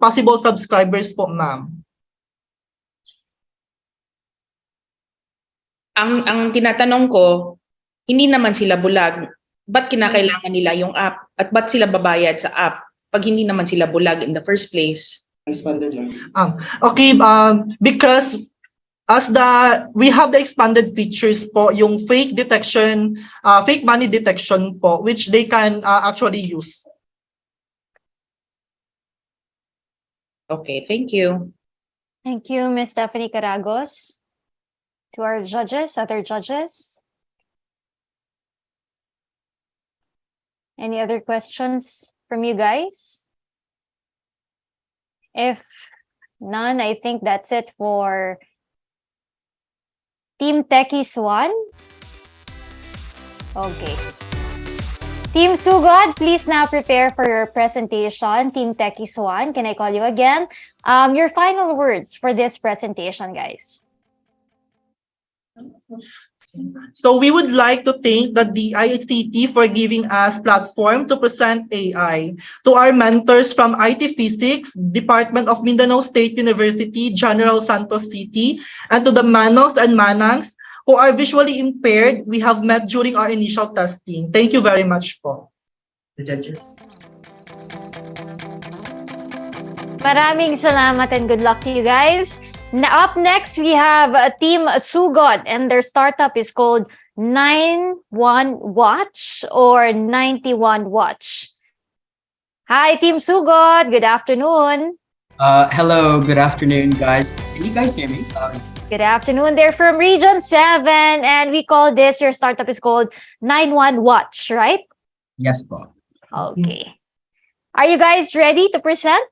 possible subscribers po, ma'am. Ang tinatanong ko, hindi naman sila bulag. Ba't kinakailangan nila yung app? At ba't sila babayad sa app pag hindi naman sila bulag in the first place? Okay, because we have the expanded features po, yung fake detection, fake money detection po, which they can actually use. Okay, thank you. Thank you, Ms. Stephanie Caragos. To our judges, other judges. Any other questions from you guys? If none, I think that's it for Team Techies 1. Okay. Team Sugod, please now prepare for your presentation. Team Techies 1, can I call you again? Your final words for this presentation, guys. So we would like to thank the ICT for giving us platform to present AI. To our mentors from IT Physics, Department of Mindanao State University, General Santos City, and to the Manos and Manangs who are visually impaired, we have met during our initial testing. Thank you very much po. The judges. Maraming salamat and good luck to you guys. Now, up next, we have Team Sugod, and their startup is called 91 Watch or 91 Watch. Hi, Team Sugod. Good afternoon. Hello, good afternoon, guys. Can you guys hear me? Good afternoon. They're from Region 7, and we call this, your startup is called 91 Watch, right? Yes, po. Okay. Are you guys ready to present?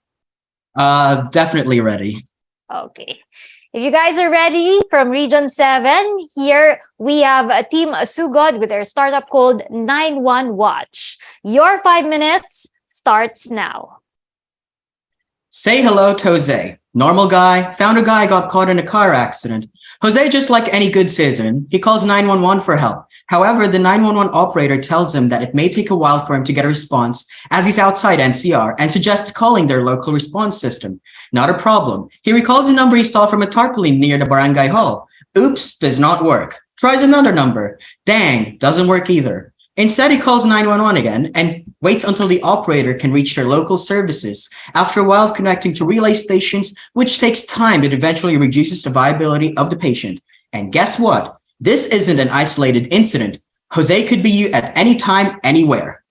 Definitely ready. Okay. If you guys are ready, from Region 7, here we have a Team Sugod with their startup called 91 Watch. Your 5 minutes starts now. Say hello to Jose. Normal guy, found a guy got caught in a car accident. Jose, just like any good citizen, he calls 911 for help. However, the 911 operator tells him that it may take a while for him to get a response as he's outside NCR and suggests calling their local response system. Not a problem. He recalls a number he saw from a tarpaulin near the barangay hall. Oops, does not work. Tries another number. Dang, doesn't work either. Instead, he calls 911 again and waits until the operator can reach their local services. After a while of connecting to relay stations, which takes time, it eventually reduces the viability of the patient. And guess what? This isn't an isolated incident. Jose could be you at any time, anywhere.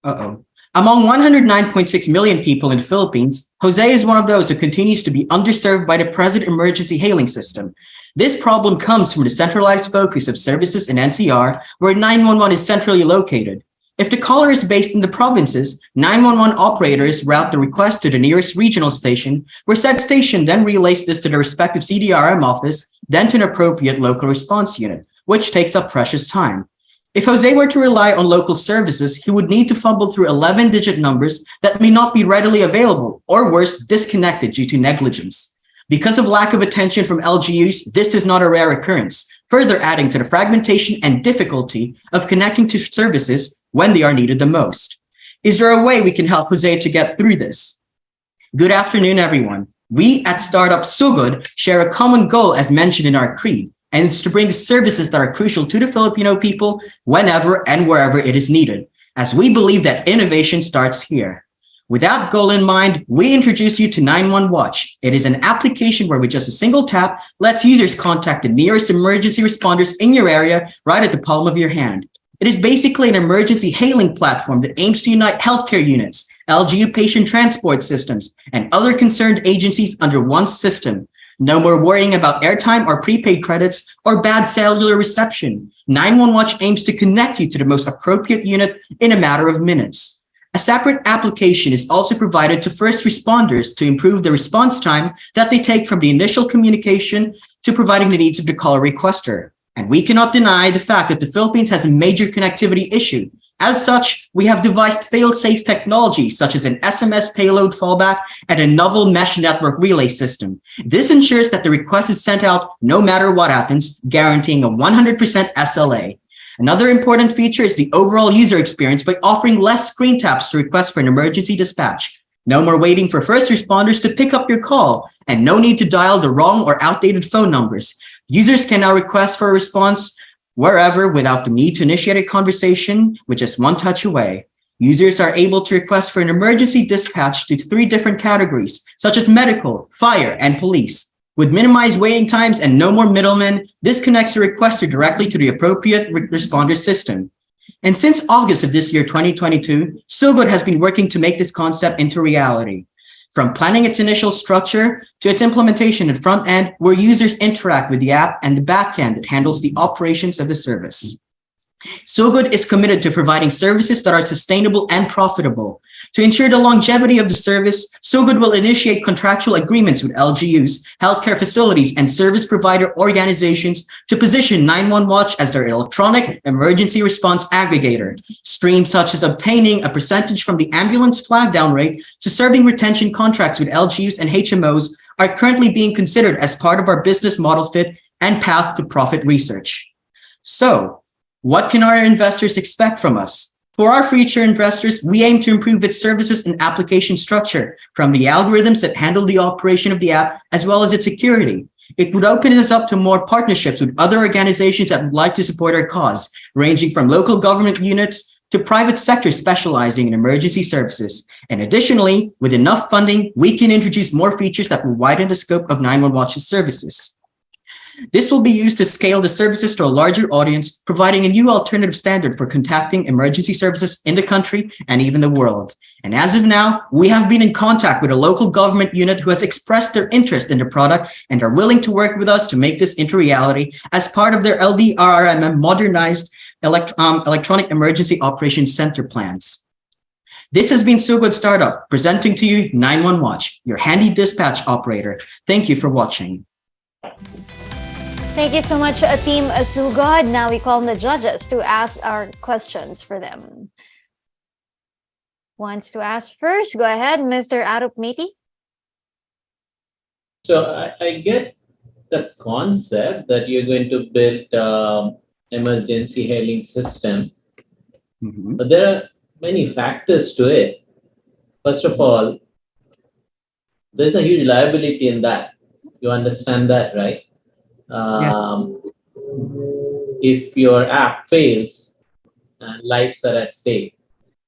Among 109.6 million people in the Philippines, Jose is one of those who continues to be underserved by the present emergency hailing system. This problem comes from the centralized focus of services in NCR, where 911 is centrally located. If the caller is based in the provinces, 911 operators route the request to the nearest regional station, where said station then relays this to the respective CDRM office, then to an appropriate local response unit, which takes up precious time. If Jose were to rely on local services, he would need to fumble through 11-digit numbers that may not be readily available, or worse, disconnected due to negligence. Because of lack of attention from LGUs, this is not a rare occurrence, further adding to the fragmentation and difficulty of connecting to services when they are needed the most. Is there a way we can help Jose to get through this? Good afternoon, everyone. We at Startup Sugod share a common goal as mentioned in our creed, and it's to bring services that are crucial to the Filipino people whenever and wherever it is needed. as we believe that innovation starts here. With that goal in mind, we introduce you to 911 Watch. It is an application where with just a single tap lets users contact the nearest emergency responders in your area right at the palm of your hand. It is basically an emergency hailing platform that aims to unite healthcare units, LGU patient transport systems, and other concerned agencies under one system. No more worrying about airtime or prepaid credits or bad cellular reception. 911 Watch aims to connect you to the most appropriate unit in a matter of minutes. A separate application is also provided to first responders to improve the response time that they take from the initial communication to providing the needs of the caller requester. And we cannot deny the fact that the Philippines has a major connectivity issue. As such, we have devised fail-safe technology such as an SMS payload fallback and a novel mesh network relay system. This ensures that the request is sent out no matter what happens, guaranteeing a 100% SLA. Another important feature is the overall user experience by offering less screen taps to request for an emergency dispatch. No more waiting for first responders to pick up your call, and no need to dial the wrong or outdated phone numbers. Users can now request for a response wherever without the need to initiate a conversation with just one touch away. Users are able to request for an emergency dispatch to 3 different categories, such as medical, fire, and police. With minimized waiting times and no more middlemen, this connects the requester directly to the appropriate responder system. And since August of this year, 2022, SoGood has been working to make this concept into reality. From planning its initial structure to its implementation at front end, where users interact with the app and the back end that handles the operations of the service. SoGood is committed to providing services that are sustainable and profitable. To ensure the longevity of the service, SoGood will initiate contractual agreements with LGUs, healthcare facilities, and service provider organizations to position 911 Watch as their electronic emergency response aggregator. Streams such as obtaining a percentage from the ambulance flag down rate to serving retention contracts with LGUs and HMOs are currently being considered as part of our business model fit and path to profit research. So, what can our investors expect from us? For our future investors, we aim to improve its services and application structure, from the algorithms that handle the operation of the app, as well as its security. It would open us up to more partnerships with other organizations that would like to support our cause, ranging from local government units to private sector specializing in emergency services. And additionally, with enough funding, we can introduce more features that will widen the scope of 911 Watch's services. This will be used to scale the services to a larger audience, providing a new alternative standard for contacting emergency services in the country and even the world. And as of now, we have been in contact with a local government unit who has expressed their interest in the product and are willing to work with us to make this into reality as part of their LDRRMM modernized electronic emergency operations center plans. This has been SoGood Startup, presenting to you 911 Watch, your handy dispatch operator. Thank you for watching. Thank you so much, Team SoGood. Now we call on the judges to ask our questions for them. Wants to ask first? Go ahead, Mr. Arup Meti. So I get the concept that you're going to build emergency hailing system, but there are many factors to it. First of all, there's a huge liability in that. You understand that, right? Yes. If your app fails, lives are at stake.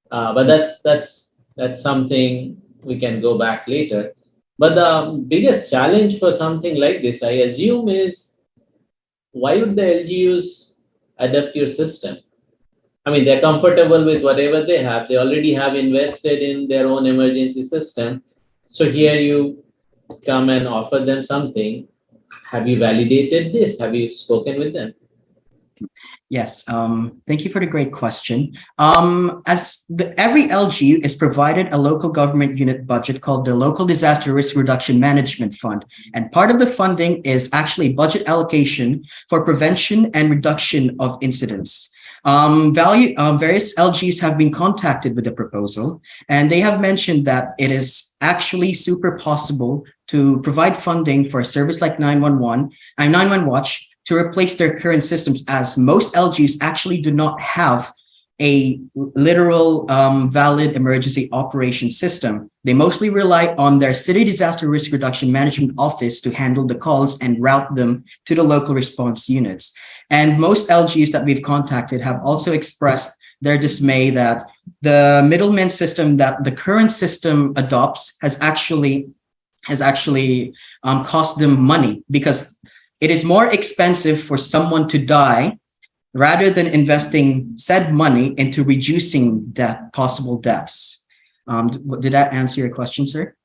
But that's something we can go back later. But the biggest challenge for something like this, I assume, is why would the LGUs adapt your system? I mean, they're comfortable with whatever they have. They already have invested in their own emergency system. So here you come and offer them something. Have you validated this? Have you spoken with them? Yes, thank you for the great question. Every LGU is provided a local government unit budget called the Local Disaster Risk Reduction Management Fund. And part of the funding is actually budget allocation for prevention and reduction of incidents. Various LGs have been contacted with the proposal, and they have mentioned that it is actually super possible to provide funding for a service like 911 Watch to replace their current systems, as most LGs actually do not have a literal valid emergency operation system. They mostly rely on their City Disaster Risk Reduction Management Office to handle the calls and route them to the local response units. And most LGs that we've contacted have also expressed their dismay that the middleman system that the current system adopts has actually cost them money, because it is more expensive for someone to die rather than investing said money into reducing possible deaths. Did that answer your question, sir?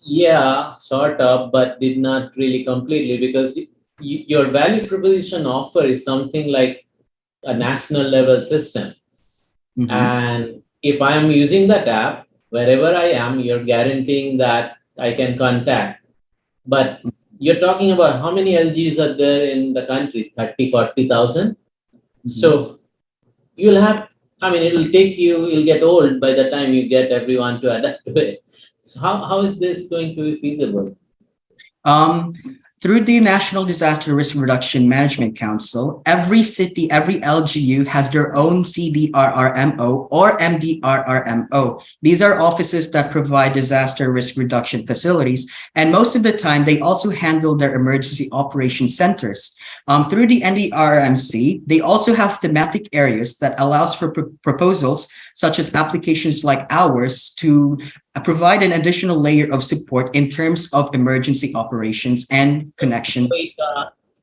Yeah, sort of, but did not really completely, because your value proposition offer is something like a national level system. And if I am using that app, wherever I am, you're guaranteeing that I can contact. But you're talking about how many LGs are there in the country? 30, 40,000. So you'll have, I mean, it'll take you, you'll get old by the time you get everyone to adapt to it. So how is this going to be feasible? Through the National Disaster Risk Reduction Management Council, every city, every LGU has their own CDRRMO or MDRRMO. These are offices that provide disaster risk reduction facilities, and most of the time they also handle their emergency operation centers. Through the NDRRMC, they also have thematic areas that allows for proposals such as applications like ours to provide an additional layer of support in terms of emergency operations and connections.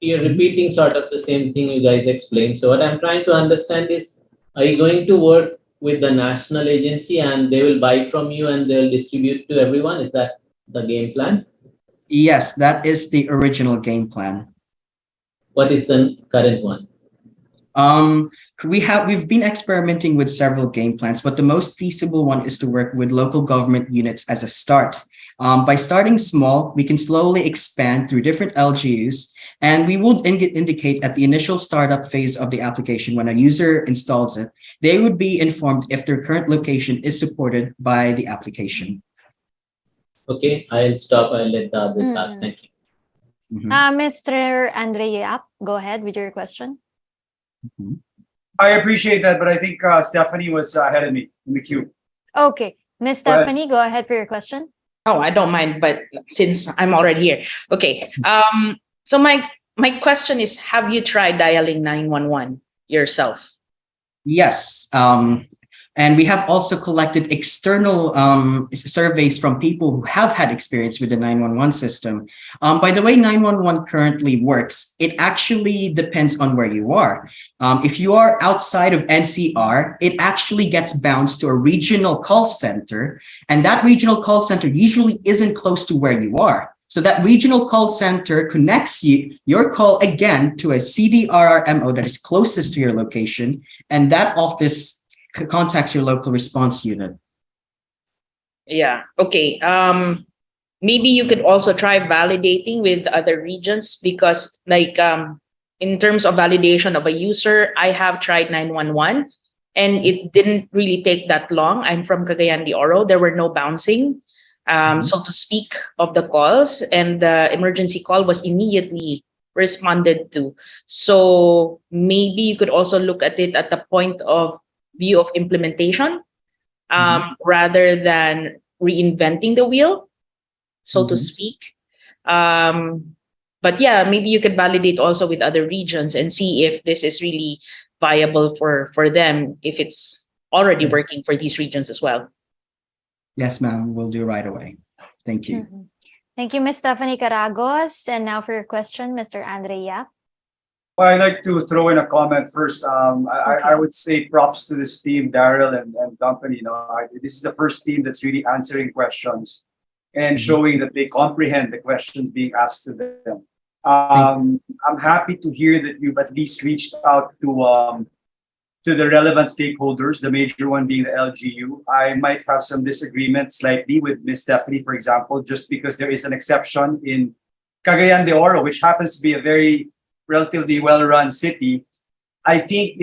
You're repeating sort of the same thing you guys explained. So what I'm trying to understand is, are you going to work with the national agency and they will buy from you and they'll distribute to everyone? Is that the game plan? Yes, that is the original game plan. What is the current one? We've been experimenting with several game plans, but the most feasible one is to work with local government units as a start. By starting small, we can slowly expand through different LGUs, and we will indicate at the initial startup phase of the application when a user installs it, they would be informed if their current location is supported by the application. Okay, I'll stop. I'll let the others ask. Thank you. Mr. Andre Yap, go ahead with your question. I appreciate that, but I think Stephanie was ahead of me in the queue. Okay, Miss Stephanie, go ahead for your question. Oh, I don't mind, but since I'm already here. Okay. So my question is, have you tried dialing 911 yourself? Yes. And we have also collected external surveys from people who have had experience with the 911 system. By the way 911 currently works, it actually depends on where you are. If you are outside of NCR, it actually gets bounced to a regional call center, and that regional call center usually isn't close to where you are. So that regional call center connects your call again to a CDRRMO that is closest to your location, and that office contacts your local response unit. Yeah. Okay. Maybe you could also try validating with other regions, because like in terms of validation of a user, I have tried 911 and it didn't really take that long. I'm from Cagayan de Oro. There were no bouncing, so to speak, of the calls, and the emergency call was immediately responded to. So maybe you could also look at it at the point of view of implementation, rather than reinventing the wheel, so to speak. But yeah, maybe you could validate also with other regions and see if this is really viable for them, if it's already working for these regions as well. Yes, ma'am, we'll do right away. Thank you. Thank you, Ms. Stephanie Caragos. And now for your question, Mr. Andre Yap. Well, I'd like to throw in a comment first. I would say props to this team, Daryl and company. This is the first team that's really answering questions and showing that they comprehend the questions being asked to them. I'm happy to hear that you've at least reached out to the relevant stakeholders, the major one being the LGU. I might have some disagreement slightly with Ms. Stephanie, for example, just because there is an exception in Cagayan de Oro, which happens to be a very relatively well-run city. I think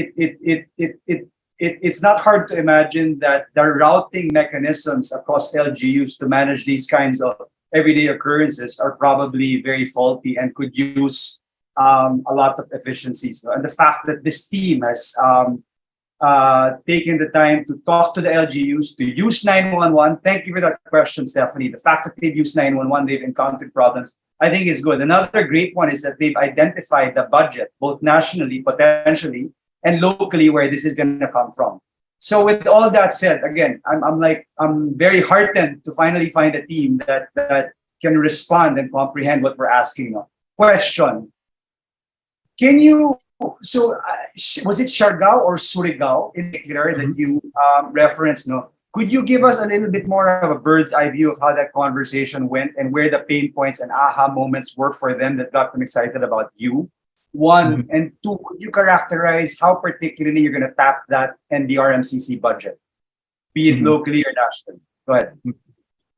it's not hard to imagine that the routing mechanisms across LGUs to manage these kinds of everyday occurrences are probably very faulty and could use a lot of efficiencies. And the fact that this team has taking the time to talk to the LGUs, to use 911. Thank you for that question, Stephanie. The fact that they've used 911, they've encountered problems, I think is good. Another great one is that they've identified the budget, both nationally, potentially, and locally where this is going to come from. So with all that said, again, I'm very heartened to finally find a team that can respond and comprehend what we're asking of. Question. Can you, was it Siargao or Surigao in particular that you referenced? No? Could you give us a little bit more of a bird's eye view of how that conversation went and where the pain points and aha moments were for them that got them excited about you? One, and two, could you characterize how particularly you're going to tap that NDRMCC budget, be it locally or nationally? Go ahead.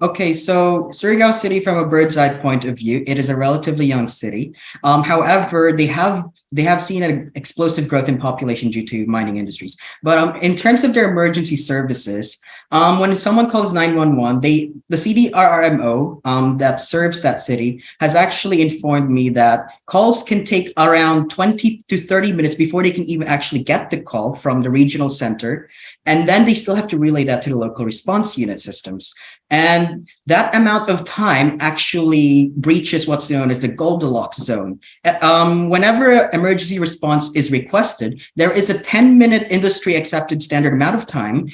Okay, so Surigao City, from a bird's eye point of view, it is a relatively young city. However, they have seen an explosive growth in population due to mining industries. But in terms of their emergency services, when someone calls 911, the CDRRMO that serves that city has actually informed me that calls can take around 20 to 30 minutes before they can even actually get the call from the regional center. And then they still have to relay that to the local response unit systems. And that amount of time actually breaches what's known as the Goldilocks zone. Whenever emergency response is requested, there is a 10-minute industry accepted standard amount of time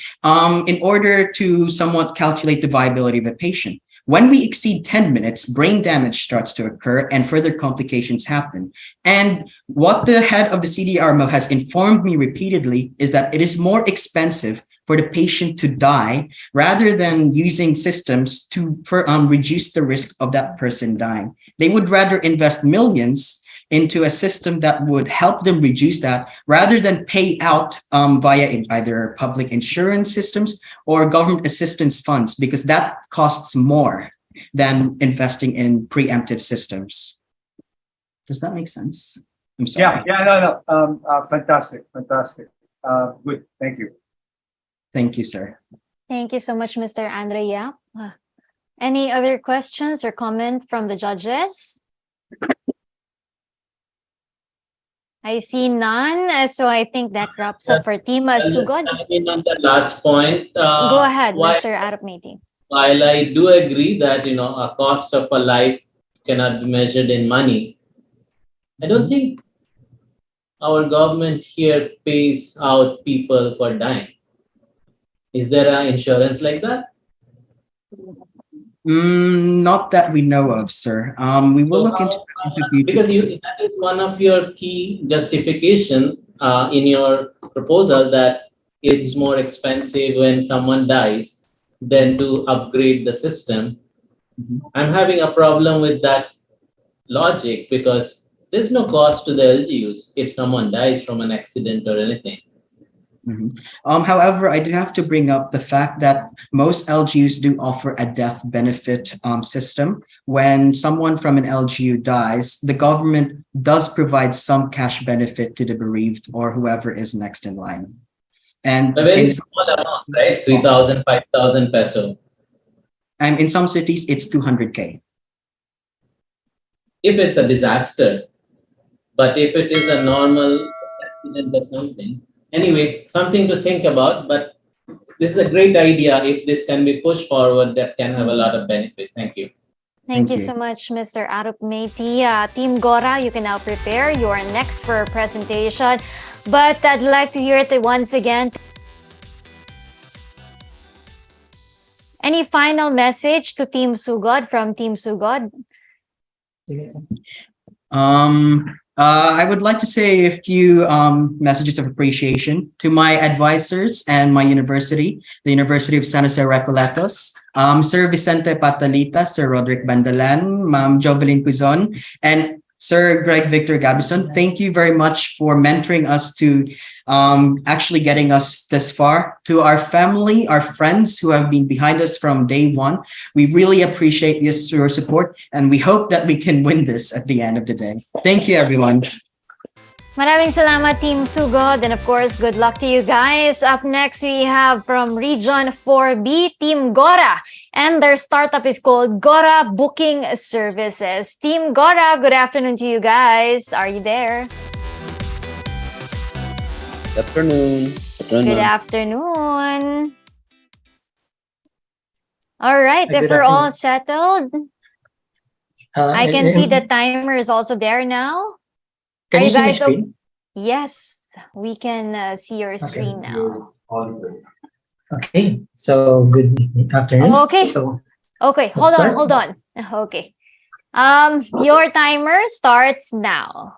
in order to somewhat calculate the viability of a patient. When we exceed 10 minutes, brain damage starts to occur and further complications happen. And what the head of the CDRMO has informed me repeatedly is that it is more expensive for the patient to die rather than using systems to reduce the risk of that person dying. They would rather invest millions into a system that would help them reduce that rather than pay out via either public insurance systems or government assistance funds, because that costs more than investing in preemptive systems. Does that make sense? I'm sorry. Fantastic. Good, thank you. Thank you, sir. Thank you so much, Mr. Andre Yap. Any other questions or comment from the judges? I see none, so I think that wraps up for Team Sugod. Just chime in on the last point. Go ahead, Mr. Arapmeti. While I do agree that a cost of a life cannot be measured in money, I don't think our government here pays out people for dying. Is there an insurance like that? Not that we know of, sir. We will look into because that is one of your key justification in your proposal, that it's more expensive when someone dies than to upgrade the system. I'm having a problem with that logic because there's no cost to the LGUs if someone dies from an accident or anything. However, I do have to bring up the fact that most LGUs do offer a death benefit system. When someone from an LGU dies, the government does provide some cash benefit to the bereaved or whoever is next in line. And a very small amount, right? 3,000, 5,000 peso. And in some cities, it's 200K. If it's a disaster, but if it is a normal accident or something, anyway, something to think about, but this is a great idea. If this can be pushed forward, that can have a lot of benefit. Thank you. Thank you so much, Mr. Arapmeti. Team Gora, you can now prepare your next for presentation. But I'd like to hear it once again. Any final message to Team Sugod from Team Sugod? I would like to say a few messages of appreciation to my advisors and my university, the University of San Jose Recoletos, Sir Vicente Patalita, Sir Roderick Bandalan, Ma'am Jovelyn Puzon, and Sir Greg Victor Gabison. Thank you very much for mentoring us to actually getting us this far. To our family, our friends who have been behind us from day one, we really appreciate your support, and we hope that we can win this at the end of the day. Thank you, everyone. Maraming salamat, Team Sugod, and of course, good luck to you guys. Up next, we have from Region 4B, Team Gora, and their startup is called Gora Booking Services. Team Gora, good afternoon to you guys. Are you there? Afternoon. Good afternoon. All right, if Good we're all afternoon. settled, I can see the timer is also there now. Can Are you you see my guys screen? Yes, we can see your screen now. Okay, so good afternoon. Okay. So Okay, let's start. hold on. Okay. Your timer starts now.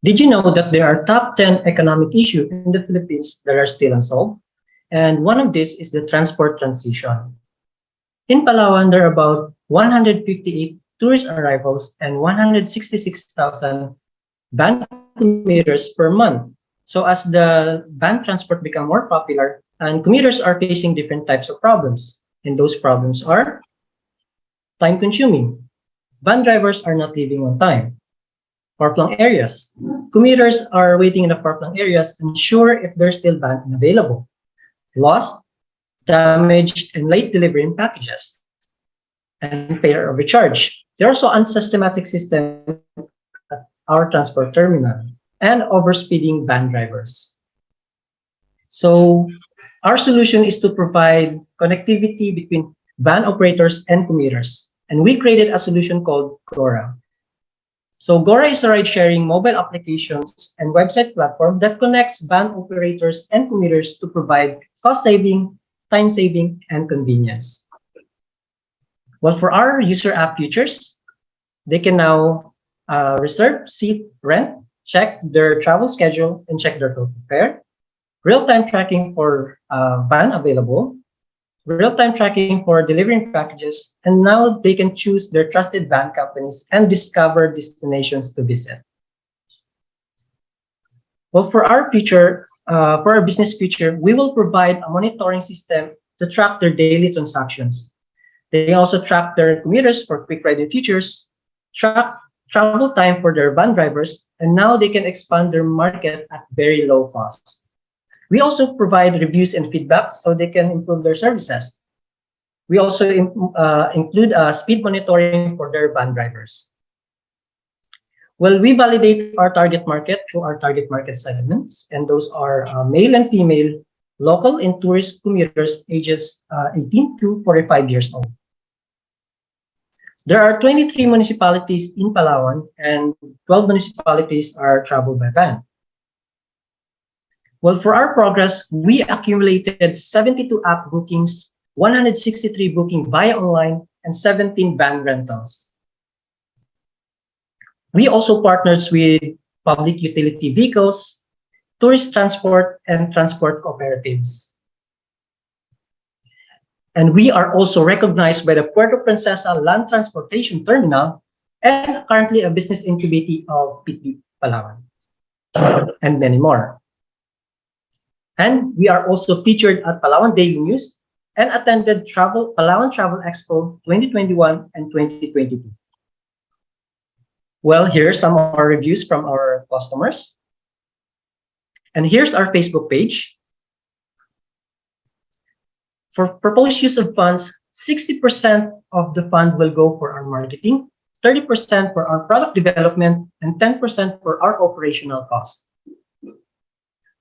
Did you know that there are top 10 economic issues in the Philippines that are still unsolved? And one of these is the transport transition. In Palawan, there are about 158 tourist arrivals and 166,000 van commuters per month. So as the van transport become more popular, and commuters are facing different types of problems. And those problems are time consuming. Van drivers are not leaving on time. Far-flung areas. Commuters are waiting in the far-flung areas, unsure if there's still van available. Lost, damaged, and late delivery in packages. And failure of recharge. There are also unsystematic systems at our transport terminal and overspeeding van drivers. So our solution is to provide connectivity between van operators and commuters. And we created a solution called GORA. So GORA is a ride-sharing mobile applications and website platform that connects van operators and commuters to provide cost-saving, time-saving, and convenience. Well, for our user app features, they can now reserve, seat, rent, check their travel schedule, and check their total fare. Real-time tracking for van available, real-time tracking for delivering packages, and now they can choose their trusted van companies and discover destinations to visit. Well, for our business feature, we will provide a monitoring system to track their daily transactions. They also track their commuters for quick riding features, track travel time for their van drivers, and now they can expand their market at very low cost. We also provide reviews and feedback so they can improve their services. We also include speed monitoring for their van drivers. Well, we validate our target market through our target market segments, and those are male and female, local and tourist commuters ages 18 to 45 years old. There are 23 municipalities in Palawan, and 12 municipalities are traveled by van. Well, for our progress, we accumulated 72 app bookings, 163 booking via online, and 17 van rentals. We also partnered with public utility vehicles, tourist transport, and transport cooperatives. And we are also recognized by the Puerto Princesa Land Transportation Terminal and currently a business incubator of PT Palawan, and many more. And we are also featured at Palawan Daily News and attended Palawan Travel Expo 2021 and 2022. Well, here's some of our reviews from our customers. And here's our Facebook page. For proposed use of funds, 60% of the fund will go for our marketing, 30% for our product development, and 10% for our operational costs.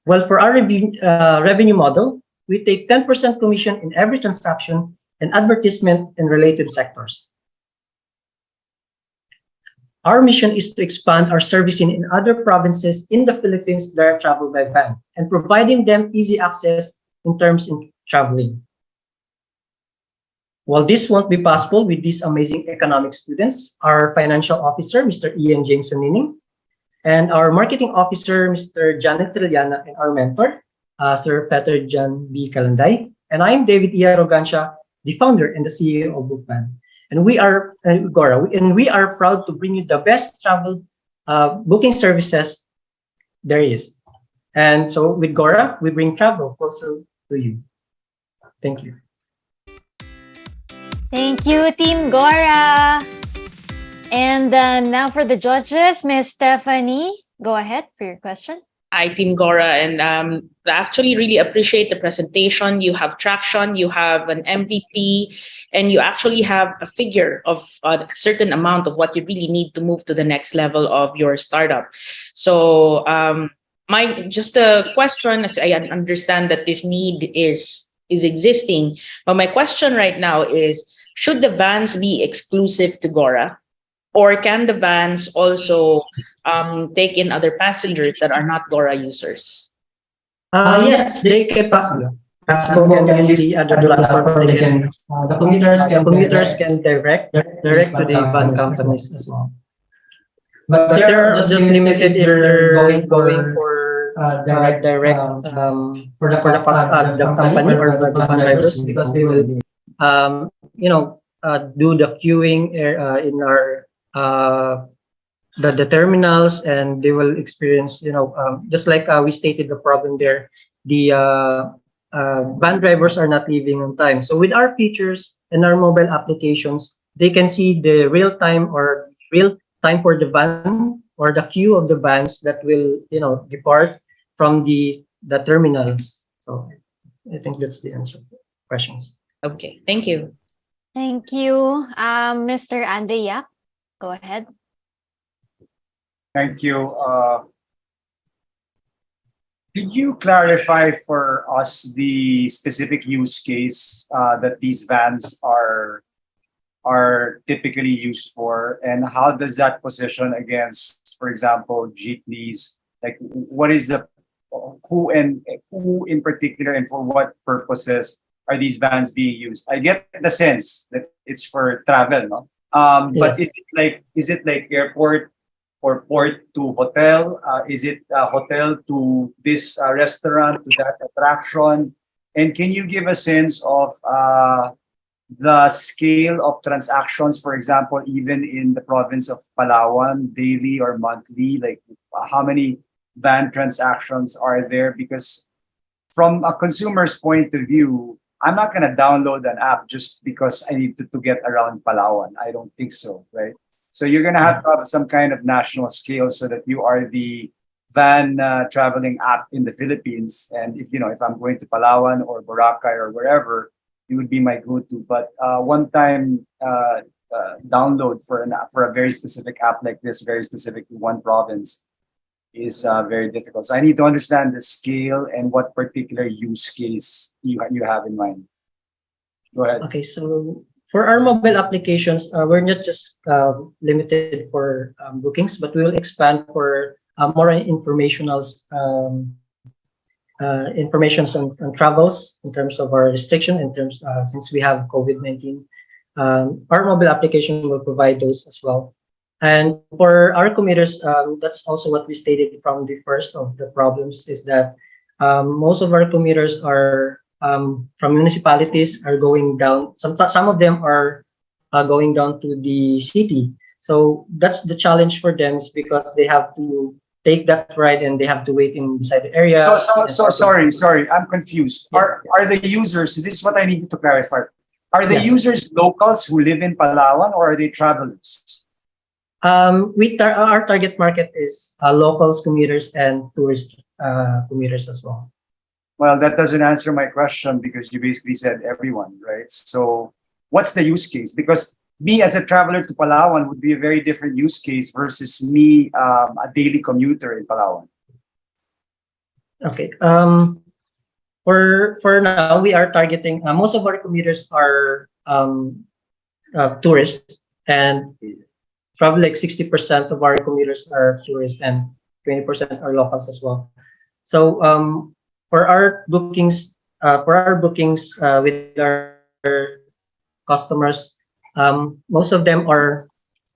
Well, for our revenue model, we take 10% commission in every transaction and advertisement in related sectors. Our mission is to expand our servicing in other provinces in the Philippines that are traveled by van and providing them easy access in terms of traveling. Well, this won't be possible with these amazing economic students, our financial officer, Mr. Ian James Nining, and our marketing officer, Mr. Janet Trillana, and our mentor, Sir Peter John B. Kalanday. And I'm David E. Arrogancia, the founder and the CEO of Bookman. And we are Gora, and we are proud to bring you the best travel booking services there is. And so with Gora, we bring travel closer to you. Thank you. Thank you, Team Gora. And now for the judges, Miss Stephanie, go ahead for your question. Hi, Team Gora, and I actually really appreciate the presentation. You have traction, you have an MVP, and you actually have a figure of a certain amount of what you really need to move to the next level of your startup. So my just a question, as I understand that this need is existing, but my question right now is, should the vans be exclusive to Gora, or can the vans also take in other passengers that are not Gora users? Yes, they can possible can use the other platform. They can the commuters can direct to the van companies as well. But they're just limited if they're going for direct for the company or the van drivers, because they will do the queuing in our the terminals, and they will experience just like we stated the problem there, the van drivers are not leaving on time. So with our features and our mobile applications, they can see the real time for the van or the queue of the vans that will depart from the terminals. So I think that's the answer to questions. Okay, thank you. Thank you. Mr. Andy Yap, go ahead. Thank you. Could you clarify for us the specific use case that these vans are typically used for, and how does that position against, for example, jeepneys? Like, what is the who in particular, and for what purposes are these vans being used? I get the sense that it's for travel, no? But Yes. is it like airport or port to hotel? Is it hotel to this restaurant, to that attraction? And can you give a sense of the scale of transactions, for example, even in the province of Palawan, daily or monthly? Like, how many van transactions are there? Because from a consumer's point of view, I'm not going to download an app just because I need to get around Palawan. I don't think so, right? So you're going to have some kind of national scale so that you are the van traveling app in the Philippines. And if I'm going to Palawan or Boracay or wherever, it would be my go-to. But one-time download for a very specific app like this, very specific to one province, is very difficult. So I need to understand the scale and what particular use case you have in mind. Go ahead. Okay, so for our mobile applications, we're not just limited for bookings, but we will expand for more informations on travels, in terms of our restrictions, in terms since we have COVID-19. Our mobile application will provide those as well. And for our commuters, that's also what we stated from the first of the problems, is that most of our commuters are from municipalities, are going down. Some of them are going down to the city. So that's the challenge for them, is because they have to take that ride and they have to wait inside the area. So sorry, I'm confused. Are the users? This is what I need to clarify. Are the users locals who live in Palawan, or are they travelers? Our target market is locals, commuters, and tourist commuters as well. Well, that doesn't answer my question, because you basically said everyone, right? So what's the use case? Because me as a traveler to Palawan would be a very different use case versus me, a daily commuter in Palawan. Okay. For now, we are targeting most of our commuters are tourists, and probably like 60% of our commuters are tourists, and 20% are locals as well. So for our bookings with our customers, most of them are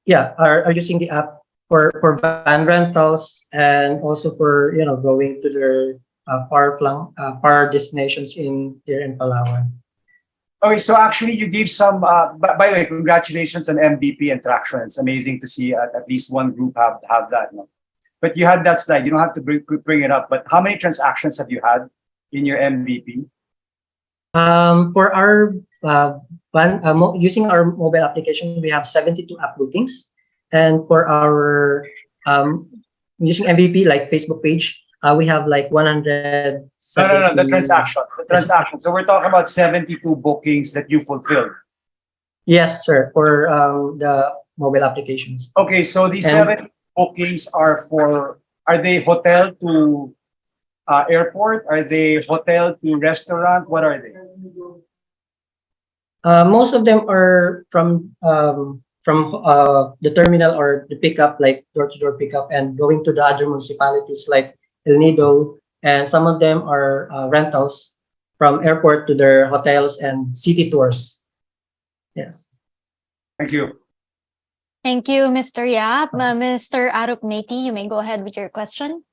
using the app for van rentals, and also for going to their far destinations here in Palawan. Okay, so actually you gave some, by the way, congratulations on MVP and traction. It's amazing to see at least one group have that. No? But you had that slide, you don't have to bring it up, but how many transactions have you had in your MVP? For our using our mobile application, we have 72 app bookings. And for our using MVP, like Facebook page, we have like 100. No, the transactions. So we're talking about 72 bookings that you fulfilled. Yes, sir, for the mobile applications. Okay, so these 70 bookings are they hotel to airport? Are they hotel to restaurant? What are they? Most of them are from the terminal or the pickup, like door-to-door pickup, and going to the other municipalities like El Nido, and some of them are rentals from airport to their hotels and city tours. Yes. Thank you. Thank you, Mr. Yap. Mr. Arup Meti, you may go ahead with your question.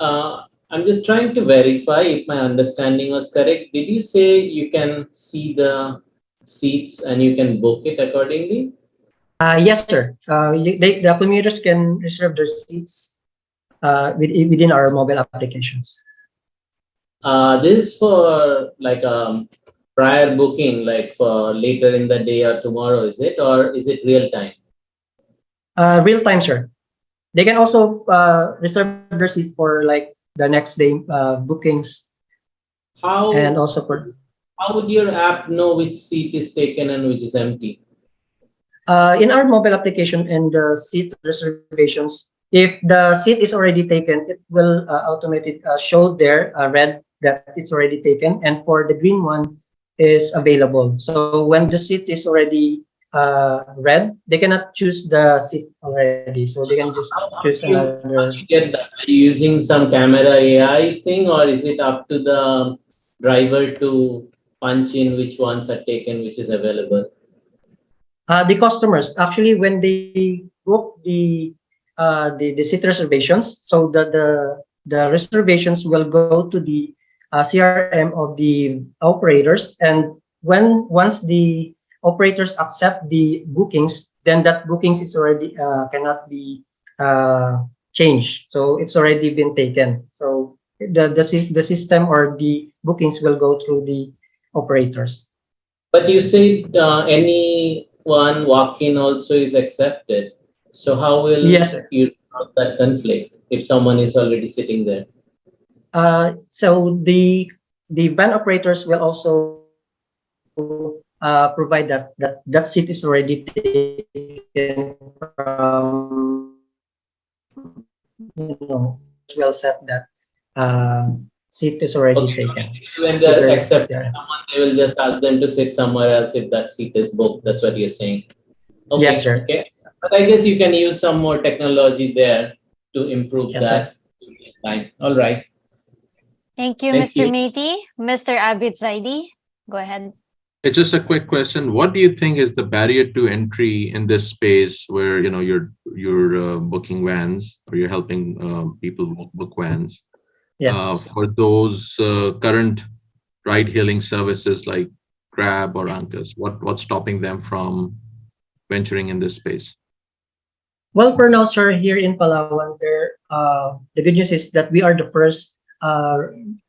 I'm just trying to verify if my understanding was correct. Did you say you can see the seats and you can book it accordingly? Yes, sir. The commuters can reserve their seats within our mobile applications. This is for like prior booking, like for later in the day or tomorrow, is it? Or is it real time? Real time, sir. They can also reserve their seat for like the next day bookings. How And also for how would your app know which seat is taken and which is empty? in our mobile application and the seat reservations, if the seat is already taken, it will automatically show there red that it's already taken, and for the green one is available. So when the seat is already red, they cannot choose the seat already, so they can just choose another. How do you get that? Are you using some camera AI thing, or is it up to the driver to punch in which ones are taken, which is available? The customers actually, when they book the seat reservations, so the reservations will go to the CRM of the operators, and once the operators accept the bookings, then that bookings is already cannot be changed. So it's already been taken. So the system or the bookings will go through the operators. But you said anyone walk-in also is accepted. So how will Yes, sir. you solve that conflict if someone is already sitting there? So the van operators will also provide that seat is already taken from, as well set that seat is already Okay, so taken. basically when with they're their accepting CRM. someone, they will just ask them to sit somewhere else if that seat is booked. That's what you're saying. Okay, Yes, sir. okay. But I guess you can use some more technology there to improve Yes, sir. that time. All right. Thank you, Thank Mr. you. Meti. Mr. Abid Zaidi, go ahead. It's just a quick question. What do you think is the barrier to entry in this space where you're booking vans or you're helping people book vans? Yes. For those current ride-hailing services like Grab or Ankus, what's stopping them from venturing in this space? Well, for now, sir, here in Palawan, the good news is that we are the first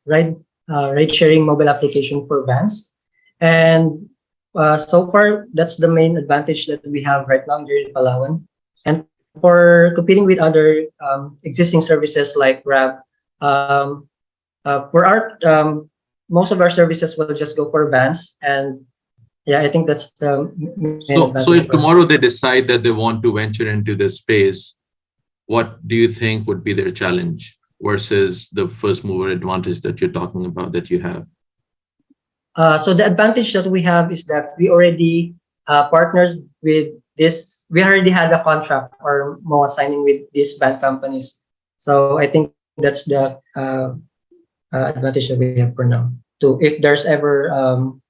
ride sharing mobile application for vans, and so far that's the main advantage that we have right now here in Palawan. And for competing with other existing services like Grab, for our most of our services will just go for vans, and yeah, I think that's the main So advantage if for us. tomorrow they decide that they want to venture into this space, what do you think would be their challenge versus the first mover advantage that you're talking about that you have? So the advantage that we have is that we already partners with this. We already had a contract or more signing with these band companies. So I think that's the advantage that we have for now. To if there's ever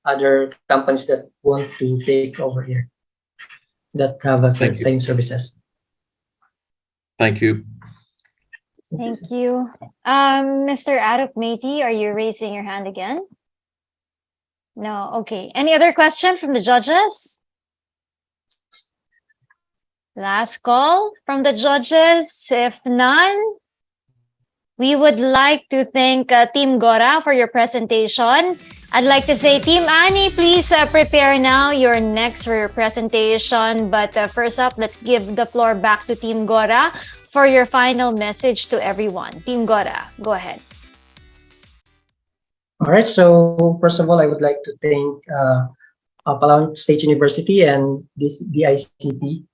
other companies that want to take over here that have a Thank you. same services. Thank you. Thank you. Mr. Arup Meti, are you raising your hand again? No. Okay. Any other question from the judges? Last call from the judges. If none, we would like to thank Team Gora for your presentation. I'd like to say, Team Annie, please prepare now your next for your presentation. But first up, let's give the floor back to Team Gora for your final message to everyone. Team Gora, go ahead. All right. So first of all, I would like to thank Palawan State University and this DICT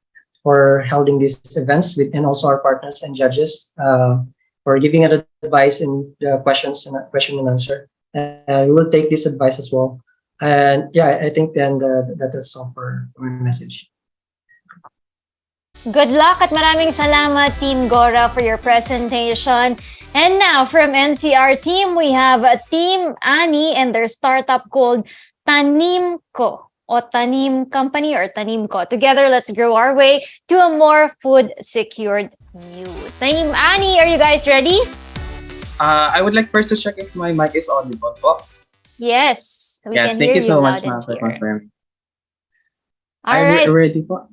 for holding these events with, and also our partners and judges. for giving advice in the question and answer. And we will take this advice as well. And yeah, I think then that is all for my message. Good luck at maraming salamat, Team Gora, for your presentation. And now, from NCR team, we have Team Annie and their startup called Tanim Ko, or Tanim Company, or Tanim Ko. Together, let's grow our way to a more food-secured you. Team Annie, are you guys ready? I would like first to check if my mic is audible po. Yes, we Yes, can thank hear you so much, loud and ma'am, for clear. confirming. All I'm right. ready po.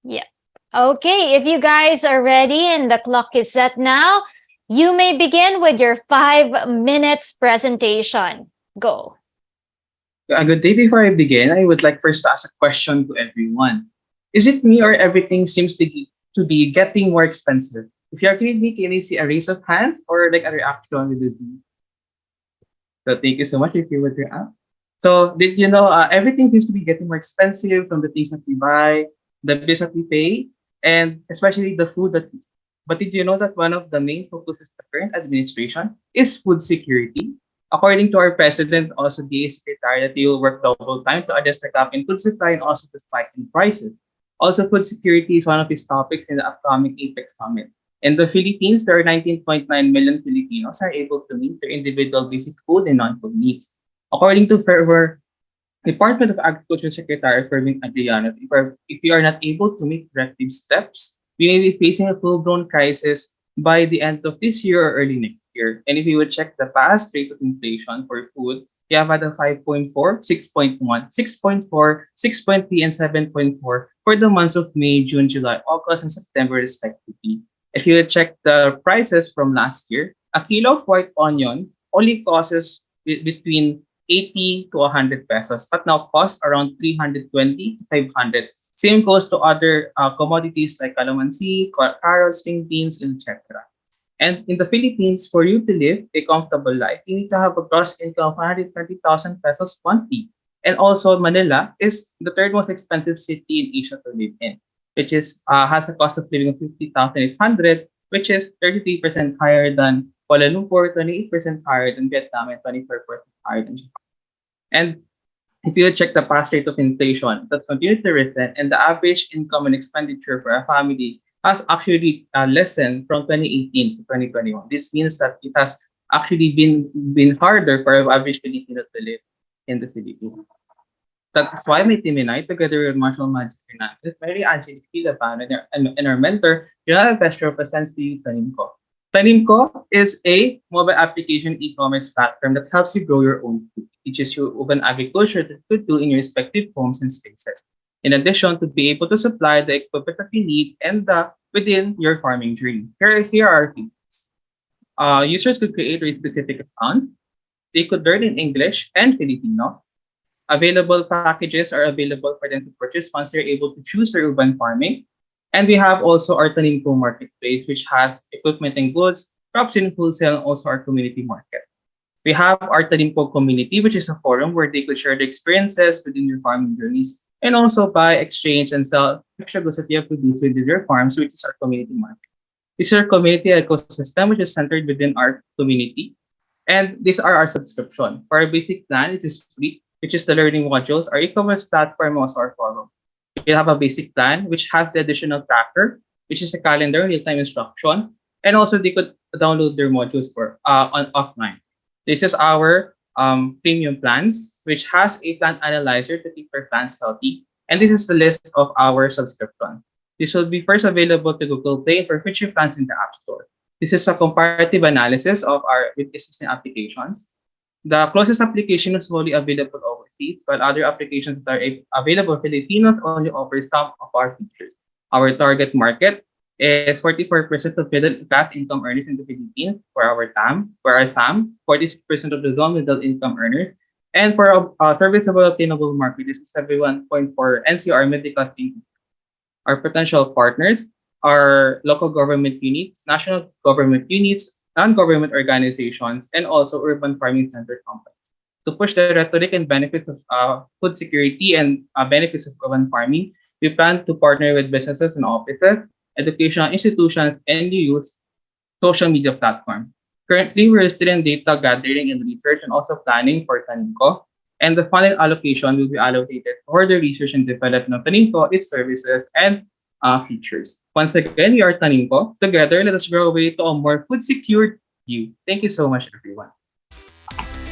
Yeah. Okay, if you guys are ready and the clock is set now, you may begin with your 5 minutes presentation. Go. A good day. Before I begin, I would like first to ask a question to everyone. Is it me or everything seems to be getting more expensive? If you agree with me, can I see a raise of hand or like a reaction with this? So thank you so much if you would react. So did you know everything seems to be getting more expensive from the things that we buy, the bills that we pay, and especially the food that we eat. But did you know that one of the main focuses of the current administration is food security? According to our president, also the secretary, that they will work double time to address the gap in food supply and also the spike in prices. Also, food security is one of his topics in the upcoming APEC summit. In the Philippines, there are 19.9 million Filipinos are able to meet their individual basic food and non-food needs. According to Fairware Department of Agriculture Secretary Fermin Adriano, if we are not able to make corrective steps, we may be facing a full-blown crisis by the end of this year or early next year. And if you would check the past rate of inflation for food, we have had a 5.4, 6.1, 6.4, 6.3, and 7.4 for the months of May, June, July, August, and September respectively. If you would check the prices from last year, a kilo of white onion only costs between 80 to 100 pesos, but now cost around 320 to 500. Same goes to other commodities like calamansi, carrots, string beans, etc. And in the Philippines, for you to live a comfortable life, you need to have a gross income of 120,000 pesos monthly. And also, Manila is the third most expensive city in Asia to live in, which is has a cost of living of 50,800, which is 33% higher than Kuala Lumpur, 28% higher than Vietnam, and 24% higher than Japan. And if you check the past rate of inflation that's continued to risen, and the average income and expenditure for a family has actually lessened from 2018 to 2021. This means that it has actually been harder for an average Filipino to live in the Philippines. That's why my team and I, together with Marshall Magic Fernandez, Mary Angelique Laban, and our mentor, Jonathan Vestro, presents to you Tanimco. Tanimco is a mobile application e-commerce platform that helps you grow your own food. It teaches you open agriculture to do in your respective homes and spaces. In addition, to be able to supply the equipment that you need and within your farming journey. Here are our features. Users could create a specific account. They could learn in English and Filipino. Available packages are available for them to purchase once they're able to choose their urban farming. And we have also our Tanimco marketplace, which has equipment and goods, crops in wholesale, and also our community market. We have our Tanimco community, which is a forum where they could share their experiences within their farming journeys and also buy, exchange, and sell extra goods that they have produced within their farms, which is our community market. This is our community ecosystem, which is centered within our community. And these are our subscription. For our basic plan, it is free, which is the learning modules, our e-commerce platform, also our forum. We have a basic plan, which has the additional tracker, which is a calendar, real-time instruction, and also they could download their modules for on offline. This is our premium plans, which has a plan analyzer to keep our plans healthy. And this is the list of our subscriptions. This will be first available to Google Play for future plans in the App Store. This is a comparative analysis of our existing applications. The closest application is only available overseas, while other applications that are available Filipinos only offer some of our features. Our target market is 44% of middle class income earners in the Philippines for our TAM. For our SAM, 46% of the zone middle income earners. And for our serviceable attainable market, this is 71.4 NCR middle class income. Our potential partners are local government units, national government units, non-government organizations, and also urban farming center companies. To push the rhetoric and benefits of food security and benefits of urban farming, we plan to partner with businesses and offices, educational institutions, and youth social media platform. Currently, we're still in data gathering and research and also planning for Taninko. And the funding allocation will be allocated for the research and development of Taninko, its services, and features. Once again, we are Taninko. Together, let us grow away to a more food-secured you. Thank you so much, everyone.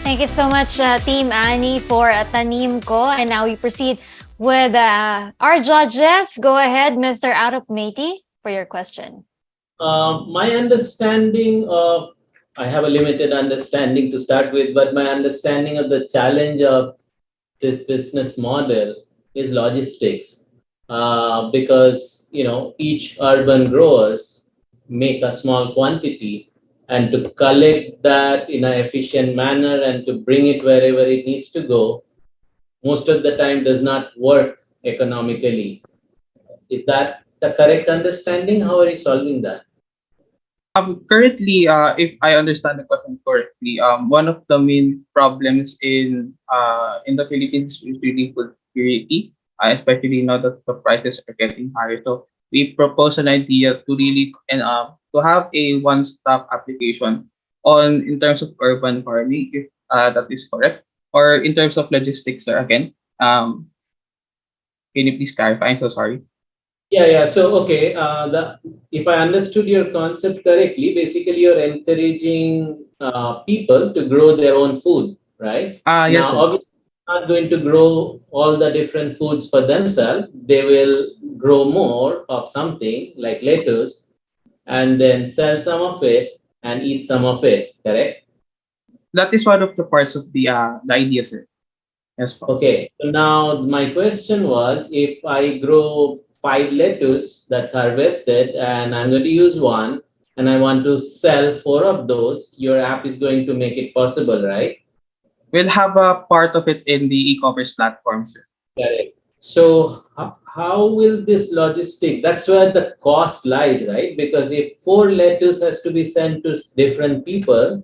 Thank you so much, Team Annie, for Tanim Ko. And now we proceed with our judges. Go ahead, Mr. Arop Meiti, for your question. My understanding of, I have a limited understanding to start with, but my understanding of the challenge of this business model is logistics. Because, each urban growers make a small quantity, and to collect that in an efficient manner and to bring it wherever it needs to go, most of the time does not work economically. Is that the correct understanding? How are you solving that? Currently, if I understand the question correctly, one of the main problems in the Philippines is really food security, especially now that the prices are getting higher. So we propose an idea to really and to have a one-stop application on in terms of urban farming, if that is correct, or in terms of logistics, sir. Again, can you please clarify? I'm so sorry. Yeah. So, okay, if I understood your concept correctly, basically you're encouraging people to grow their own food, right? Yes, Now, sir. obviously, not going to grow all the different foods for themselves. They will grow more of something like lettuce and then sell some of it and eat some of it, correct? That is one of the parts of the idea, sir. Yes, po. Okay, so now my question was, if I grow 5 lettuce that's harvested and I'm going to use one and I want to sell 4 of those, your app is going to make it possible, right? We'll have a part of it in the e-commerce platform, sir. Correct. So how will this logistic, that's where the cost lies, right? Because if 4 lettuce has to be sent to different people,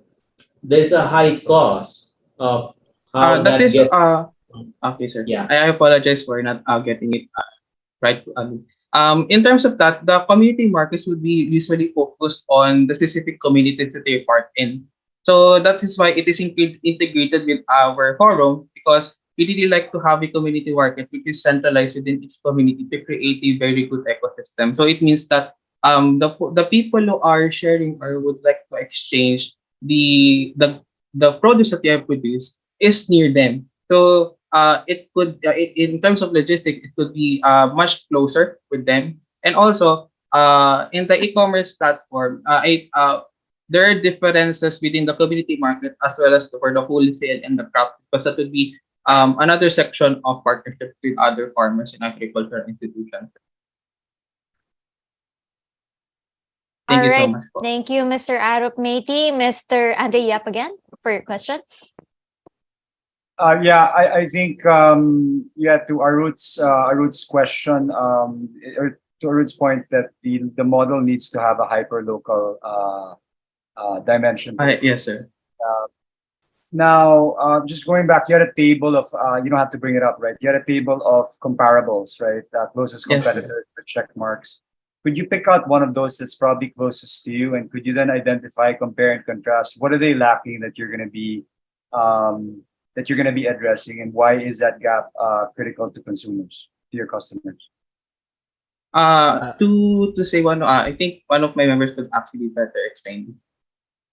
there's a high cost of how That that is gets. okay, sir. Yeah. I apologize for not getting it right. In terms of that, the community markets would be usually focused on the specific community that they part in. So that is why it is integrated with our forum, because we really like to have a community market which is centralized within its community to create a very good ecosystem. So it means that the people who are sharing or would like to exchange the produce that they have produced is near them. So it could in terms of logistics, it could be much closer with them. And also in the e-commerce platform, there are differences within the community market as well as for the wholesale and the craft, because that would be another section of partnership with other farmers and agricultural institutions. Thank All you so right. much. Thank you, Mr. Arop Meiti. Mr. Andre Yap again for your question. I think to Arut's question, or to Arut's point that the model needs to have a hyper local dimension. Yes, sir. Now, just going back, you had a table of you don't have to bring it up, right? You had a table of comparables, right? Closest Yes, sir. competitors with check marks. Could you pick out one of those that's probably closest to you, and could you then identify, compare, and contrast? What are they lacking that you're going to be addressing, and why is that gap critical to consumers, to your customers? To say one, I think one of my members could actually better explain.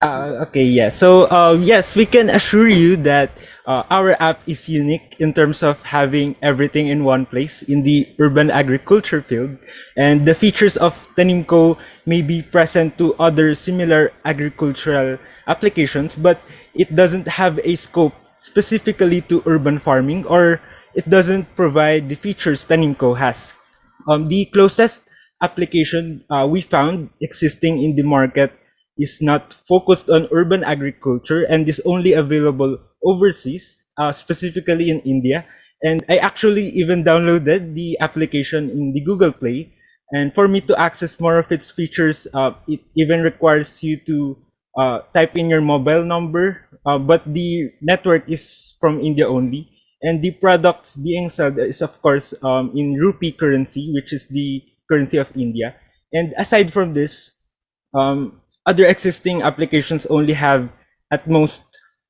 Okay, yeah. So, yes, we can assure you that our app is unique in terms of having everything in one place in the urban agriculture field. And the features of Tanimco may be present to other similar agricultural applications, but it doesn't have a scope specifically to urban farming, or it doesn't provide the features Tanimco has. The closest application we found existing in the market is not focused on urban agriculture and is only available overseas, specifically in India. And I actually even downloaded the application in the Google Play. And for me to access more of its features, it even requires you to type in your mobile number, but the network is from India only. And the products being sold is, of course, in rupee currency, which is the currency of India. And aside from this, other existing applications only have at most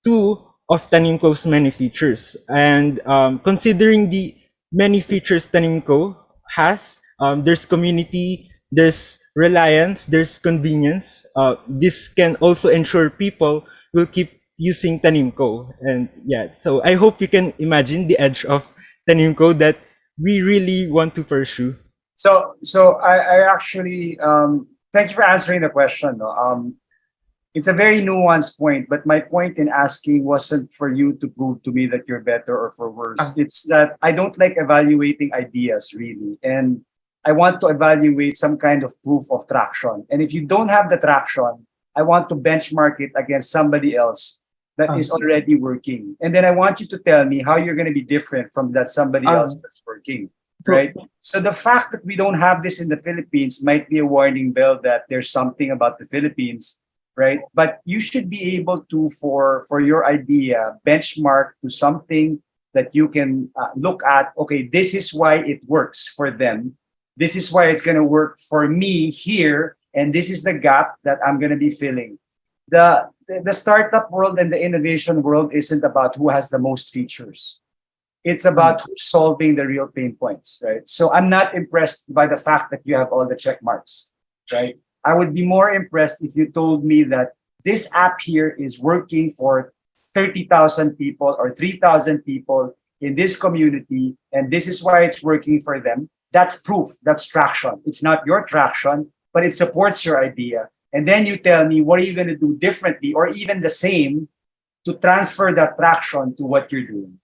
two of Tanimco's many features. And considering the many features Tanimco has, there's community, there's reliance, there's convenience. This can also ensure people will keep using Tanimco. And yeah, so I hope you can imagine the edge of Tanimco that we really want to pursue. So I actually thank you for answering the question. No? It's a very nuanced point, but my point in asking wasn't for you to prove to me that you're better or for worse. It's that I don't like evaluating ideas really, and I want to evaluate some kind of proof of traction. And if you don't have the traction, I want to benchmark it against somebody else that is already working. And then I want you to tell me how you're going to be different from that somebody else that's working. Right. So the fact that we don't have this in the Philippines might be a warning bell that there's something about the Philippines, right? But you should be able to, for your idea, benchmark to something that you can look at. Okay, this is why it works for them. This is why it's going to work for me here, and this is the gap that I'm going to be filling. The startup world and the innovation world isn't about who has the most features. It's about who's solving the real pain points, right? So I'm not impressed by the fact that you have all the check marks, right? I would be more impressed if you told me that this app here is working for 30,000 people or 3,000 people in this community, and this is why it's working for them. That's proof, that's traction. It's not your traction, but it supports your idea. And then you tell me, what are you going to do differently or even the same to transfer that traction to what you're doing?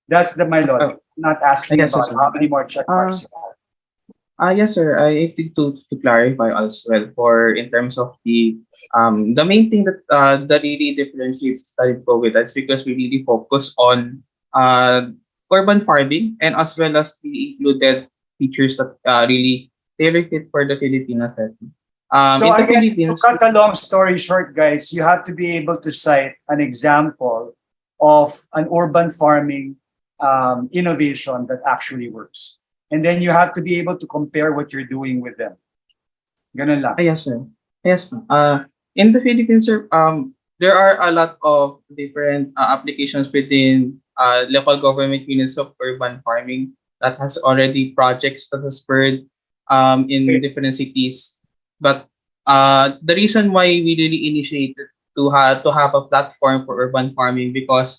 That's my logic. I'm not asking Yes, about sir. how many more check marks you have. Yes, sir. I think to clarify as well for in terms of the main thing that really differentiates Studyco with us because we really focus on urban farming and as well as the included features that really tailor fit for the Filipino setting. So In the again, to Philippines, cut a long story short, guys, you have to be able to cite an example of an urban farming innovation that actually works. And then you have to be able to compare what you're doing with them. Ganun lang. yes, sir. Yes, ma'am. In the Philippines, sir, there are a lot of different applications within local government units of urban farming that has already projects that has spurred in different cities. But the reason why we really initiated to have a platform for urban farming because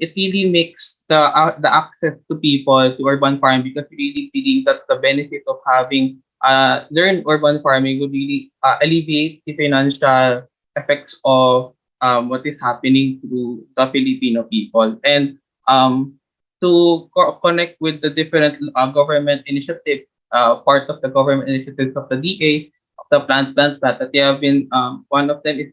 it really makes the access to people to urban farming because we really believe that the benefit of having learn urban farming would really alleviate the financial effects of what is happening to the Filipino people and to connect with the different government initiative part of the government initiatives of the DA of the plant that they have been one of them is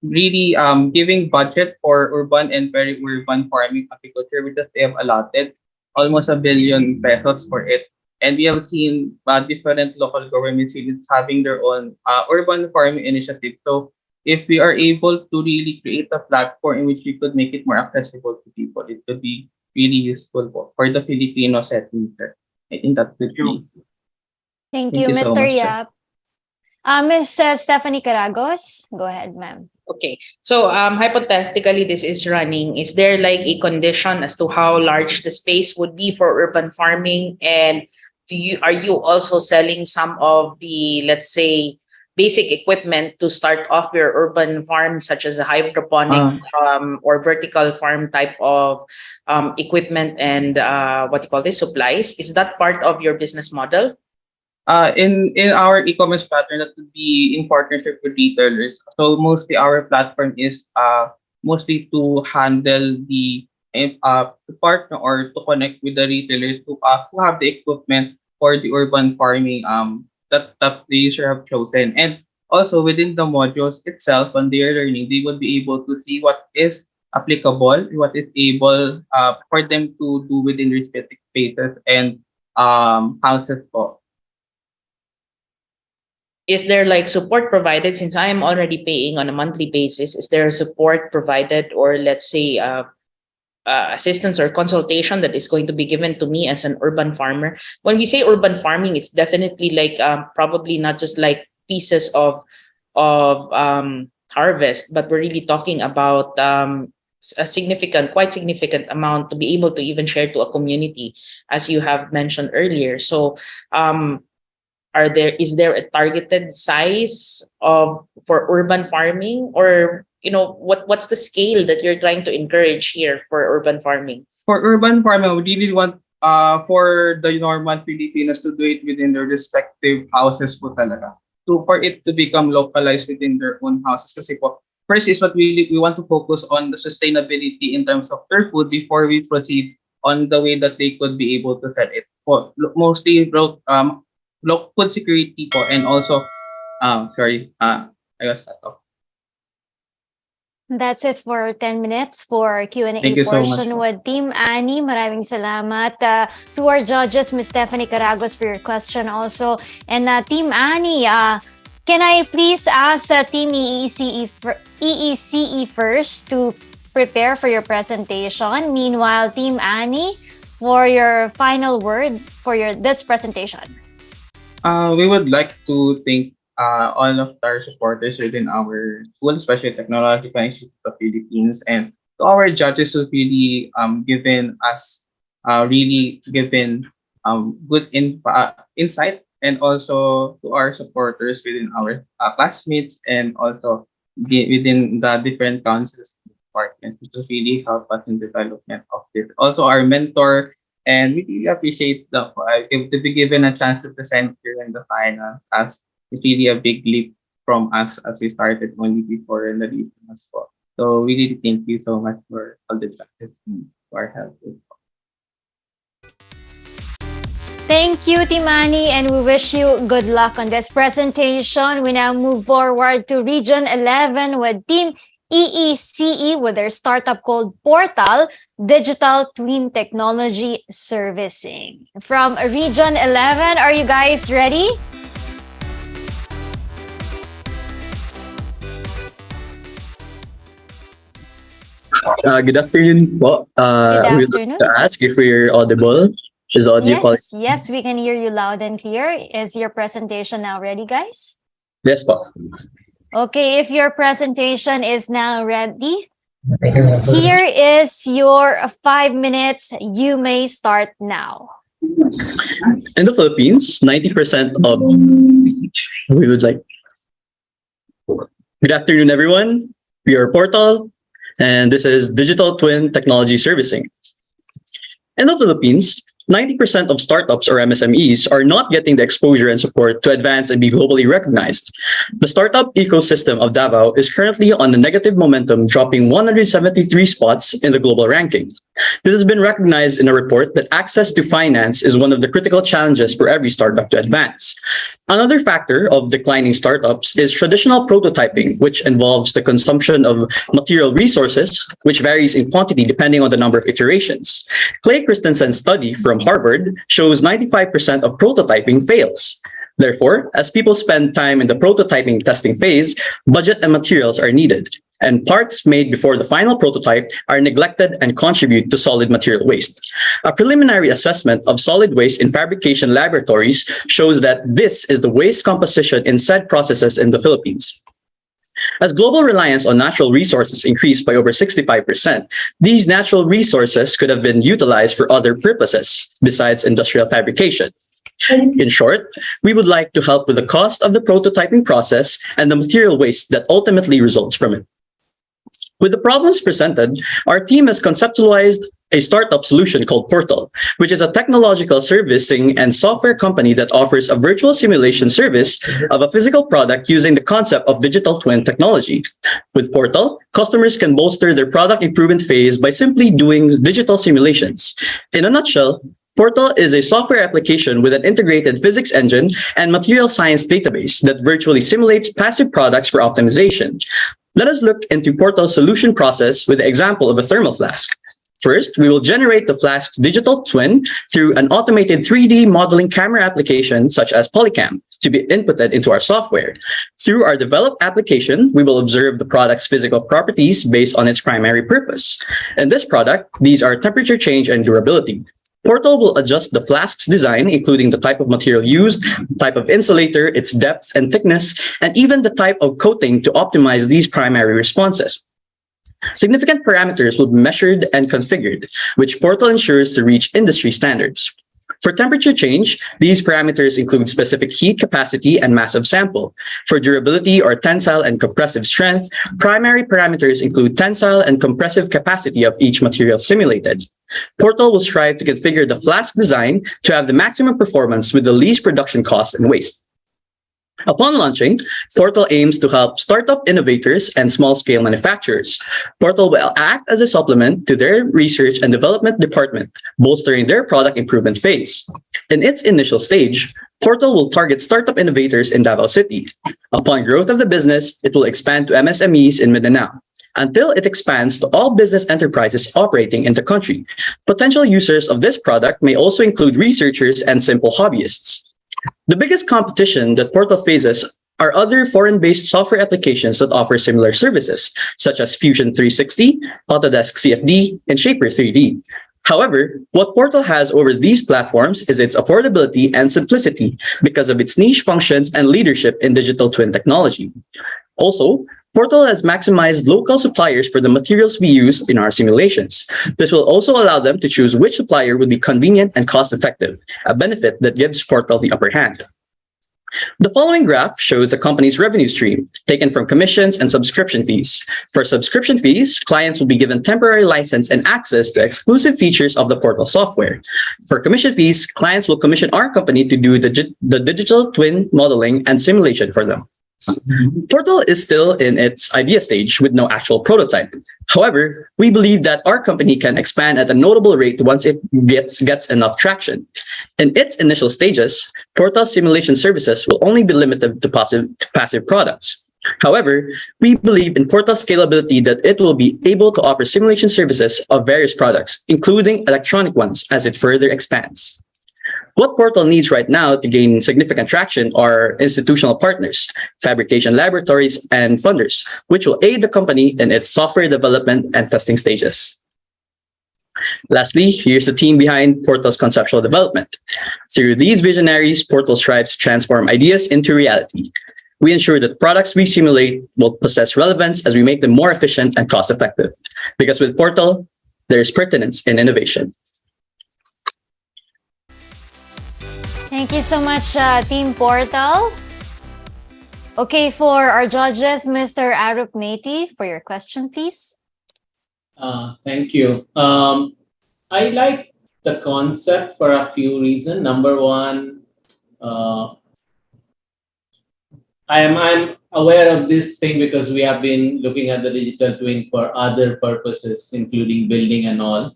really giving budget for urban and peri-urban farming agriculture because they have allotted almost ₱1 billion for it. And we have seen different local government units having their own urban farming initiative. So if we are able to really create a platform in which we could make it more accessible to people, it could be really useful for the Filipino setting. Sir. I think that would be. Thank Thank you, you so Mr. much, sir. Yap. Miss Stephanie Caragos, go ahead, ma'am. Okay. So hypothetically, this is running. Is there like a condition as to how large the space would be for urban farming? And are you also selling some of the, let's say, basic equipment to start off your urban farm, such as a hydroponic or vertical farm type of equipment and what you call this supplies? Is that part of your business model? In our e-commerce pattern that would be in partnership with retailers. So mostly our platform is mostly to handle the to partner or to connect with the retailers who have the equipment for the urban farming that the user have chosen. And also within the modules itself when they are learning, they would be able to see what is applicable, what is able for them to do within respective spaces and houses po. Is there like support provided since I am already paying on a monthly basis? Is there support provided or let's say assistance or consultation that is going to be given to me as an urban farmer? When we say urban farming, it's definitely like probably not just like pieces of of harvest, but we're really talking about a significant, quite significant amount to be able to even share to a community, as you have mentioned earlier. So, is there a targeted size of for urban farming, or what's the scale that you're trying to encourage here for urban farming? For urban farming, we really want for the normal Filipinos to do it within their respective houses po talaga. For it to become localized within their own houses. Kasi po, first is what we want to focus on the sustainability in terms of their food before we proceed on the way that they could be able to sell it. Po, mostly food security po, and also I was cut off. That's it for 10 minutes for Q&A Thank you so much portion po. with Team Annie. Maraming salamat to our judges, Ms. Stephanie Caragos, for your question also. And Team Annie, can I please ask Team EECE first to prepare for your presentation? Meanwhile, Team Annie, for your final word for this presentation. We would like to thank all of our supporters within our school, especially Technological Institute of Philippines, and to our judges who really given us good insight, and also to our supporters within our classmates, and also within the different councils and departments to really help us in development of this. Also our mentor, and we really appreciate to be given a chance to present here in the final, as it's really a big leap from us as we started only before in the region as well. So we really thank you so much for all the judges and for our help. Thank you, Timani, and we wish you good luck on this presentation. We now move forward to Region 11 with Team EECE with their startup called Portal, Digital Twin Technology Servicing. From Region 11, are you guys ready? Good afternoon po. Good We'd like afternoon. to ask if we're audible. Is the audio quality? Yes, we can hear you loud and clear. Is your presentation now ready, guys? Yes po. Okay, if your presentation is now ready, here is your 5 minutes. You may start now. In the Philippines, 90% of we would like. Good afternoon, everyone. We are Portal, and this is Digital Twin Technology Servicing. In the Philippines, 90% of startups or MSMEs are not getting the exposure and support to advance and be globally recognized. The startup ecosystem of Davao is currently on a negative momentum, dropping 173 spots in the global ranking. This has been recognized in a report that access to finance is one of the critical challenges for every startup to advance. Another factor of declining startups is traditional prototyping, which involves the consumption of material resources, which varies in quantity depending on the number of iterations. Clay Christensen's study from Harvard shows 95% of prototyping fails. Therefore, as people spend time in the prototyping testing phase, budget and materials are needed, and parts made before the final prototype are neglected and contribute to solid material waste. A preliminary assessment of solid waste in fabrication laboratories shows that this is the waste composition in said processes in the Philippines. As global reliance on natural resources increased by over 65%, these natural resources could have been utilized for other purposes besides industrial fabrication. In short, we would like to help with the cost of the prototyping process and the material waste that ultimately results from it. With the problems presented, our team has conceptualized a startup solution called Portal, which is a technological servicing and software company that offers a virtual simulation service of a physical product using the concept of digital twin technology. With Portal, customers can bolster their product improvement phase by simply doing digital simulations. In a nutshell, Portal is a software application with an integrated physics engine and material science database that virtually simulates passive products for optimization. Let us look into Portal's solution process with the example of a thermal flask. First, we will generate the flask's digital twin through an automated 3D modeling camera application such as Polycam to be inputted into our software. Through our developed application, we will observe the product's physical properties based on its primary purpose. In this product, these are temperature change and durability. Portal will adjust the flask's design, including the type of material used, type of insulator, its depth and thickness, and even the type of coating to optimize these primary responses. Significant parameters will be measured and configured, which Portal ensures to reach industry standards. For temperature change, these parameters include specific heat capacity and mass of sample. For durability or tensile and compressive strength, primary parameters include tensile and compressive capacity of each material simulated. Portal will strive to configure the flask design to have the maximum performance with the least production cost and waste. Upon launching, Portal aims to help startup innovators and small-scale manufacturers. Portal will act as a supplement to their research and development department, bolstering their product improvement phase. In its initial stage, Portal will target startup innovators in Davao City. Upon growth of the business, it will expand to MSMEs in Mindanao, until it expands to all business enterprises operating in the country. Potential users of this product may also include researchers and simple hobbyists. The biggest competition that Portal faces are other foreign-based software applications that offer similar services, such as Fusion 360, Autodesk CFD, and Shaper 3D. However, what Portal has over these platforms is its affordability and simplicity because of its niche functions and leadership in digital twin technology. Also, Portal has maximized local suppliers for the materials we use in our simulations. This will also allow them to choose which supplier would be convenient and cost-effective, a benefit that gives Portal the upper hand. The following graph shows the company's revenue stream, taken from commissions and subscription fees. For subscription fees, clients will be given temporary license and access to exclusive features of the Portal software. For commission fees, clients will commission our company to do the digital twin modeling and simulation for them. Portal is still in its idea stage with no actual prototype. However, we believe that our company can expand at a notable rate once it gets enough traction. In its initial stages, Portal simulation services will only be limited to passive products. However, we believe in Portal's scalability that it will be able to offer simulation services of various products, including electronic ones, as it further expands. What Portal needs right now to gain significant traction are institutional partners, fabrication laboratories, and funders, which will aid the company in its software development and testing stages. Lastly, here's the team behind Portal's conceptual development. Through these visionaries, Portal strives to transform ideas into reality. We ensure that the products we simulate will possess relevance as we make them more efficient and cost-effective. Because with Portal, there is pertinence in innovation. Thank you so much, Team Portal. Okay, for our judges, Mr. Arup Meti, for your question, please. Thank you. I like the concept for a few reasons. Number one, I'm aware of this thing because we have been looking at the digital twin for other purposes, including building and all.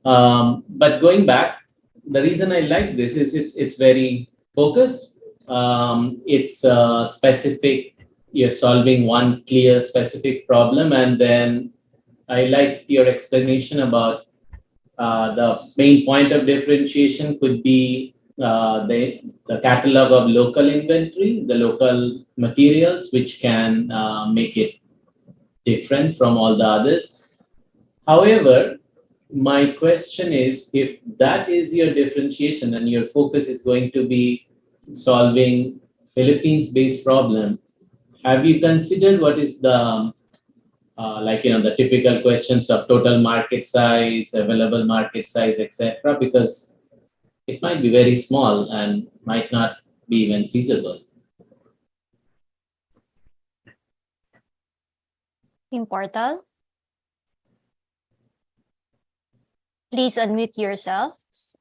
But going back, the reason I like this is it's very focused. It's specific. You're solving one clear specific problem, and then I like your explanation about the main point of differentiation could be the catalog of local inventory, the local materials, which can make it different from all the others. However, my question is, if that is your differentiation and your focus is going to be solving Philippines-based problem, have you considered what is the the typical questions of total market size, available market size, etc.? Because it might be very small and might not be even feasible. Team Portal. Please unmute yourselves.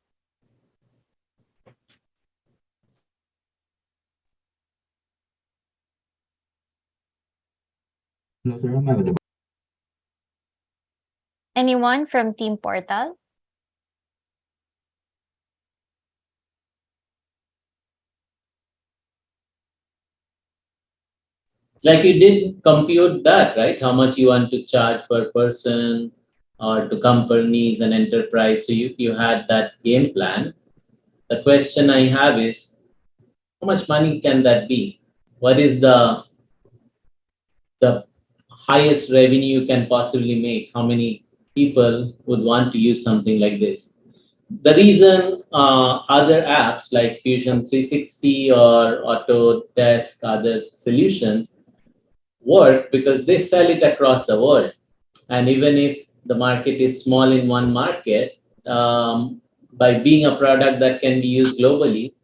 No, sir, I'm available. Anyone from Team Portal? Like you did compute that, right? How much you want to charge per person or to companies and enterprise. So you had that game plan. The question I have is, how much money can that be? What is the highest revenue you can possibly make? How many people would want to use something like this? the reason other apps like Fusion 360 or Autodesk, other solutions work because they sell it across the world. And even if the market is small in one market, by being a product that can be used globally,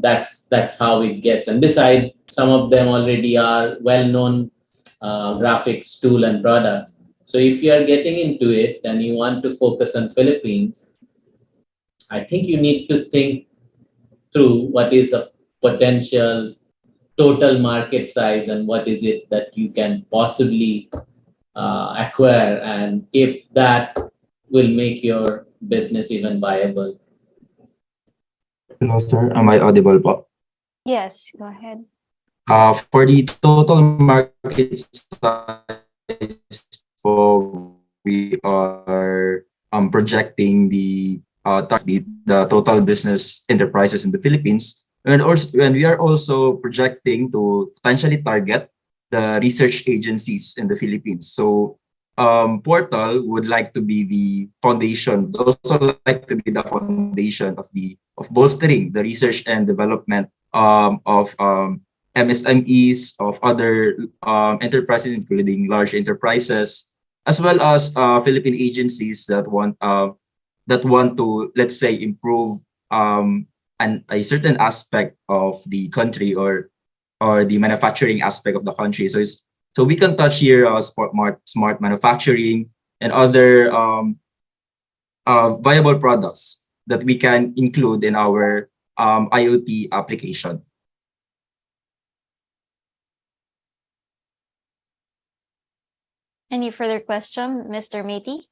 that's how it gets. And besides, some of them already are well-known graphics tool and products. So if you are getting into it and you want to focus on Philippines, I think you need to think through what is a potential total market size and what is it that you can possibly acquire, and if that will make your business even viable. Hello, sir. Am I audible po? Yes, go ahead. For the total market size po, we are projecting the total business enterprises in the Philippines, and we are also projecting to potentially target the research agencies in the Philippines. So Portal would like to be the foundation, would also like to be the foundation of bolstering the research and development of MSMEs, of other enterprises, including large enterprises, as well as Philippine agencies that want to, let's say, improve a certain aspect of the country, or the manufacturing aspect of the country. So we can touch here smart manufacturing and other viable products that we can include in our IoT application. Any further question, Mr. Matey?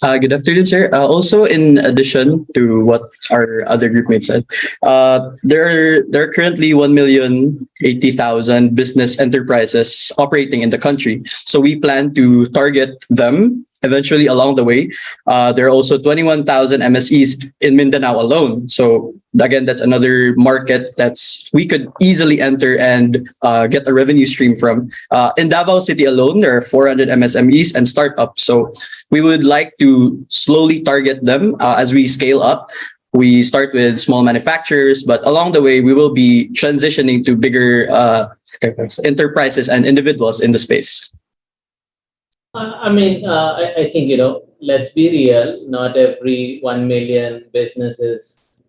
Good afternoon, sir. Also, in addition to what our other group mates said, there are currently 1,080,000 business enterprises operating in the country. So we plan to target them eventually along the way. There are also 21,000 MSEs in Mindanao alone. So again, that's another market that's we could easily enter and get a revenue stream from. In Davao City alone, there are 400 MSMEs and startups. So we would like to slowly target them as we scale up. We start with small manufacturers, but along the way, we will be transitioning to bigger enterprises and individuals in the space. I think, let's be real, not every 1 million businesses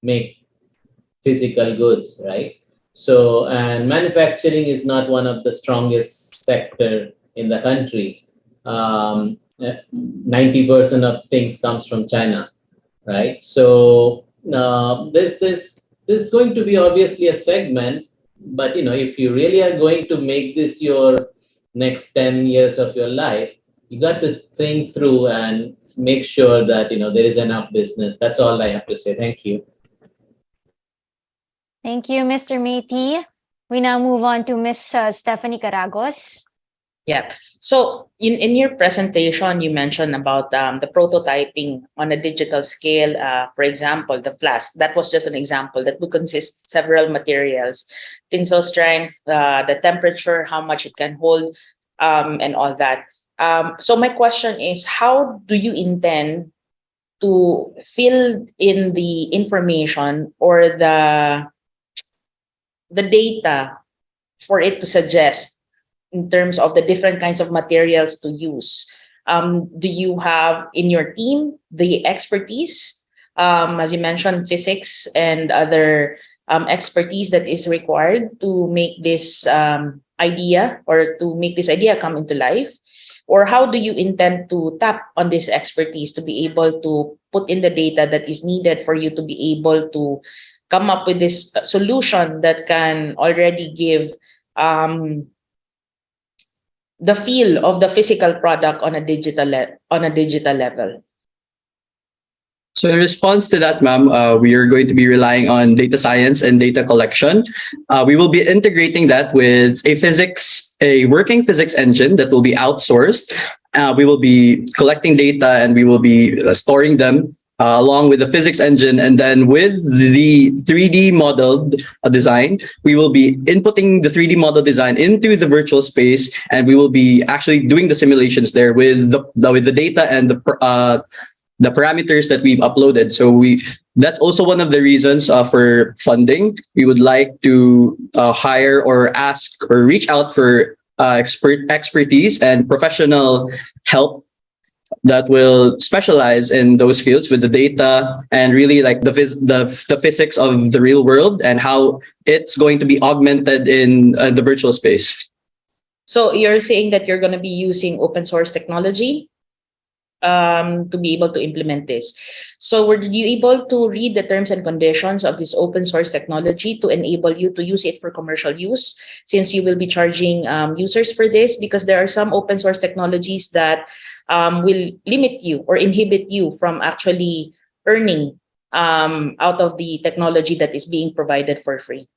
make physical goods, right? So, and manufacturing is not one of the strongest sector in the country. 90% of things comes from China, right? So there's going to be obviously a segment, but if you really are going to make this your next 10 years of your life, you got to think through and make sure that there is enough business. That's all I have to say. Thank you. Thank you, Mr. Matey. We now move on to Miss Stephanie Caragos. Yeah. So in your presentation, you mentioned about the prototyping on a digital scale. For example, the flask. That was just an example that would consist several materials, tensile strength, the temperature, how much it can hold, and all that. So my question is, how do you intend to fill in the information or the data for it to suggest in terms of the different kinds of materials to use? Do you have in your team the expertise, as you mentioned, physics and other expertise that is required to make this idea or to make this idea come into life? Or how do you intend to tap on this expertise to be able to put in the data that is needed for you to be able to come up with this solution that can already give the feel of the physical product on a digital level? So in response to that, ma'am, we are going to be relying on data science and data collection. We will be integrating that with a working physics engine that will be outsourced. We will be collecting data and we will be storing them along with the physics engine. And then with the 3D modeled design, we will be inputting the 3D model design into the virtual space, and we will be actually doing the simulations there with the data and the parameters that we've uploaded. So that's also one of the reasons for funding. We would like to hire or ask or reach out for expertise and professional help that will specialize in those fields with the data and really like the physics of the real world and how it's going to be augmented in the virtual space. So you're saying that you're going to be using open source technology to be able to implement this. So were you able to read the terms and conditions of this open source technology to enable you to use it for commercial use, since you will be charging users for this? Because there are some open source technologies that will limit you or inhibit you from actually earning out of the technology that is being provided for free.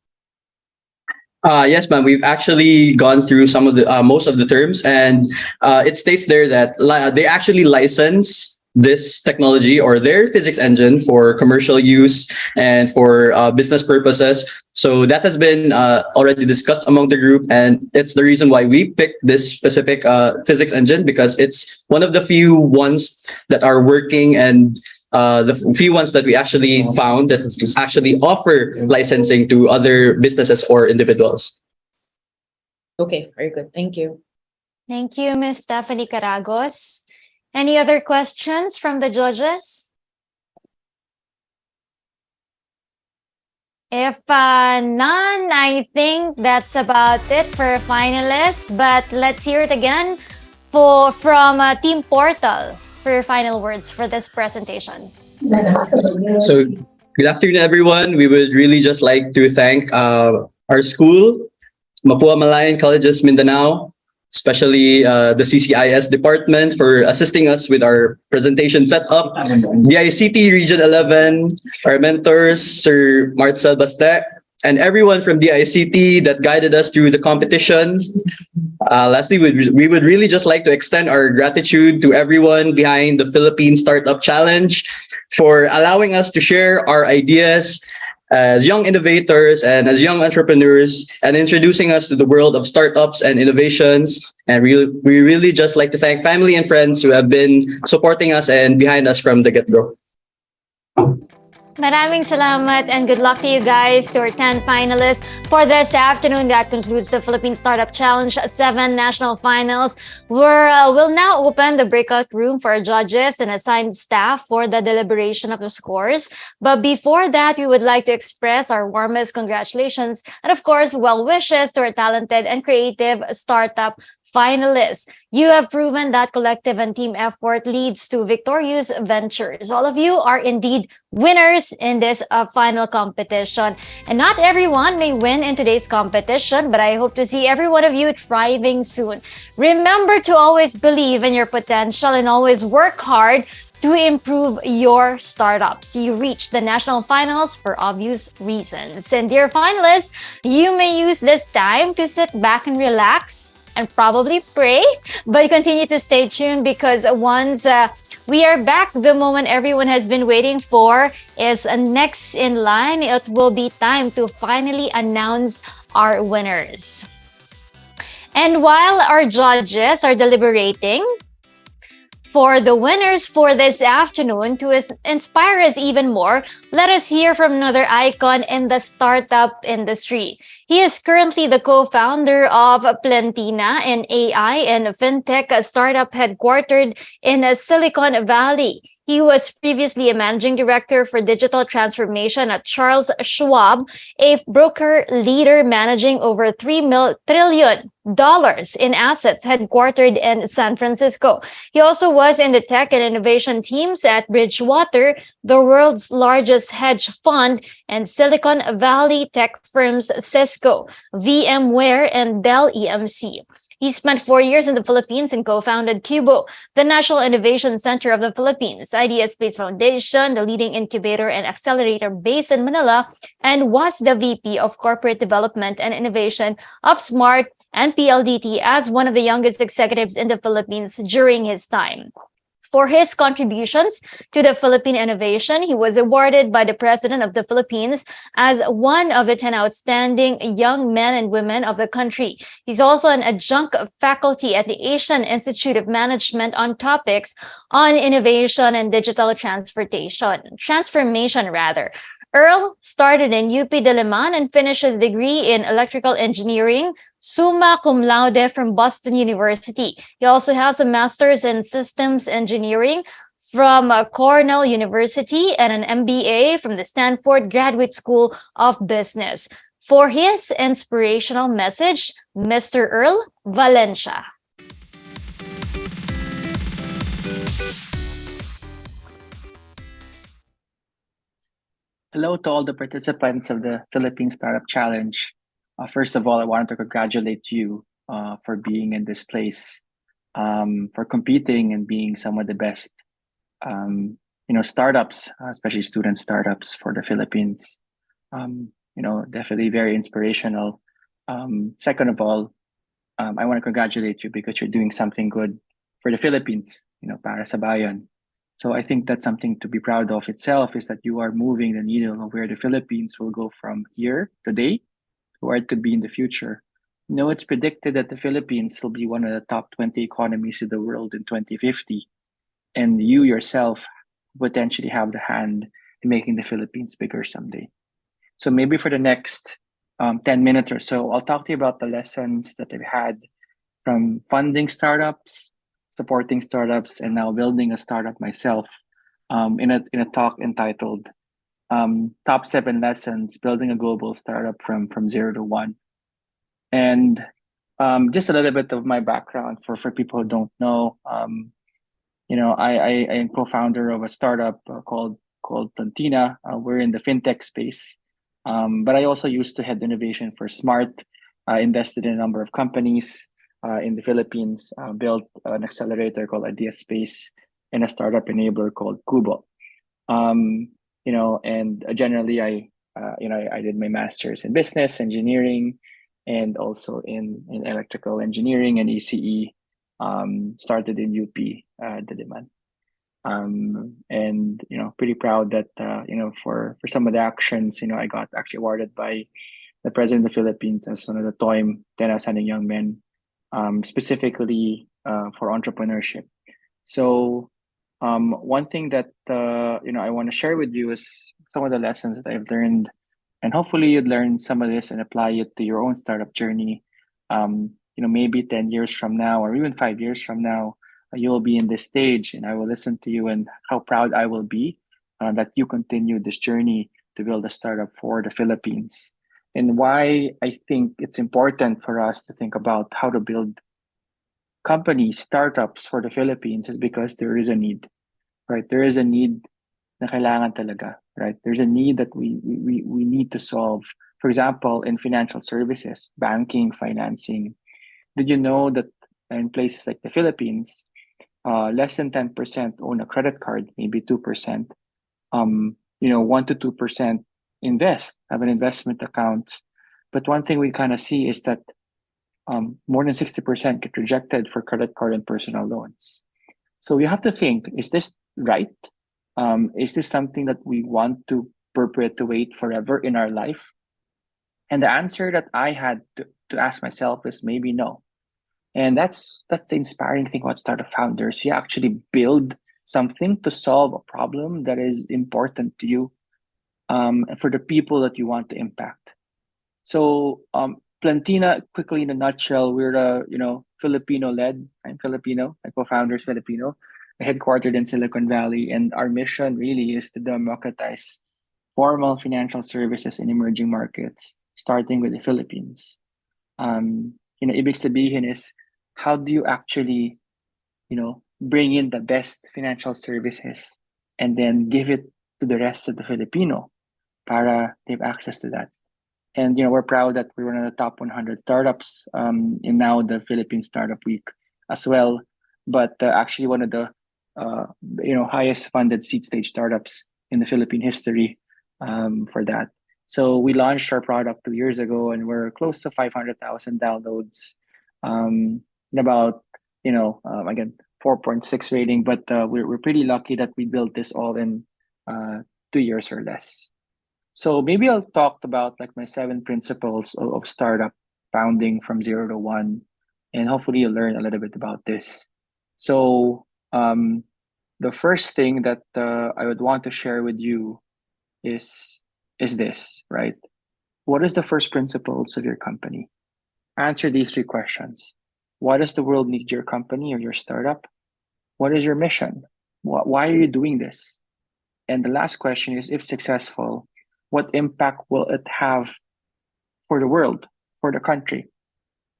Yes, ma'am. We've actually gone through some of the most of the terms, and it states there that they actually license this technology or their physics engine for commercial use and for business purposes. So that has been already discussed among the group, and it's the reason why we picked this specific physics engine, because it's one of the few ones that are working and the few ones that we actually found that actually offer licensing to other businesses or individuals. Okay, very good. Thank you. Thank you, Ms. Stephanie Caragos. Any other questions from the judges? If none, I think that's about it for finalists. But let's hear it again from Team Portal for your final words for this presentation. So good afternoon, everyone. We would really just like to thank our school, Mapua Malayan Colleges Mindanao, especially the CCIS department for assisting us with our presentation setup, the ICT Region 11, our mentors, Sir Marcel Bastek, and everyone from the ICT that guided us through the competition. Lastly, we would really just like to extend our gratitude to everyone behind the Philippine Startup Challenge for allowing us to share our ideas as young innovators and as young entrepreneurs and introducing us to the world of startups and innovations. And we really just like to thank family and friends who have been supporting us and behind us from the get-go. Maraming salamat and good luck to you guys, to our 10 finalists for this afternoon. That concludes the Philippine Startup Challenge 7 National Finals. We'll now open the breakout room for our judges and assigned staff for the deliberation of the scores. But before that, we would like to express our warmest congratulations and, of course, well wishes to our talented and creative startup finalists. You have proven that collective and team effort leads to victorious ventures. All of you are indeed winners in this final competition. And not everyone may win in today's competition, but I hope to see every one of you thriving soon. Remember to always believe in your potential and always work hard to improve your startups. You reach the national finals for obvious reasons. And dear finalists, you may use this time to sit back and relax and probably pray, but continue to stay tuned, because once we are back, the moment everyone has been waiting for is next in line. It will be time to finally announce our winners. And while our judges are deliberating for the winners for this afternoon, to inspire us even more, let us hear from another icon in the startup industry. He is currently the co-founder of Plantina, an AI and fintech startup headquartered in Silicon Valley. He was previously a managing director for digital transformation at Charles Schwab, a broker leader managing over $3 trillion in assets headquartered in San Francisco. He also was in the tech and innovation teams at Bridgewater, the world's largest hedge fund, and Silicon Valley tech firms Cisco, VMware, and Dell EMC. He spent 4 years in the Philippines and co-founded Cubo, the National Innovation Center of the Philippines, Idea Space Foundation, the leading incubator and accelerator based in Manila, and was the VP of Corporate Development and Innovation of Smart and PLDT as one of the youngest executives in the Philippines during his time. For his contributions to the Philippine innovation, he was awarded by the President of the Philippines as one of the 10 outstanding young men and women of the country. He's also an adjunct faculty at the Asian Institute of Management on topics on innovation and digital transformation rather. Earl started in UP Diliman and finished his degree in electrical engineering, summa cum laude from Boston University. He also has a master's in systems engineering from Cornell University and an MBA from the Stanford Graduate School of Business. For his inspirational message, Mr. Earl Valencia. Hello to all the participants of the Philippine Startup Challenge. First of all, I wanted to congratulate you for being in this place, for competing and being some of the best, startups, especially student startups for the Philippines. Definitely very inspirational. Second of all, I want to congratulate you because you're doing something good for the Philippines, para sa bayan. So I think that's something to be proud of itself, is that you are moving the needle of where the Philippines will go from here today to where it could be in the future. It's predicted that the Philippines will be one of the top 20 economies in the world in 2050. And you yourself potentially have the hand in making the Philippines bigger someday. So maybe for the next 10 minutes or so, I'll talk to you about the lessons that I've had from funding startups, supporting startups, and now building a startup myself, in a talk entitled Top 7 Lessons Building a Global Startup from 0 to 1. And just a little bit of my background for people who don't know. I am co-founder of a startup called Plantina. We're in the fintech space, but I also used to head innovation for Smart. I invested in a number of companies in the Philippines, built an accelerator called Idea Space, and a startup enabler called Kubo. And generally I did my master's in business engineering and also in electrical engineering and ECE. Started in UP Diliman. And pretty proud that for some of the actions, I got actually awarded by the President of the Philippines as one of the TOIM 10 Outstanding Young Men, specifically for entrepreneurship. So one thing that I want to share with you is some of the lessons that I've learned, and hopefully you'd learn some of this and apply it to your own startup journey. Maybe 10 years from now, or even 5 years from now, you will be in this stage, and I will listen to you, and how proud I will be that you continue this journey to build a startup for the Philippines. And why I think it's important for us to think about how to build companies, startups for the Philippines is because there is a need, right? There is a need na kailangan talaga, right? There's a need that we need to solve. For example, in financial services, banking, financing. Did you know that in places like the Philippines, less than 10% own a credit card, maybe 2%. 1 to 2% have an investment account. But one thing we kind of see is that more than 60% get rejected for credit card and personal loans. So we have to think, is this right? Is this something that we want to perpetuate forever in our life? And the answer that I had to ask myself is maybe no. And that's the inspiring thing about startup founders. You actually build something to solve a problem that is important to you, for the people that you want to impact. So Plantina, quickly in a nutshell, we're Filipino-led. I'm Filipino. My co-founder is Filipino, headquartered in Silicon Valley, and our mission really is to democratize formal financial services in emerging markets, starting with the Philippines. Ibig sabihin is, how do you actually, bring in the best financial services and then give it to the rest of the Filipino para they have access to that. And, we're proud that we were one of the top 100 startups in now the Philippine Startup Week as well. But actually one of the, highest funded seed stage startups in the Philippine history for that. So we launched our product 2 years ago, and we're close to 500,000 downloads. About, again, 4.6 rating, but we're pretty lucky that we built this all in 2 years or less. So maybe I'll talk about like my 7 principles of startup founding from 0 to 1, and hopefully you'll learn a little bit about this. So the first thing that I would want to share with you is this, right? What is the first principles of your company? Answer these 3 questions. Why does the world need your company or your startup? What is your mission? Why are you doing this? And the last question is, if successful, what impact will it have for the world, for the country,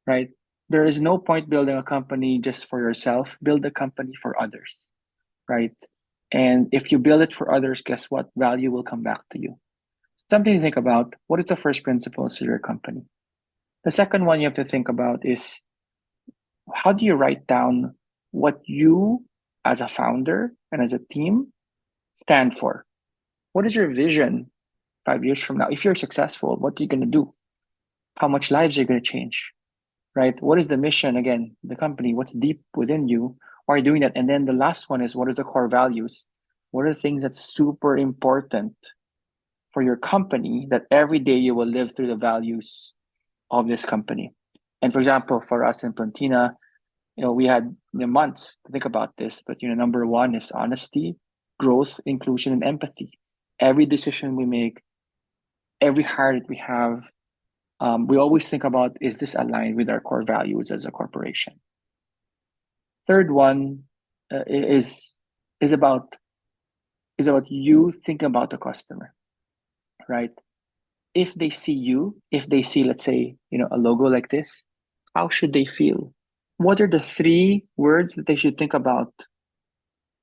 right? There is no point building a company just for yourself. Build a company for others, right? And if you build it for others, guess what? Value will come back to you. Something to think about. What is the first principles of your company? The second one you have to think about is, how do you write down what you as a founder and as a team stand for? What is your vision 5 years from now? If you're successful, what are you going to do? How much lives are you going to change? Right? What is the mission, again, the company? What's deep within you? Why are you doing that? And then the last one is, what is the core values? What are the things that's super important for your company that every day you will live through the values of this company? And for example, for us in Plantina, we had months to think about this, but number 1 is honesty, growth, inclusion, and empathy. Every decision we make, every hire that we have, we always think about, is this aligned with our core values as a corporation? Third one is about you thinking about the customer, right? If they see you, if they see, let's say, a logo like this, how should they feel? What are the 3 words that they should think about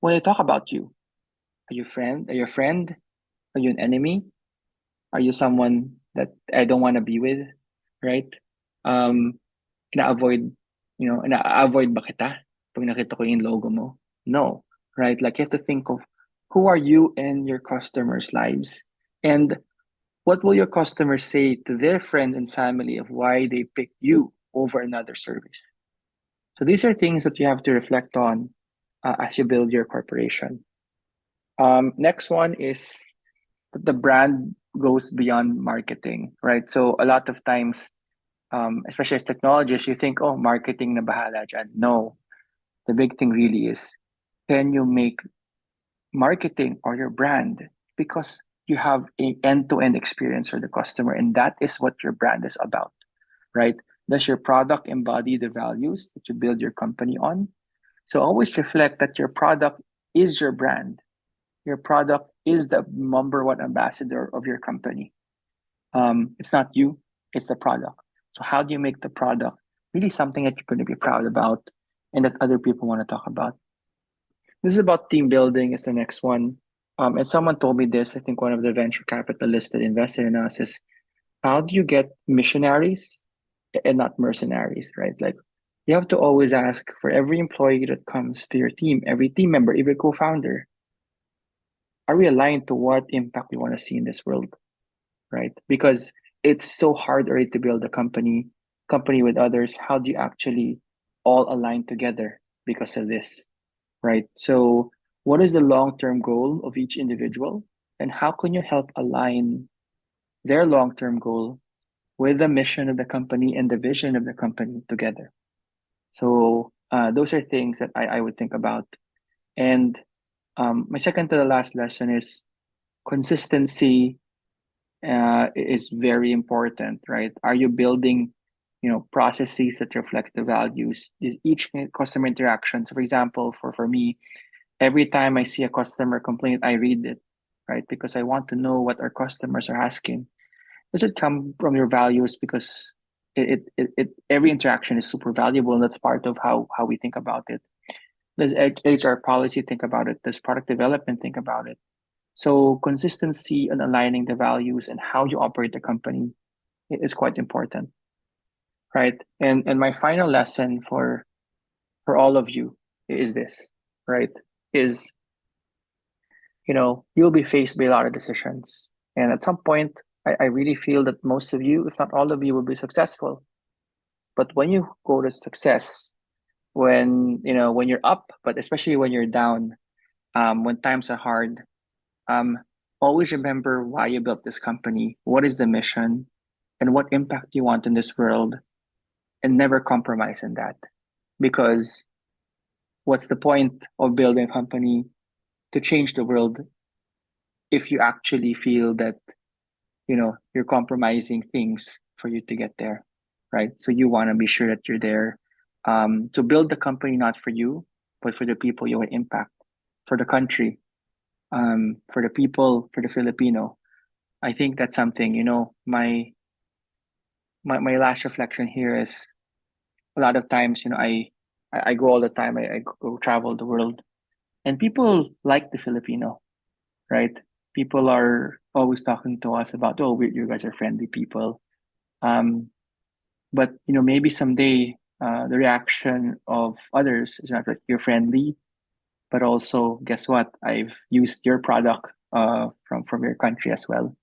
when they talk about you? Are you friend? Are you a friend? Are you an enemy? Are you someone that I don't want to be with? Right? Ina-avoid, ina-avoid ba kita pag nakita ko yung logo mo? No. Right? Like, you have to think of, who are you in your customers' lives? And what will your customers say to their friends and family of why they picked you over another service? So these are things that you have to reflect on as you build your corporation. Next one is that the brand goes beyond marketing, right? So a lot of times, especially as technologists, you think, oh, marketing na bahala dyan. No, the big thing really is, can you make marketing or your brand, because you have an end-to-end experience for the customer, and that is what your brand is about, right? Does your product embody the values that you build your company on? So always reflect that your product is your brand. Your product is the number 1 ambassador of your company. It's not you, it's the product. So how do you make the product really something that you're going to be proud about and that other people want to talk about? This is about team building is the next one. And someone told me this, I think one of the venture capitalists that invested in us, is, how do you get missionaries and not mercenaries, right? Like, you have to always ask for every employee that comes to your team, every team member, every co-founder, are we aligned to what impact we want to see in this world, right? Because it's so hard already to build a company with others. How do you actually all align together because of this, right? So what is the long-term goal of each individual, and how can you help align their long-term goal with the mission of the company and the vision of the company together? So those are things that I would think about. And my second to the last lesson is, consistency is very important, right? Are you building, processes that reflect the values? Is each customer interaction. So for example, for me, every time I see a customer complaint, I read it, right? Because I want to know what our customers are asking. Does it come from your values? Because every interaction is super valuable, and that's part of how we think about it. Does HR policy think about it? Does product development think about it? So consistency and aligning the values and how you operate the company is quite important, right? And my final lesson for all of you is this, right? Is, you'll be faced by a lot of decisions, and at some point, I really feel that most of you, if not all of you, will be successful. But when you go to success, when when you're up, but especially when you're down, when times are hard, um, always remember why you built this company, what is the mission, and what impact you want in this world, and never compromise in that. Because what's the point of building a company to change the world if you actually feel that you're compromising things for you to get there, right? So you want to be sure that you're there to build the company, not for you, but for the people you want to impact, for the country, for the people, for the Filipino. I think that's something. My last reflection here is, a lot of times, I go all the time. I go travel the world, and people like the Filipino, right? People are always talking to us about, oh, you guys are friendly people. But maybe someday the reaction of others is not that you're friendly, but also, guess what? I've used your product from your country as well.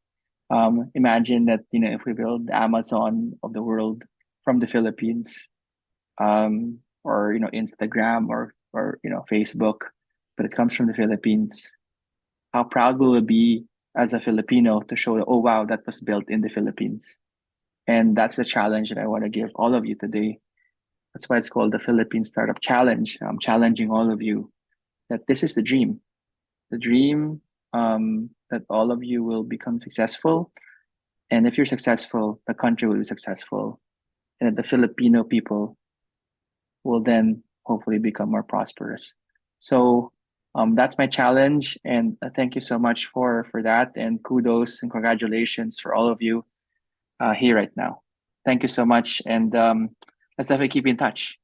Imagine that if we build Amazon of the world from the Philippines, or Instagram, or Facebook, but it comes from the Philippines. How proud will it be as a Filipino to show that, oh wow, that was built in the Philippines? And that's the challenge that I want to give all of you today. That's why it's called the Philippine Startup Challenge. I'm challenging all of you that this is the dream. The dream that all of you will become successful. And if you're successful, the country will be successful. And the Filipino people will then hopefully become more prosperous. So that's my challenge. And thank you so much for that. And kudos and congratulations for all of you here right now. Thank you so much. And let's definitely keep in touch.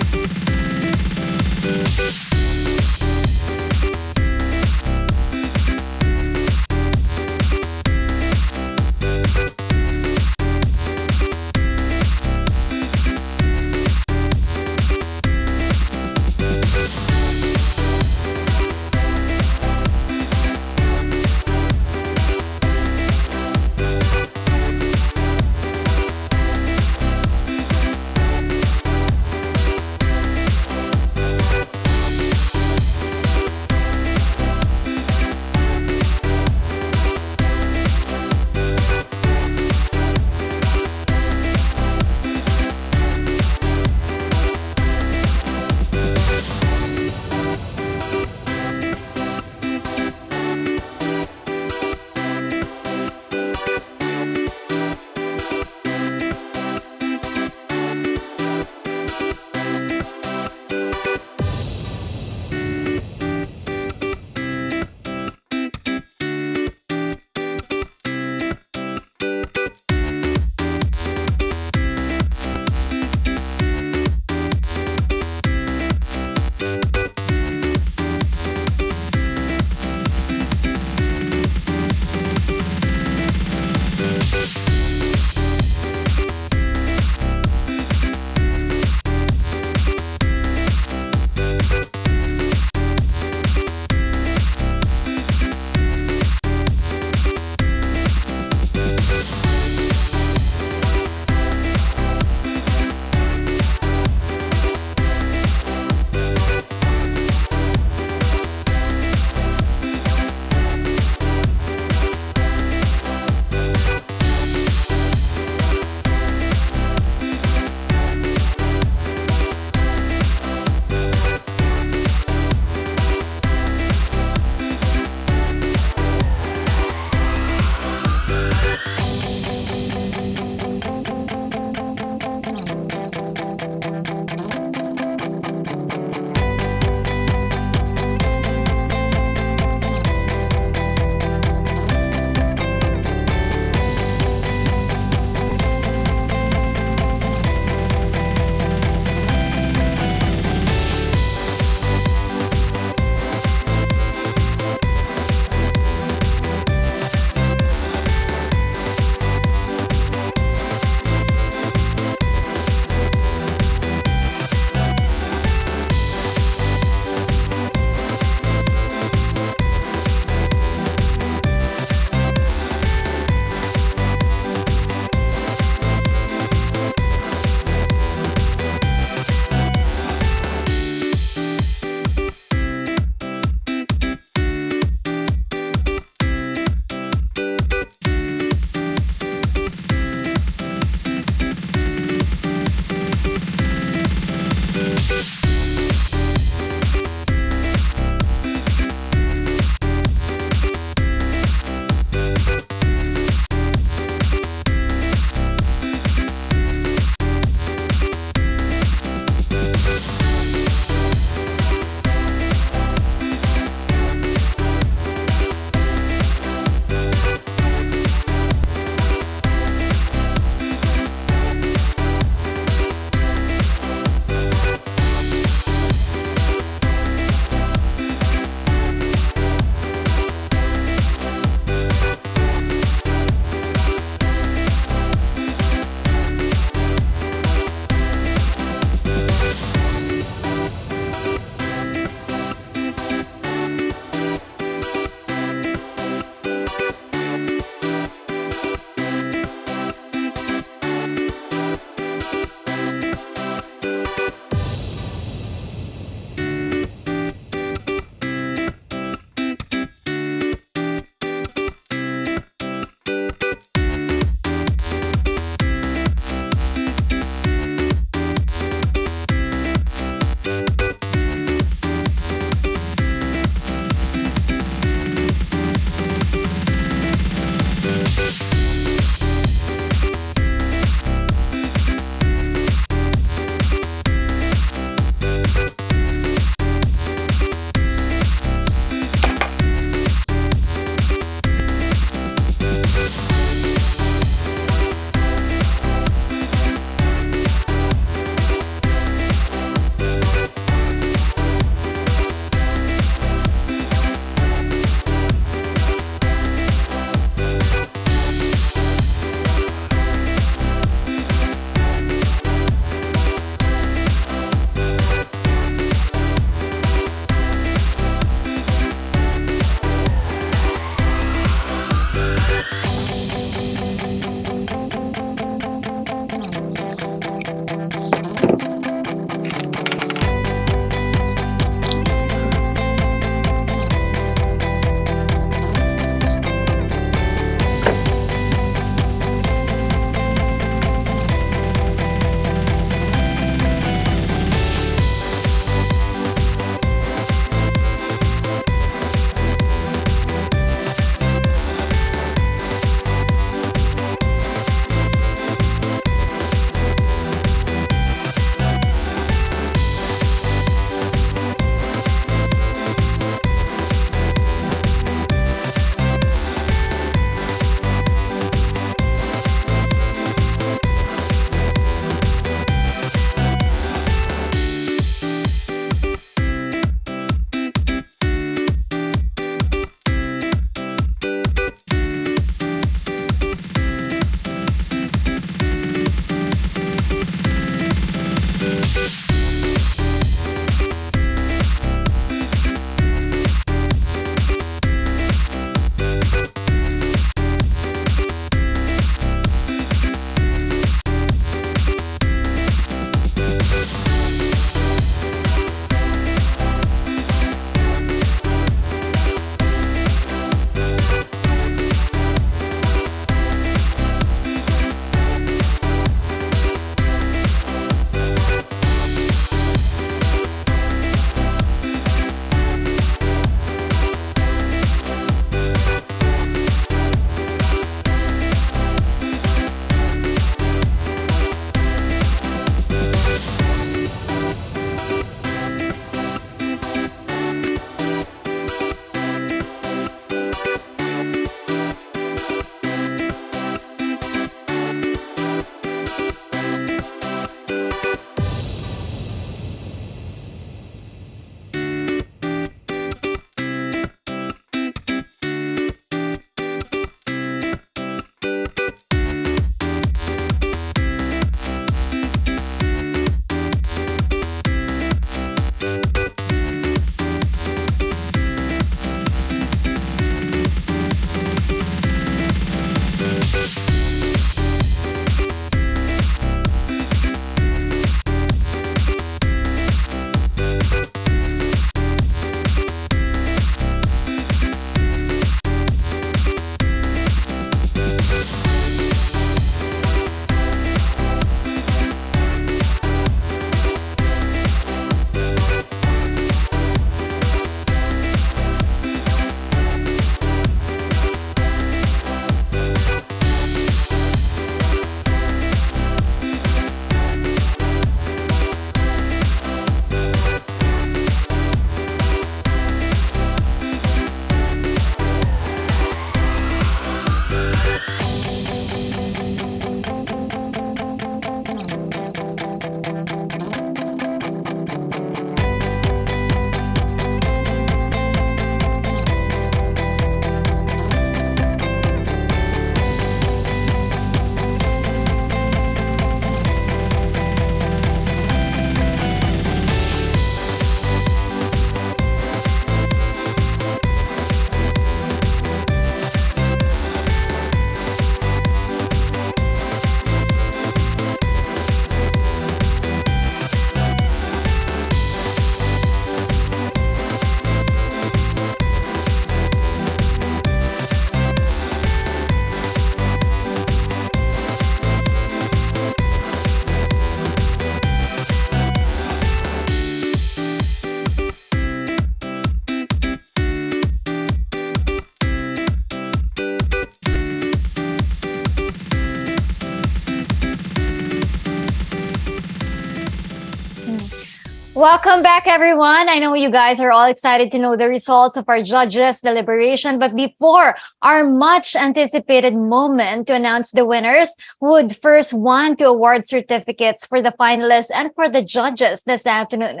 Welcome back, everyone. I know you guys are all excited to know the results of our judges' deliberation. But before our much anticipated moment to announce the winners, we would first want to award certificates for the finalists and for the judges this afternoon.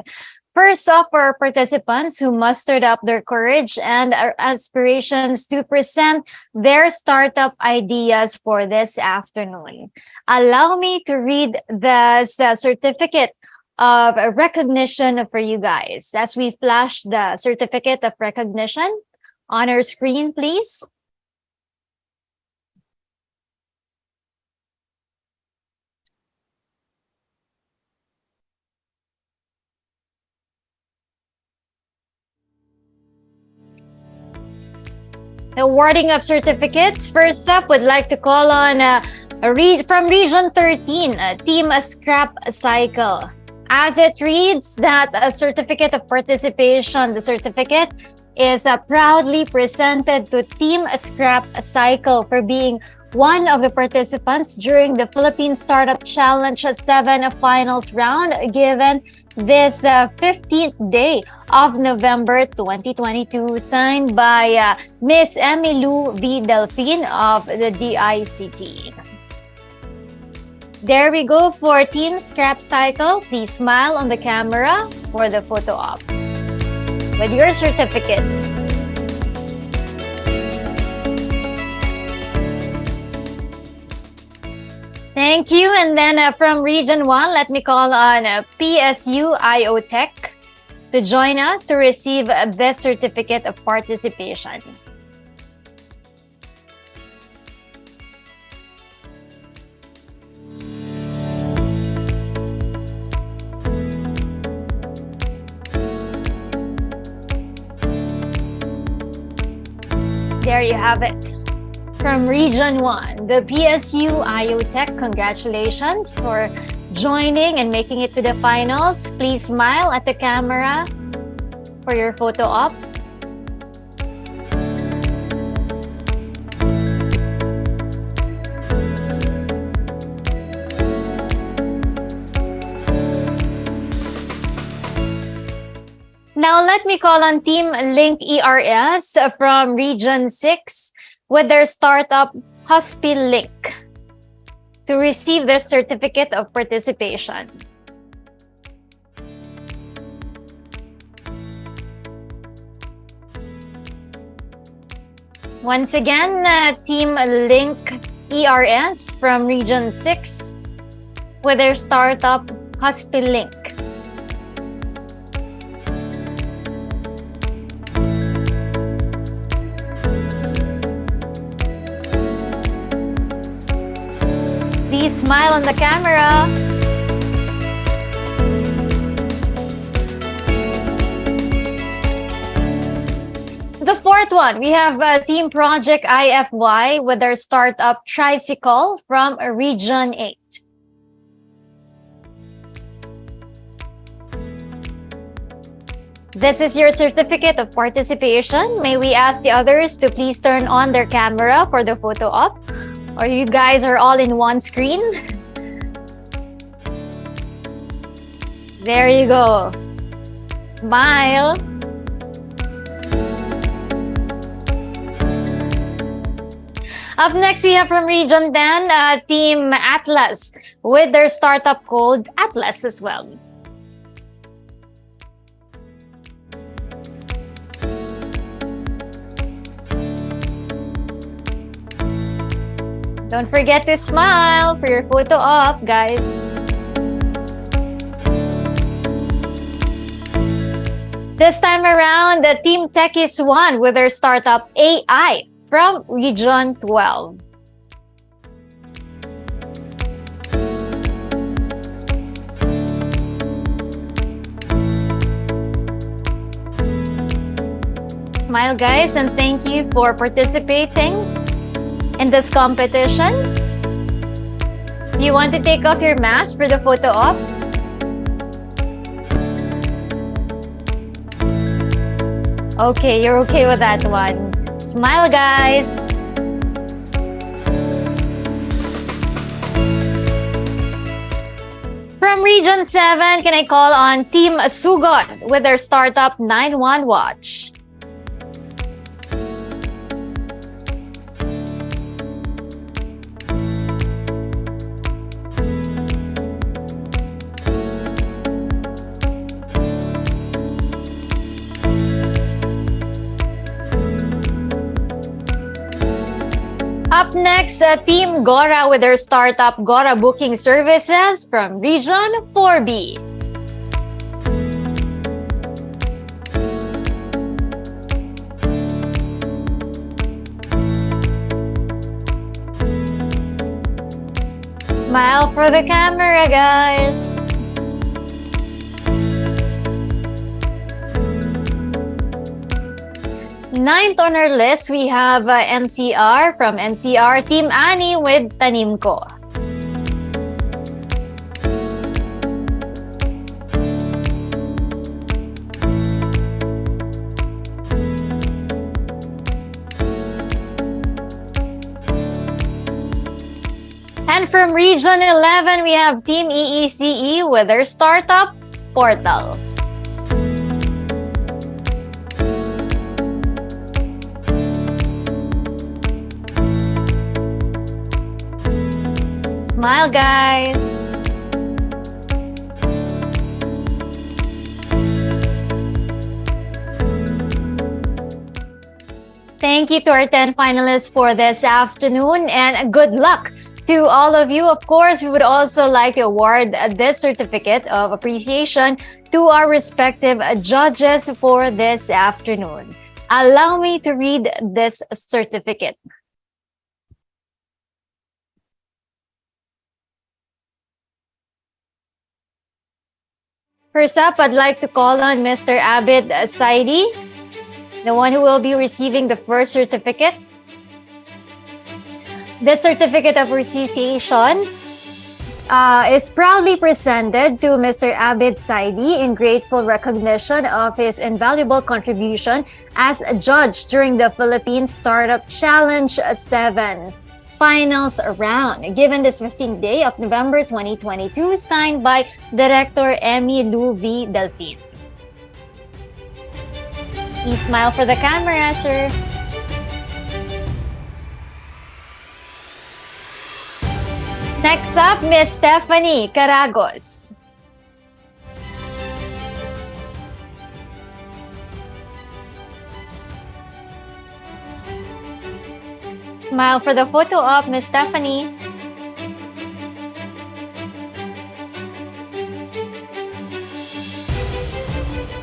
First off, for our participants who mustered up their courage and aspirations to present their startup ideas for this afternoon. Allow me to read the certificate of recognition for you guys as we flash the certificate of recognition on our screen, please. The awarding of certificates. First up, would like to call on from Region 13, Team Scrap Cycle. As it reads that a certificate of participation, the certificate is proudly presented to Team Scrap Cycle for being one of the participants during the Philippine Startup Challenge 7 finals round given this 15th day of November 2022, signed by Miss Emilu V. Delphine of the DICT. There we go for Team Scrap Cycle. Please smile on the camera for the photo op with your certificates. Thank you. And then from Region 1, let me call on PSU IO Tech to join us to receive this certificate of participation. There you have it. From Region 1, the PSU IO Tech, congratulations for joining and making it to the finals. Please smile at the camera for your photo op. Now let me call on Team Link ERS from Region 6 with their startup HospiLink to receive their certificate of participation. Once again, Team Link ERS from Region 6 with their startup HospiLink. Please smile on the camera. The fourth one, we have Team Project IFY with their startup Tricycle from Region 8. This is your certificate of participation. May we ask the others to please turn on their camera for the photo op? Or you guys are all in one screen? There you go. Smile. Up next, we have from Region 10, Team Atlas with their startup called Atlas as well. Don't forget to smile for your photo op, guys. This time around, the Team Tech is one with their startup AI from Region 12. Smile, guys, and thank you for participating in this competition. You want to take off your mask for the photo op? Okay, you're okay with that one. Smile, guys. From Region 7, can I call on Team Sugon with their Startup 9-1 watch? Up next, Team Gora with their startup Gora Booking Services from Region 4B. Smile for the camera, guys. Ninth on our list, we have NCR from NCR, Team Annie with Tanim Ko. And from Region 11, we have Team EECE with their startup Portal. Smile, guys. Thank you to our 10 finalists for this afternoon, and good luck to all of you. Of course, we would also like to award this certificate of appreciation to our respective judges for this afternoon. Allow me to read this certificate. First up, I'd like to call on Mr. Abid Saidi, the one who will be receiving the first certificate. This certificate of appreciation is proudly presented to Mr. Abid Saidi in grateful recognition of his invaluable contribution as a judge during the Philippine Startup Challenge 7 Finals round, given this 15th day of November 2022, signed by Director Emmy Lou V. Delphine. Please smile for the camera, sir. Next up, Miss Stephanie Caragos. Smile for the photo op, Miss Stephanie.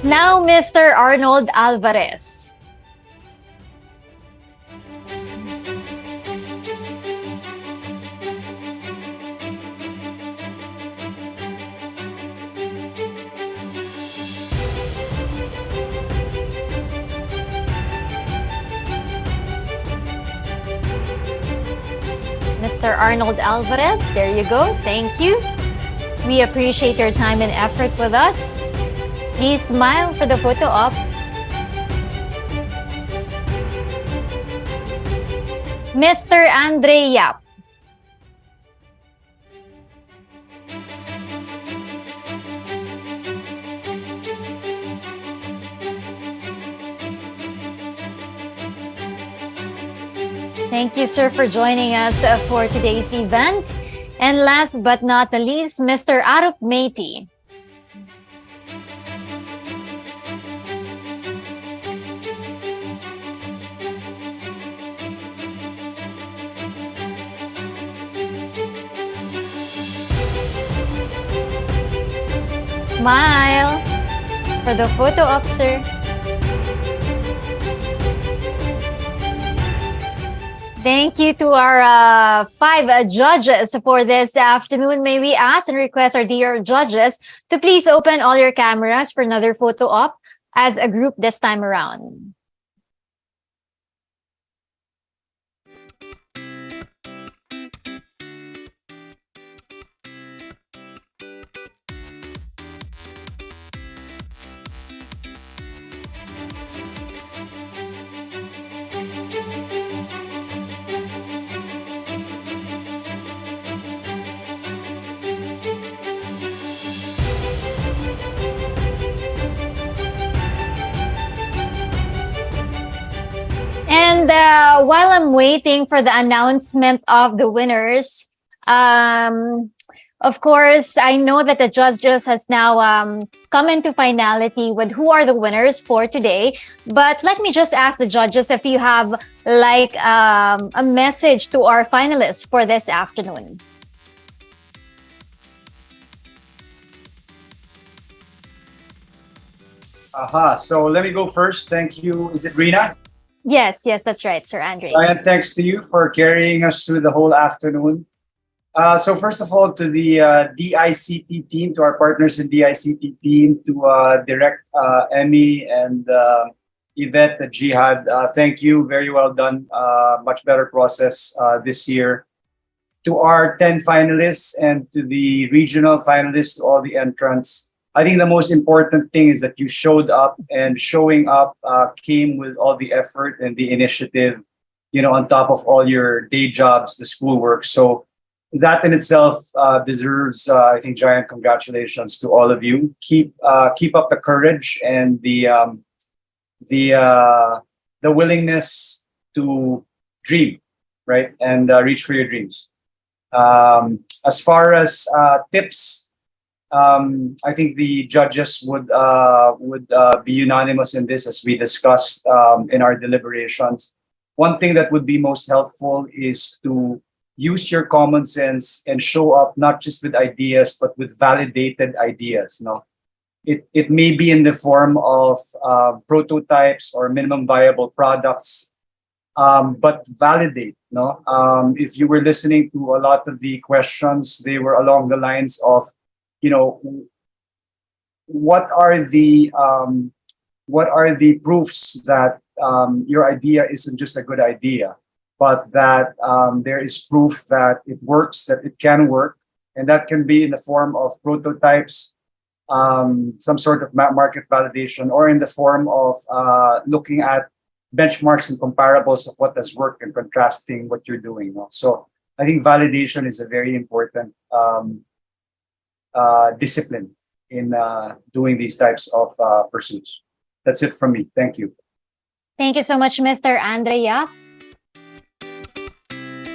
Now, Mr. Arnold Alvarez. Mr. Arnold Alvarez, there you go. Thank you. We appreciate your time and effort with us. Please smile for the photo op. Mr. Andre Yap. Thank you, sir, for joining us for today's event. And last but not the least, Mr. Arup Meiti. Smile for the photo op, sir. Thank you to our 5 judges for this afternoon. May we ask and request our dear judges to please open all your cameras for another photo op as a group this time around. And while I'm waiting for the announcement of the winners, of course, I know that the judges has now come into finality with who are the winners for today. But let me just ask the judges if you have like a message to our finalists for this afternoon. Aha. So let me go first. Thank you. Is it Rina? Yes, that's right, Sir Andre. Ryan, thanks to you for carrying us through the whole afternoon. So first of all, to the DICT team, to our partners in DICT team, to Direct Emmy and Yvette, the Jihad, thank you. Very well done. Much better process this year. To our 10 finalists and to the regional finalists, to all the entrants, I think the most important thing is that you showed up, and showing up came with all the effort and the initiative, on top of all your day jobs, the schoolwork. So that in itself deserves, I think, giant congratulations to all of you. Keep up the courage and the willingness to dream, right, and reach for your dreams. As far as tips, I think the judges would be unanimous in this, as we discussed in our deliberations. One thing that would be most helpful is to use your common sense and show up not just with ideas, but with validated ideas. It may be in the form of prototypes or minimum viable products, but validate. If you were listening to a lot of the questions, they were along the lines of, what are the proofs that your idea isn't just a good idea, but that there is proof that it works, that it can work, and that can be in the form of prototypes, some sort of market validation, or in the form of looking at benchmarks and comparables of what has worked and contrasting what you're doing. So I think validation is a very important discipline in doing these types of pursuits. That's it from me. Thank you. Thank you so much, Mr. Andrea.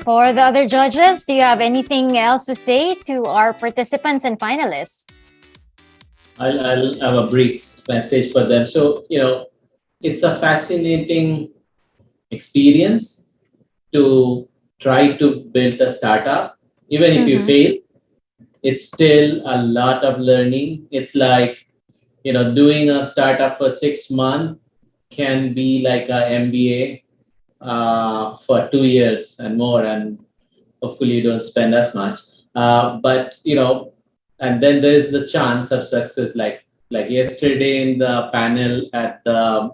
For the other judges, do you have anything else to say to our participants and finalists? I'll have a brief message for them. So, it's a fascinating experience to try to build a startup. Even if you fail, it's still a lot of learning. It's like, doing a startup for 6 months can be like a MBA for 2 years and more, and hopefully you don't spend as much. But and then there's the chance of success. Like yesterday in the panel at the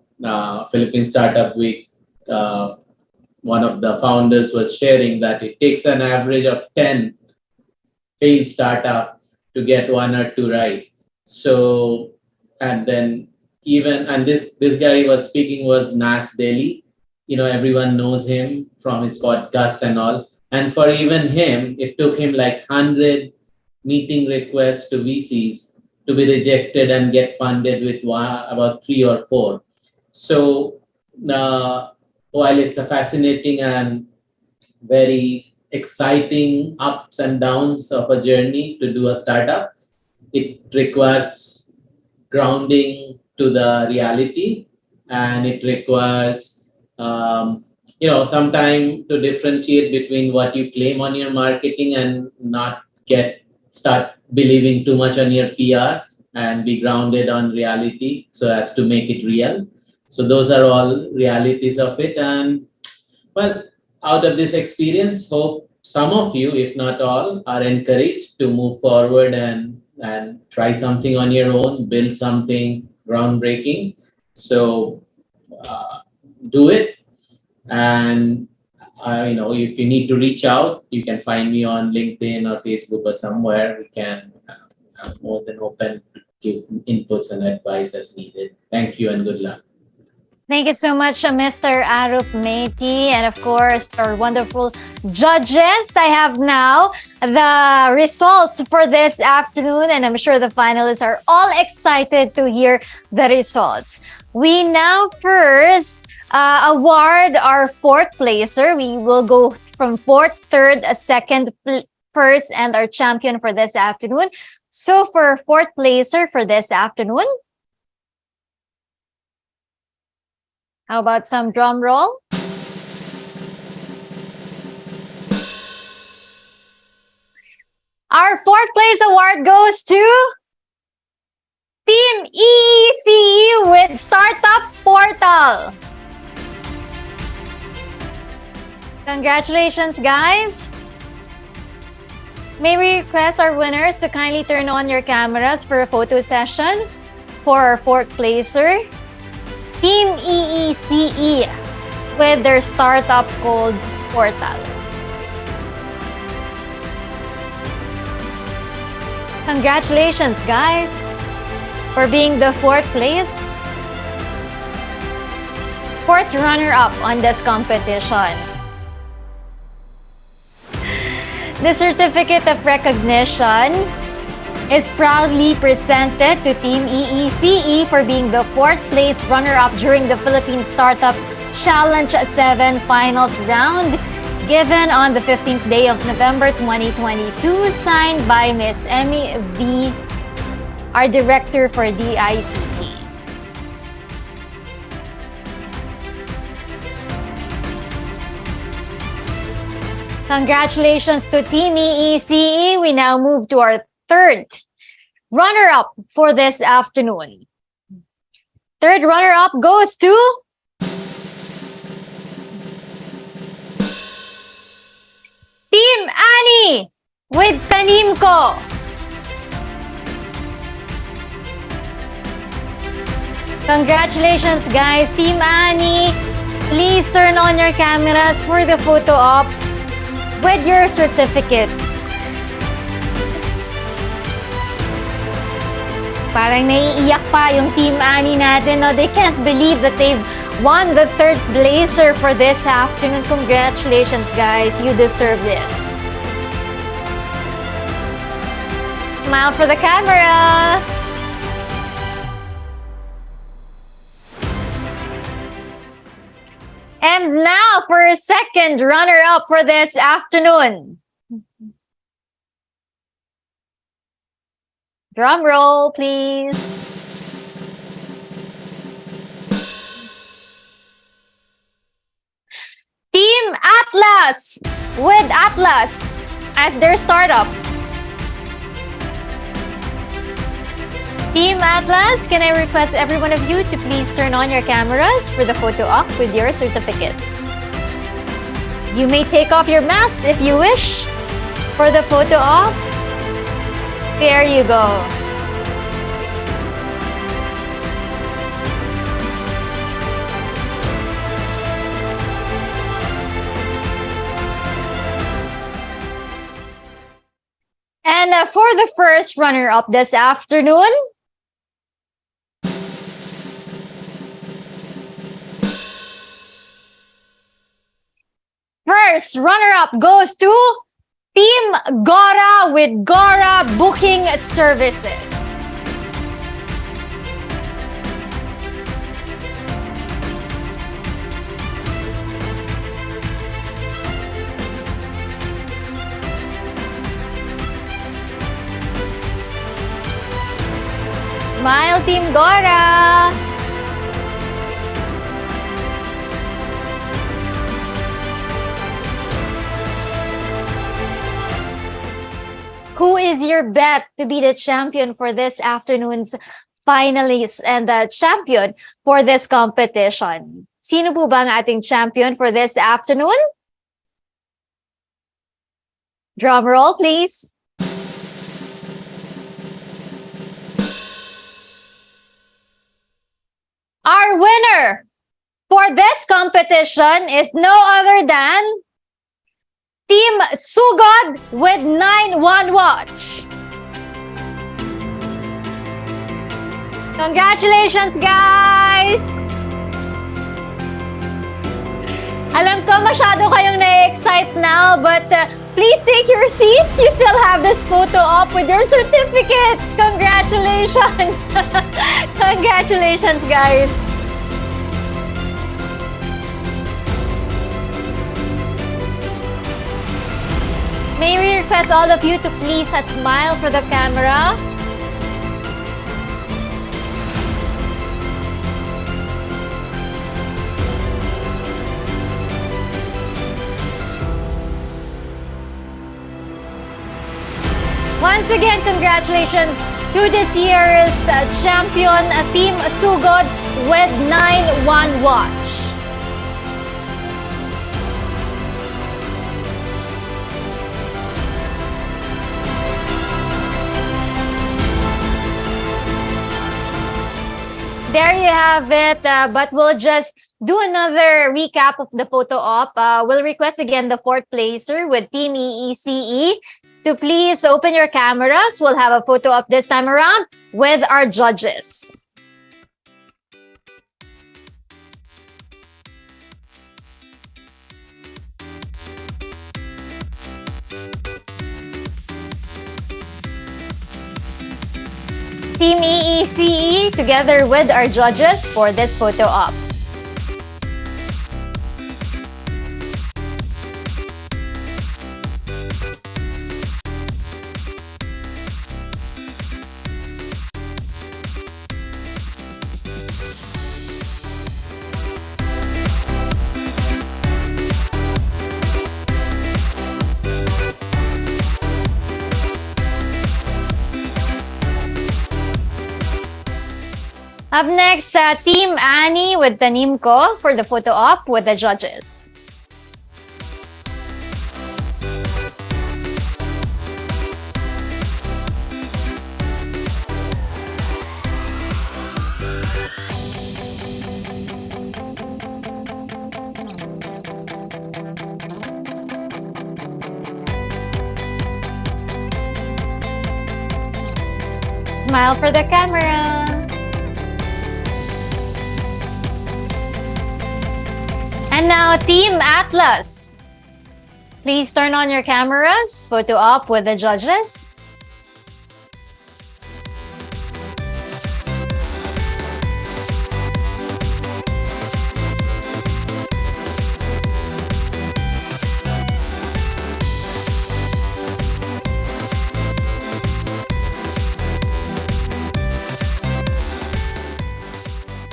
Philippine Startup Week, one of the founders was sharing that it takes an average of 10 failed startup to get 1 or 2 right. So, and then this guy was speaking was Nas Daily. Everyone knows him from his podcast and all. And for even him, it took him like 100 meeting requests to VCs to be rejected and get funded with about 3 or 4. So while it's a fascinating and very exciting ups and downs of a journey to do a startup, it requires grounding to the reality, and it requires sometime to differentiate between what you claim on your marketing and not start believing too much on your PR, and be grounded on reality so as to make it real. So those are all realities of it. And well, out of this experience, hope some of you, if not all, are encouraged to move forward and try something on your own, build something groundbreaking. So do it. And if you need to reach out, you can find me on LinkedIn or Facebook or somewhere. We can I'm more than open to give inputs and advice as needed. Thank you and good luck. Thank you so much, Mr. Arup Meiti, and of course, our wonderful judges. I have now the results for this afternoon, and I'm sure the finalists are all excited to hear the results. We now first award our fourth placer. We will go from fourth, third, second, first, and our champion for this afternoon. So for fourth placer for this afternoon, how about some drum roll? Our fourth place award goes to Team EECE with Startup Portal. Congratulations, guys. May we request our winners to kindly turn on your cameras for a photo session for our fourth placer, Team EECE with their startup called Portal. Congratulations, guys, for being the fourth runner-up on this competition. The certificate of recognition is proudly presented to Team EECE for being the fourth place runner-up during the Philippine Startup Challenge 7 Finals round, given on the 15th day of November 2022, signed by Ms. Emmy V, our Director for DICT. Congratulations to Team EECE. We now move to our third runner-up for this afternoon. Third runner-up goes to Team Annie with Tanim Ko. Congratulations, guys. Team Annie, please turn on your cameras for the photo op with your certificates. Parang naiiyak pa yung Team Annie natin. No? They can't believe that they've won the third placer for this afternoon. Congratulations, guys. You deserve this. Smile for the camera. And now for a second runner-up for this afternoon. Drum roll, please. Team Atlas with Atlas as their startup. Team Atlas, can I request every one of you to please turn on your cameras for the photo op with your certificates. You may take off your masks if you wish for the photo op. There you go. And for the first runner-up this afternoon, first runner-up goes to Team Gora with Gora Booking Services. Smile, Team Gora! Who is your bet to be the champion for this afternoon's finalists and the champion for this competition? Sino po ba ang ating champion for this afternoon? Drum roll, please. Our winner for this competition is no other than Team Sugod with 9-1 Watch. Congratulations, guys! Alam ko masyado kayong na-excite now, but please take your seats. You still have this photo op with your certificates. Congratulations! Congratulations, guys! May we request all of you to please smile for the camera. Once again, congratulations to this year's champion, Team Sugod with 9-1 watch. There you have it, but we'll just do another recap of the photo op. We'll request again the fourth placer with Team EECE to please open your cameras. We'll have a photo op this time around with our judges. Team EECE together with our judges for this photo op. Up next, Team Annie with Tanimko for the photo op with the judges. Smile for the camera. And now, Team Atlas. Please turn on your cameras. Photo op with the judges.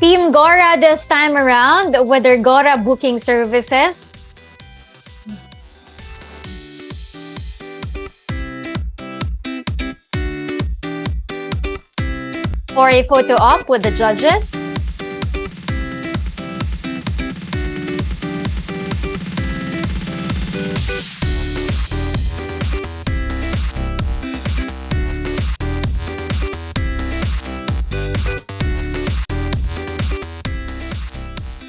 Team Gora this time around with their Gora booking services. For a photo op with the judges.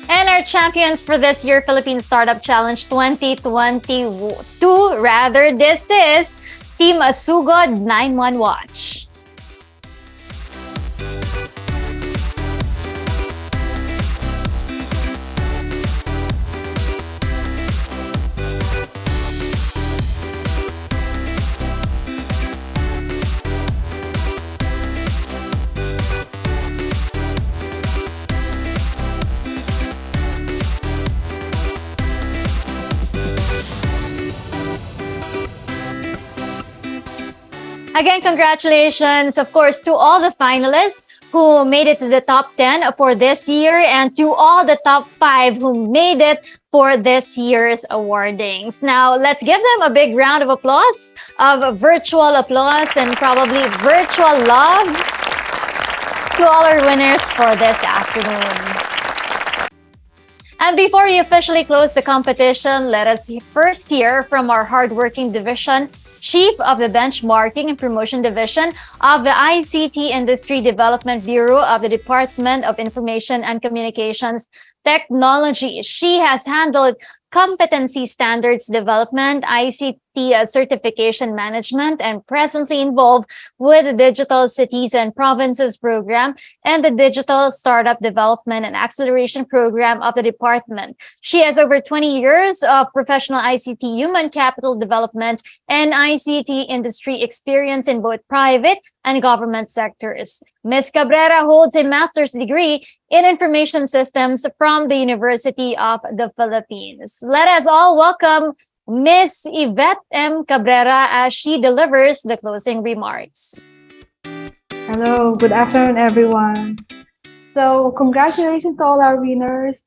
And our champions for this year Philippine Startup Challenge 2022, this is Team Sugod 9-1 Watch. Again, congratulations, of course, to all the finalists who made it to the top 10 for this year and to all the top 5 who made it for this year's awardings. Now, let's give them a big round of applause, of virtual applause and probably virtual love to all our winners for this afternoon. And before we officially close the competition, let us first hear from our hardworking division Chief of the Benchmarking and Promotion Division of the ICT Industry Development Bureau of the Department of Information and Communications Technology. She has handled competency standards development, ICT certification management, and presently involved with the Digital Cities and Provinces Program and the Digital Startup Development and Acceleration Program of the department. She has over 20 years of professional ICT human capital development and ICT industry experience in both private and government sectors. Ms. Cabrera holds a master's degree in information systems from the University of the Philippines. Let us all welcome Miss Yvette M. Cabrera as she delivers the closing remarks. Hello, good afternoon, everyone. So, congratulations to all our winners.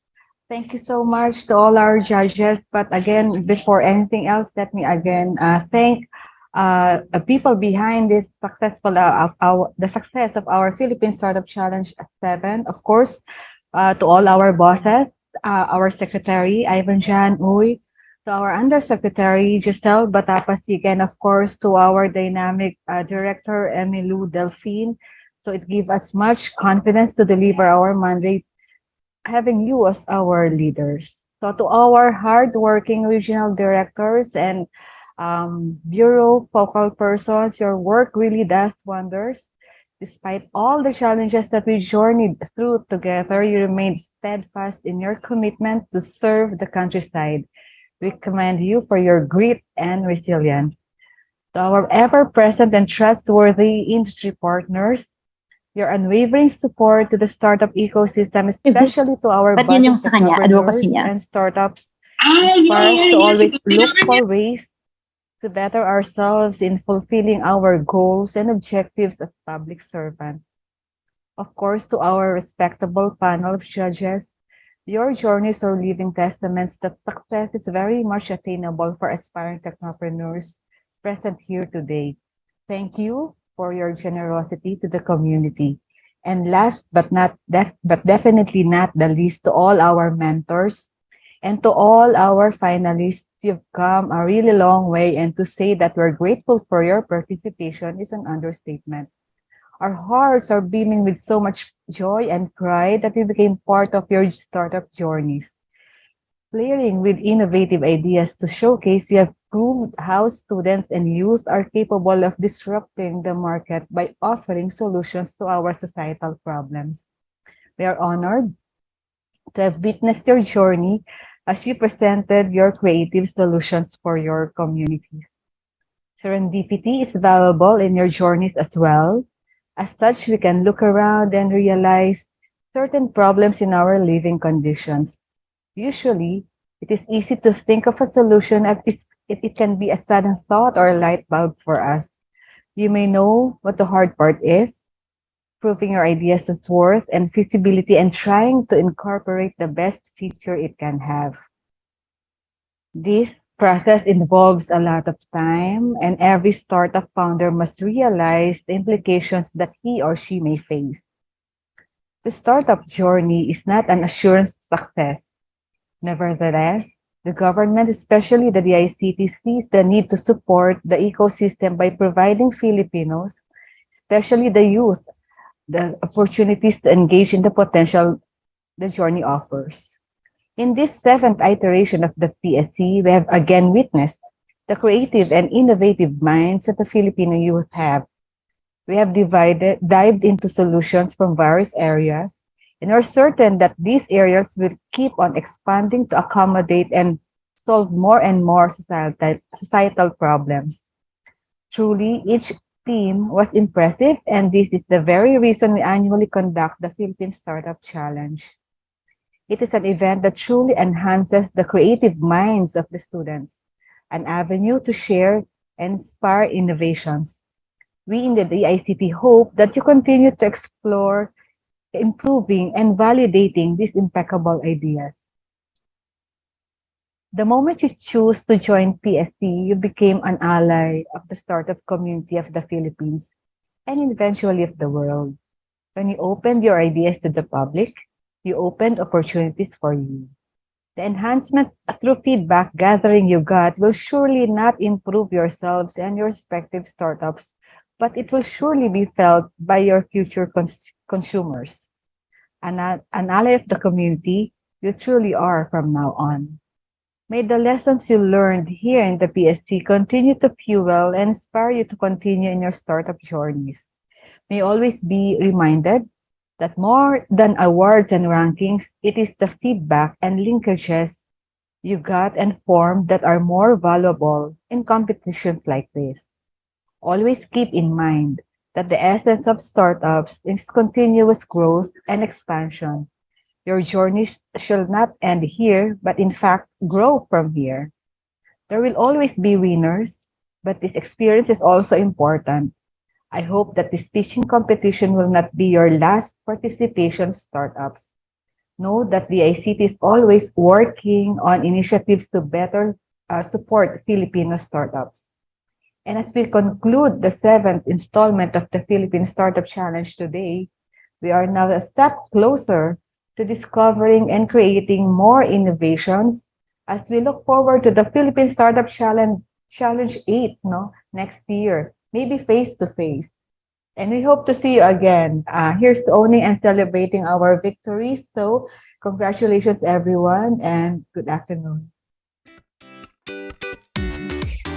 Thank you so much to all our judges. But again, before anything else, let me again thank the people behind this successful of our the success of our Philippine Startup Challenge 7. Of course, to all our bosses, our secretary Ivan Jan Uy, to our undersecretary Giselle Batapasig, and of course to our dynamic director Emilu Delphine. So it gives us much confidence to deliver our mandate, having you as our leaders. So to our hardworking regional directors and bureau focal persons, your work really does wonders. Despite all the challenges that we journeyed through together, you remained steadfast in your commitment to serve the countryside. We commend you for your grit and resilience. To our ever-present and trustworthy industry partners, your unwavering support to the startup ecosystem, especially to our Ba't yun yung budding sa kanya? Advocacy entrepreneurs niya? and startups, inspire us to always look for ways to better ourselves in fulfilling our goals and objectives as public servants. Of course, to our respectable panel of judges, your journeys are living testaments that success is very much attainable for aspiring technopreneurs present here today. Thank you for your generosity to the community. And last but definitely not the least, to all our mentors and to all our finalists, you've come a really long way, and to say that we're grateful for your participation is an understatement. Our hearts are beaming with so much joy and pride that we became part of your startup journeys. Flaring with innovative ideas to showcase, you have proved how students and youth are capable of disrupting the market by offering solutions to our societal problems. We are honored to have witnessed your journey as you presented your creative solutions for your communities. Serendipity is valuable in your journeys as well. As such, we can look around and realize certain problems in our living conditions. Usually, it is easy to think of a solution as if it can be a sudden thought or a light bulb for us. You may know what the hard part is, proving your ideas' worth and feasibility and trying to incorporate the best feature it can have. This process involves a lot of time, and every startup founder must realize the implications that he or she may face. The startup journey is not an assurance success. Nevertheless, the government, especially the DICT, sees the need to support the ecosystem by providing Filipinos, especially the youth, the opportunities to engage in the potential the journey offers. In this seventh iteration of the PSC, we have again witnessed the creative and innovative minds that the Filipino youth have. We have dived into solutions from various areas and are certain that these areas will keep on expanding to accommodate and solve more and more societal problems. Truly, each team was impressive, and this is the very reason we annually conduct the Philippine Startup Challenge. It is an event that truly enhances the creative minds of the students, an avenue to share and inspire innovations. We in the DICT hope that you continue to explore, improving, and validating these impeccable ideas. The moment you choose to join PSC, you became an ally of the startup community of the Philippines and eventually of the world. When you opened your ideas to the public, you opened opportunities for you. The enhancements through feedback gathering you got will surely not improve yourselves and your respective startups, but it will surely be felt by your future consumers. An ally of the community, you truly are from now on. May the lessons you learned here in the PSC continue to fuel and inspire you to continue in your startup journeys. May you always be reminded that more than awards and rankings, it is the feedback and linkages you got and formed that are more valuable in competitions like this. Always keep in mind that the essence of startups is continuous growth and expansion. Your journey shall not end here, but in fact grow from here. There will always be winners, but this experience is also important. I hope that this pitching competition will not be your last participation startups. Know that the ICT is always working on initiatives to better support Filipino startups. And as we conclude the seventh installment of the Philippine Startup Challenge today, we are now a step closer to discovering and creating more innovations as we look forward to the Philippine Startup Challenge 8 next year, maybe face to face. And we hope to see you again. Here's to owning and celebrating our victories. So, congratulations, everyone, and good afternoon.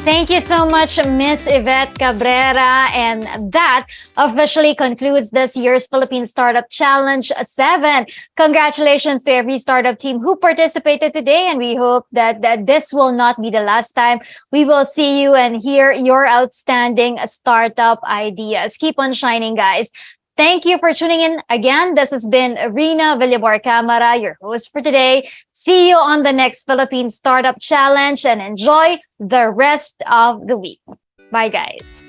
Thank you so much, Miss Yvette Cabrera. And that officially concludes this year's Philippine Startup Challenge 7. Congratulations to every startup team who participated today. And we hope that this will not be the last time we will see you and hear your outstanding startup ideas. Keep on shining, guys. Thank you for tuning in again. This has been Rina Villamor Camara, your host for today. See you on the next Philippine Startup Challenge and enjoy the rest of the week. Bye, guys.